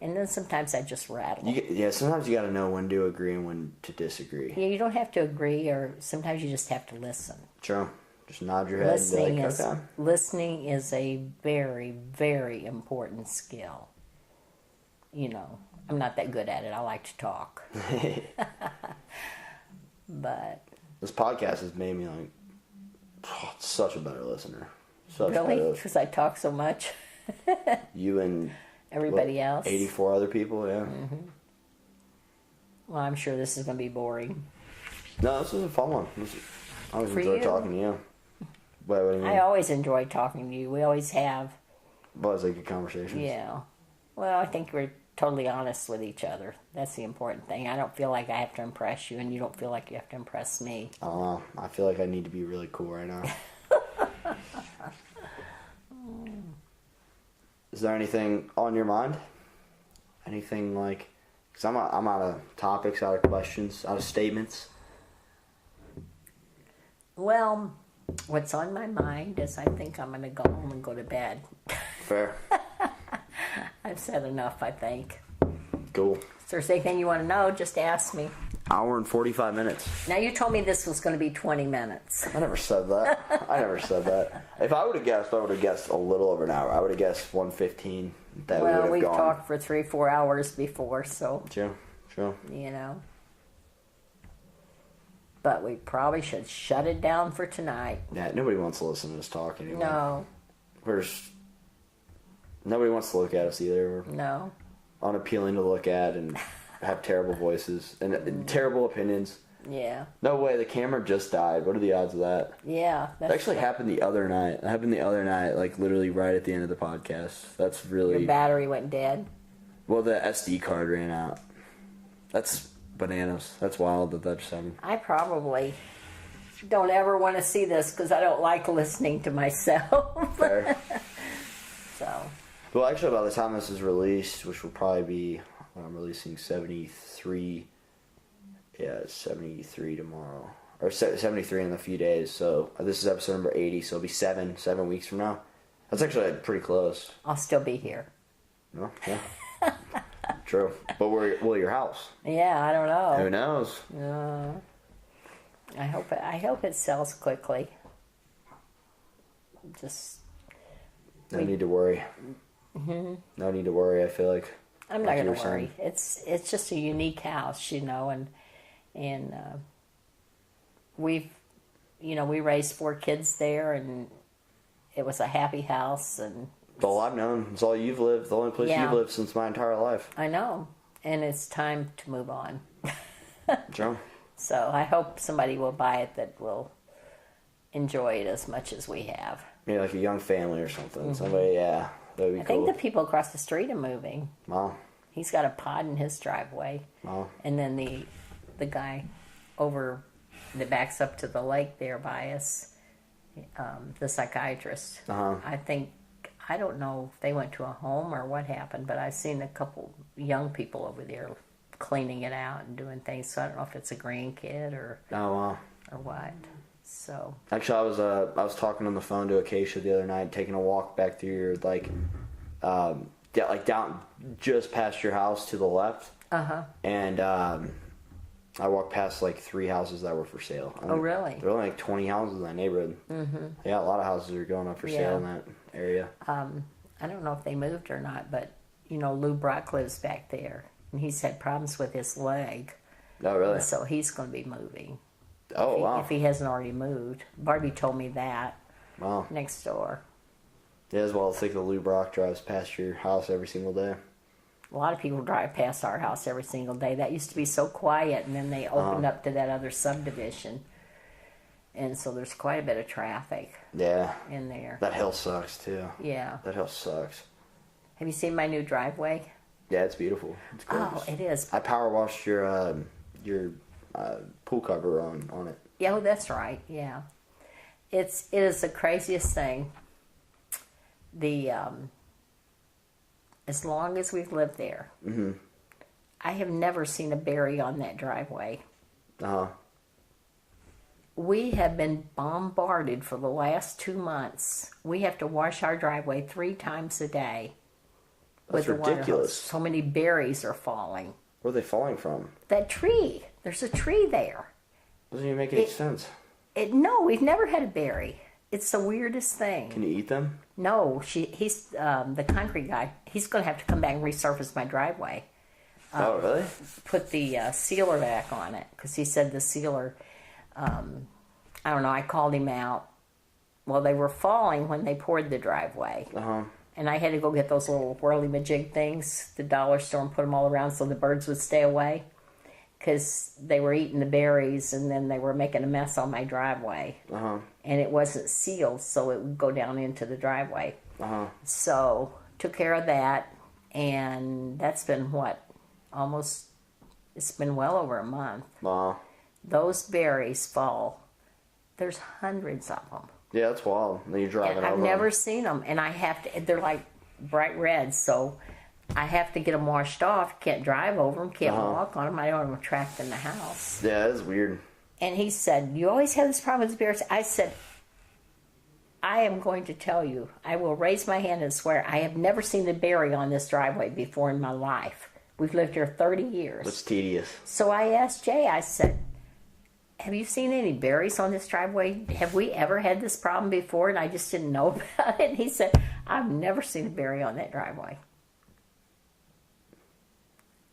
Speaker 5: then sometimes I just rattle.
Speaker 6: Sometimes you got to know when to agree and when to disagree.
Speaker 5: Yeah, you don't have to agree, or sometimes you just have to listen.
Speaker 6: True. Just nod your head and be like, okay.
Speaker 5: Listening is a very, very important skill. You know, I'm not that good at it. I like to talk. But
Speaker 6: this podcast has made me such a better listener.
Speaker 5: Really? Because I talk so much?
Speaker 6: You and
Speaker 5: everybody else?
Speaker 6: 84 other people, yeah.
Speaker 5: Mm-hmm. Well, I'm sure this is going to be boring.
Speaker 6: No, this is a fun one. I always enjoy talking to you. What do you mean?
Speaker 5: I always enjoy talking to you. We always have.
Speaker 6: Well, it's like good conversations.
Speaker 5: Yeah. Well, I think we're totally honest with each other. That's the important thing. I don't feel like I have to impress you, and you don't feel like you have to impress me.
Speaker 6: I don't know. I feel like I need to be really cool right now. Is there anything on your mind? Anything like... Because I'm out of topics, out of questions, out of statements.
Speaker 5: Well, what's on my mind is I think I'm going to go home and go to bed.
Speaker 6: Fair.
Speaker 5: I've said enough, I think.
Speaker 6: Cool.
Speaker 5: If there's anything you want to know, just ask me.
Speaker 6: Hour and 45 minutes.
Speaker 5: Now, you told me this was going to be 20 minutes.
Speaker 6: I never said that. I never said that. If I would have guessed a little over an hour. I would have guessed 1:15.
Speaker 5: Well, we've talked for 3-4 hours before, so...
Speaker 6: True.
Speaker 5: You know. But we probably should shut it down for tonight.
Speaker 6: Yeah, nobody wants to listen to us talk anymore.
Speaker 5: No.
Speaker 6: Nobody wants to look at us either. We're
Speaker 5: No.
Speaker 6: unappealing to look at and have terrible voices and terrible opinions.
Speaker 5: Yeah.
Speaker 6: No way, the camera just died. What are the odds of that?
Speaker 5: Yeah.
Speaker 6: That actually happened the other night. It happened the other night, like literally right at the end of the podcast. That's really...
Speaker 5: Your battery went dead?
Speaker 6: Well, the SD card ran out. That's bananas. That's wild that just happened.
Speaker 5: I probably don't ever want to see this because I don't like listening to myself.
Speaker 6: Fair.
Speaker 5: So.
Speaker 6: Well, actually, by the time this is released, which will probably be when I'm releasing 73... Yeah, it's 73 tomorrow. Or 73 in a few days. So this is episode number 80, so it'll be 7 weeks from now. That's actually pretty close.
Speaker 5: I'll still be here.
Speaker 6: No? Yeah. True. But will your house?
Speaker 5: Yeah, I don't know.
Speaker 6: Who knows?
Speaker 5: I hope it sells quickly. Just...
Speaker 6: No need to worry.
Speaker 5: Mm-hmm.
Speaker 6: No need to worry, I feel like.
Speaker 5: I'm not going to worry. It's just a unique house, you know, and we raised 4 kids there, and it was a happy house. And
Speaker 6: it's all I've known. It's all you've lived. The only place you've lived since my entire life.
Speaker 5: I know, and it's time to move on.
Speaker 6: True.
Speaker 5: So I hope somebody will buy it that will enjoy it as much as we have.
Speaker 6: Maybe like a young family or something. Mm-hmm. Somebody, yeah, that would be cool.
Speaker 5: I think the people across the street are moving.
Speaker 6: Wow.
Speaker 5: He's got a pod in his driveway.
Speaker 6: Wow.
Speaker 5: And then the guy over that backs up to the lake there by us, the psychiatrist.
Speaker 6: Uh-huh.
Speaker 5: I don't know if they went to a home or what happened, but I've seen a couple young people over there cleaning it out and doing things. So I don't know if it's a grandkid or what. So
Speaker 6: actually, I was talking on the phone to Acacia the other night, taking a walk back through your down just past your house to the left. And I walked past 3 houses that were for sale.
Speaker 5: Oh, really?
Speaker 6: There were only 20 houses in that neighborhood. Mm-hmm. Yeah, a lot of houses are going up for sale in that area.
Speaker 5: I don't know if they moved or not, but Lou Brock lives back there, and he's had problems with his leg.
Speaker 6: Oh, really?
Speaker 5: And so he's going to be moving.
Speaker 6: Oh, wow.
Speaker 5: If he hasn't already moved. Barbie told me that.
Speaker 6: Wow.
Speaker 5: Next door.
Speaker 6: Yeah, as well. I think the Lou Brock drives past your house every single day.
Speaker 5: A lot of people drive past our house every single day. That used to be so quiet, and then they opened up to that other subdivision. And so there's quite a bit of traffic
Speaker 6: Yeah.
Speaker 5: in there.
Speaker 6: That hill sucks too.
Speaker 5: Yeah.
Speaker 6: That hill sucks.
Speaker 5: Have you seen my new driveway?
Speaker 6: Yeah, it's beautiful. It's gorgeous.
Speaker 5: Oh, it is.
Speaker 6: I power washed your pool cover on it.
Speaker 5: Yeah, oh, that's right. Yeah. It is the craziest thing. As long as we've lived there, I have never seen a berry on that driveway.
Speaker 6: Uh-huh.
Speaker 5: We have been bombarded for the last 2 months. We have to wash our driveway 3 times a day.
Speaker 6: That's
Speaker 5: with the water
Speaker 6: ridiculous.
Speaker 5: hose. So many berries are falling.
Speaker 6: Where are they falling from?
Speaker 5: That tree. There's a tree there.
Speaker 6: Doesn't even make any sense.
Speaker 5: No, we've never had a berry. It's the weirdest thing.
Speaker 6: Can you eat them?
Speaker 5: No, he's the concrete guy. He's going to have to come back and resurface my driveway.
Speaker 6: Oh, really?
Speaker 5: Put the sealer back on it because he said the sealer. I don't know. I called him out. Well, they were falling when they poured the driveway, and I had to go get those little whirly-majig things, the dollar store, and put them all around so the birds would stay away because they were eating the berries and then they were making a mess on my driveway. And it wasn't sealed, so it would go down into the driveway. So took care of that, and that's been it's been well over a month.
Speaker 6: Wow.
Speaker 5: Those berries fall. There's hundreds of them.
Speaker 6: Yeah, that's wild. And then you're driving
Speaker 5: And I've
Speaker 6: over
Speaker 5: never
Speaker 6: them.
Speaker 5: seen them, and they're like bright red, so I have to get them washed off. Can't drive over them, can't walk on them. I don't want them trapped in the house.
Speaker 6: Yeah, that is weird.
Speaker 5: And he said, "You always have this problem with berries." I said, "I am going to tell you. I will raise my hand and swear I have never seen a berry on this driveway before in my life. We've lived here 30 years."
Speaker 6: That's tedious.
Speaker 5: So I asked Jay, I said, "Have you seen any berries on this driveway? Have we ever had this problem before?" And I just didn't know about it. And he said, "I've never seen a berry on that driveway."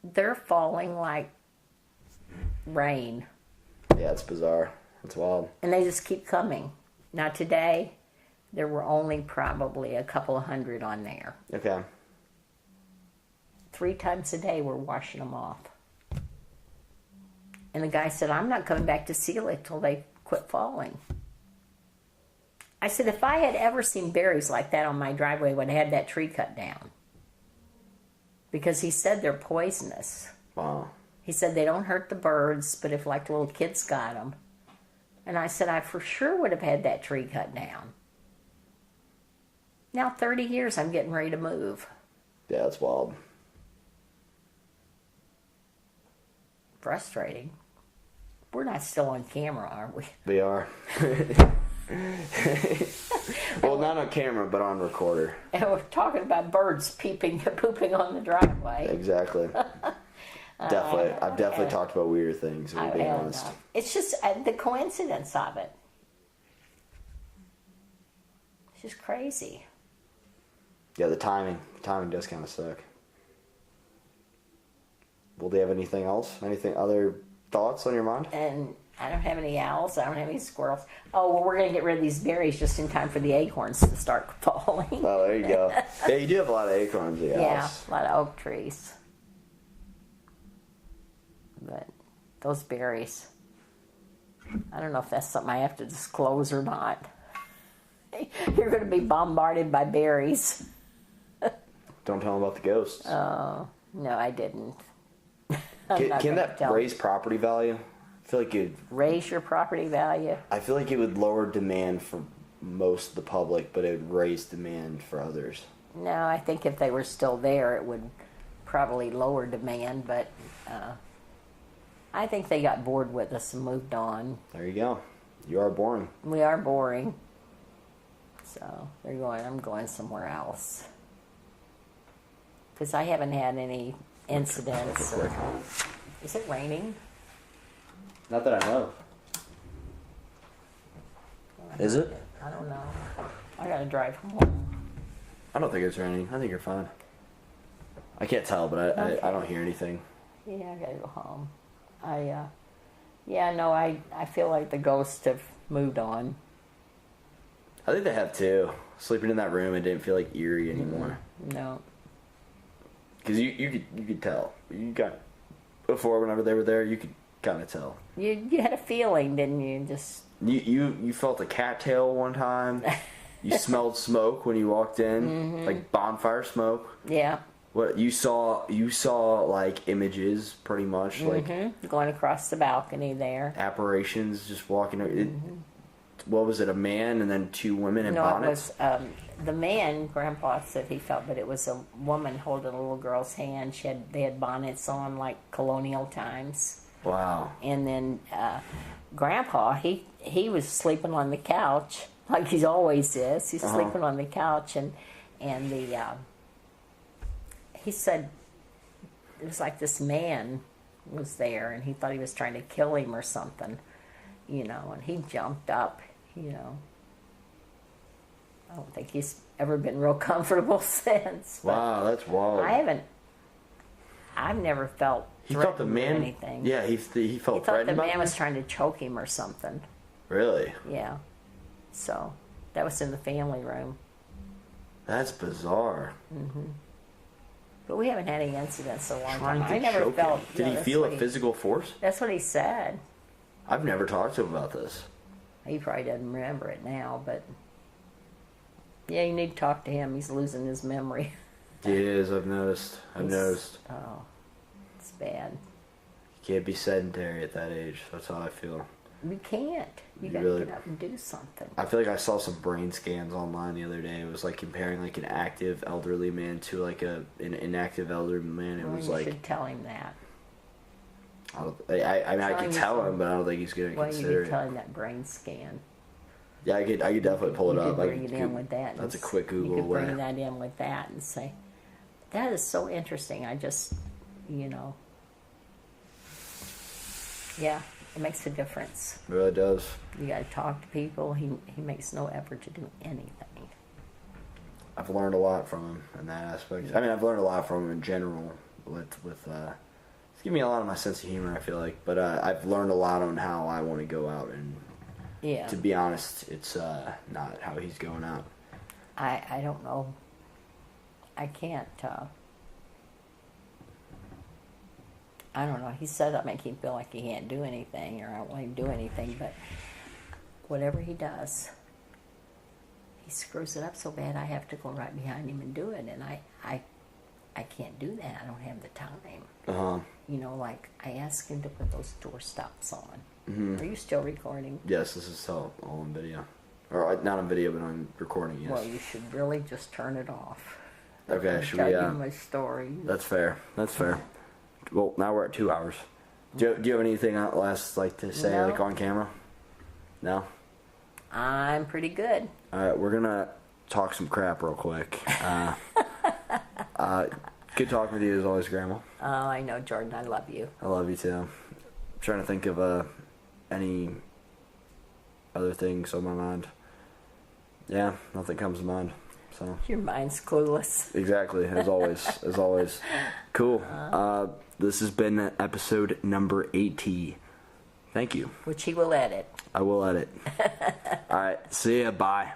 Speaker 5: They're falling like rain.
Speaker 6: Yeah, it's bizarre. It's wild.
Speaker 5: And they just keep coming. Now today, there were only probably a couple of hundred on there.
Speaker 6: Okay.
Speaker 5: 3 times a day we're washing them off. And the guy said, "I'm not coming back to seal it till they quit falling." I said, if I had ever seen berries like that on my driveway, I would have had that tree cut down. Because he said they're poisonous.
Speaker 6: Wow.
Speaker 5: He said they don't hurt the birds, but if like little kids got them. And I said, I for sure would have had that tree cut down. Now 30 years, I'm getting ready to move.
Speaker 6: Yeah, that's wild.
Speaker 5: Frustrating. We're not still on camera, are we?
Speaker 6: We are. Well, not on camera, but on recorder.
Speaker 5: And we're talking about birds pooping on the driveway.
Speaker 6: Exactly. Definitely. I've definitely talked about weirder things, if we're being honest.
Speaker 5: It's just the coincidence of it. It's just crazy.
Speaker 6: Yeah, the timing. The timing does kind of suck. Well, do you have anything else? Other thoughts on your mind?
Speaker 5: And I don't have any owls. I don't have any squirrels. Oh, well, we're going to get rid of these berries just in time for the acorns to start falling.
Speaker 6: Oh, there you go. Yeah, you do have a lot of acorns in your
Speaker 5: Yeah,
Speaker 6: house.
Speaker 5: a lot of oak trees. But those berries, I don't know if that's something I have to disclose or not. You're going to be bombarded by berries.
Speaker 6: Don't tell them about the ghosts.
Speaker 5: No, I didn't.
Speaker 6: Can that raise property value? I feel like
Speaker 5: raise your property value?
Speaker 6: I feel like it would lower demand for most of the public, but it would raise demand for others.
Speaker 5: No, I think if they were still there, it would probably lower demand, but I think they got bored with us and moved on.
Speaker 6: There you go. You are boring.
Speaker 5: We are boring. So I'm going somewhere else. Because I haven't had any incidents. Is it raining?
Speaker 6: Not that I know. Is it?
Speaker 5: I don't know. I gotta drive home.
Speaker 6: I don't think it's raining. I think you're fine. I can't tell, but I don't hear anything.
Speaker 5: Yeah, I gotta go home. I feel like the ghosts have moved on.
Speaker 6: I think they have too. Sleeping in that room, it didn't feel like eerie anymore.
Speaker 5: No.
Speaker 6: Because you could tell. You got before whenever they were there, you could kind of tell.
Speaker 5: You had a feeling, didn't you? Just
Speaker 6: You felt a cattail one time. You smelled smoke when you walked in,
Speaker 5: Mm-hmm.
Speaker 6: like bonfire smoke.
Speaker 5: Yeah.
Speaker 6: What you saw like images, pretty much like
Speaker 5: Going across the balcony there.
Speaker 6: apparitions, just walking. What was it? A man and then two women in
Speaker 5: No,
Speaker 6: bonnets.
Speaker 5: it was the man. Grandpa said he felt, but it was a woman holding a little girl's hand. They had bonnets on like colonial times.
Speaker 6: Wow.
Speaker 5: And then Grandpa, he was sleeping on the couch like he always is. He's sleeping on the couch, and he said it was like this man was there, and he thought he was trying to kill him or something, and he jumped up, I don't think he's ever been real comfortable since. But
Speaker 6: Wow, that's wild.
Speaker 5: I've never felt
Speaker 6: He thought the
Speaker 5: threatened or
Speaker 6: man.
Speaker 5: anything.
Speaker 6: Yeah, he felt
Speaker 5: He thought
Speaker 6: threatened
Speaker 5: the
Speaker 6: by
Speaker 5: man was
Speaker 6: that?
Speaker 5: trying to choke him or something.
Speaker 6: Really?
Speaker 5: Yeah. So that was in the family room.
Speaker 6: That's bizarre.
Speaker 5: But we haven't had any incidents in a long
Speaker 6: Trying
Speaker 5: time.
Speaker 6: to
Speaker 5: I never
Speaker 6: choke
Speaker 5: felt.
Speaker 6: him. Did he
Speaker 5: that's
Speaker 6: feel
Speaker 5: what
Speaker 6: a physical force?
Speaker 5: That's what he said.
Speaker 6: I've never talked to him about this.
Speaker 5: He probably doesn't remember it now, but yeah, you need to talk to him. He's losing his memory.
Speaker 6: He is. I've noticed.
Speaker 5: Oh, it's bad.
Speaker 6: You can't be sedentary at that age. That's how I feel.
Speaker 5: You can't. You got to
Speaker 6: Really-
Speaker 5: get up and do something.
Speaker 6: I feel like I saw some brain scans online the other day. It was like comparing like an active elderly man to like an inactive elderly man. It
Speaker 5: Well,
Speaker 6: was
Speaker 5: you
Speaker 6: like
Speaker 5: should tell him that.
Speaker 6: I mean I
Speaker 5: Tell
Speaker 6: can
Speaker 5: him
Speaker 6: tell
Speaker 5: some-
Speaker 6: him, but I don't think he's gonna
Speaker 5: Well, you
Speaker 6: consider
Speaker 5: could tell
Speaker 6: it.
Speaker 5: him that brain scan.
Speaker 6: Yeah, I could definitely pull it
Speaker 5: You
Speaker 6: up.
Speaker 5: could
Speaker 6: I
Speaker 5: bring it in with that.
Speaker 6: That's a
Speaker 5: and
Speaker 6: quick Google
Speaker 5: You could
Speaker 6: way.
Speaker 5: bring that in with that and say, that is so interesting. I just, yeah, it makes a difference.
Speaker 6: It really does.
Speaker 5: You got to talk to people. He makes no effort to do anything.
Speaker 6: I've learned a lot from him in that aspect. I mean, I've learned a lot from him in general. It's given me a lot of my sense of humor, I feel like. But I've learned a lot on how I want to go out, and
Speaker 5: Yeah.
Speaker 6: to be honest, it's not how he's going out.
Speaker 5: I don't know. I can't. I don't know. He said I make him feel like he can't do anything, or I don't want him to do anything. But whatever he does, he screws it up so bad. I have to go right behind him and do it, and I can't do that. I don't have the time. Like I asked him to put those door stops on. Are you still recording?
Speaker 6: Yes, this is all on video, or not on video, but on recording. Yes.
Speaker 5: Well, you should really just turn it off.
Speaker 6: Okay,
Speaker 5: I'll
Speaker 6: should
Speaker 5: tell
Speaker 6: we?
Speaker 5: you my story.
Speaker 6: That's fair. That's fair. Well, now we're at 2 hours. Do you have anything else like to say,
Speaker 5: No.
Speaker 6: like on camera? No.
Speaker 5: I'm pretty good.
Speaker 6: All right, we're gonna talk some crap real quick. Good talking with you as always, Grandma.
Speaker 5: Oh, I know, Jordan. I love you.
Speaker 6: I love you too. I'm trying to think of any other things on my mind. Yeah, nothing comes to mind. So
Speaker 5: Your mind's clueless.
Speaker 6: exactly, as always, as always. Cool. This has been episode number 80. Thank you.
Speaker 5: Which he will edit.
Speaker 6: I will edit. All right. See ya. Bye.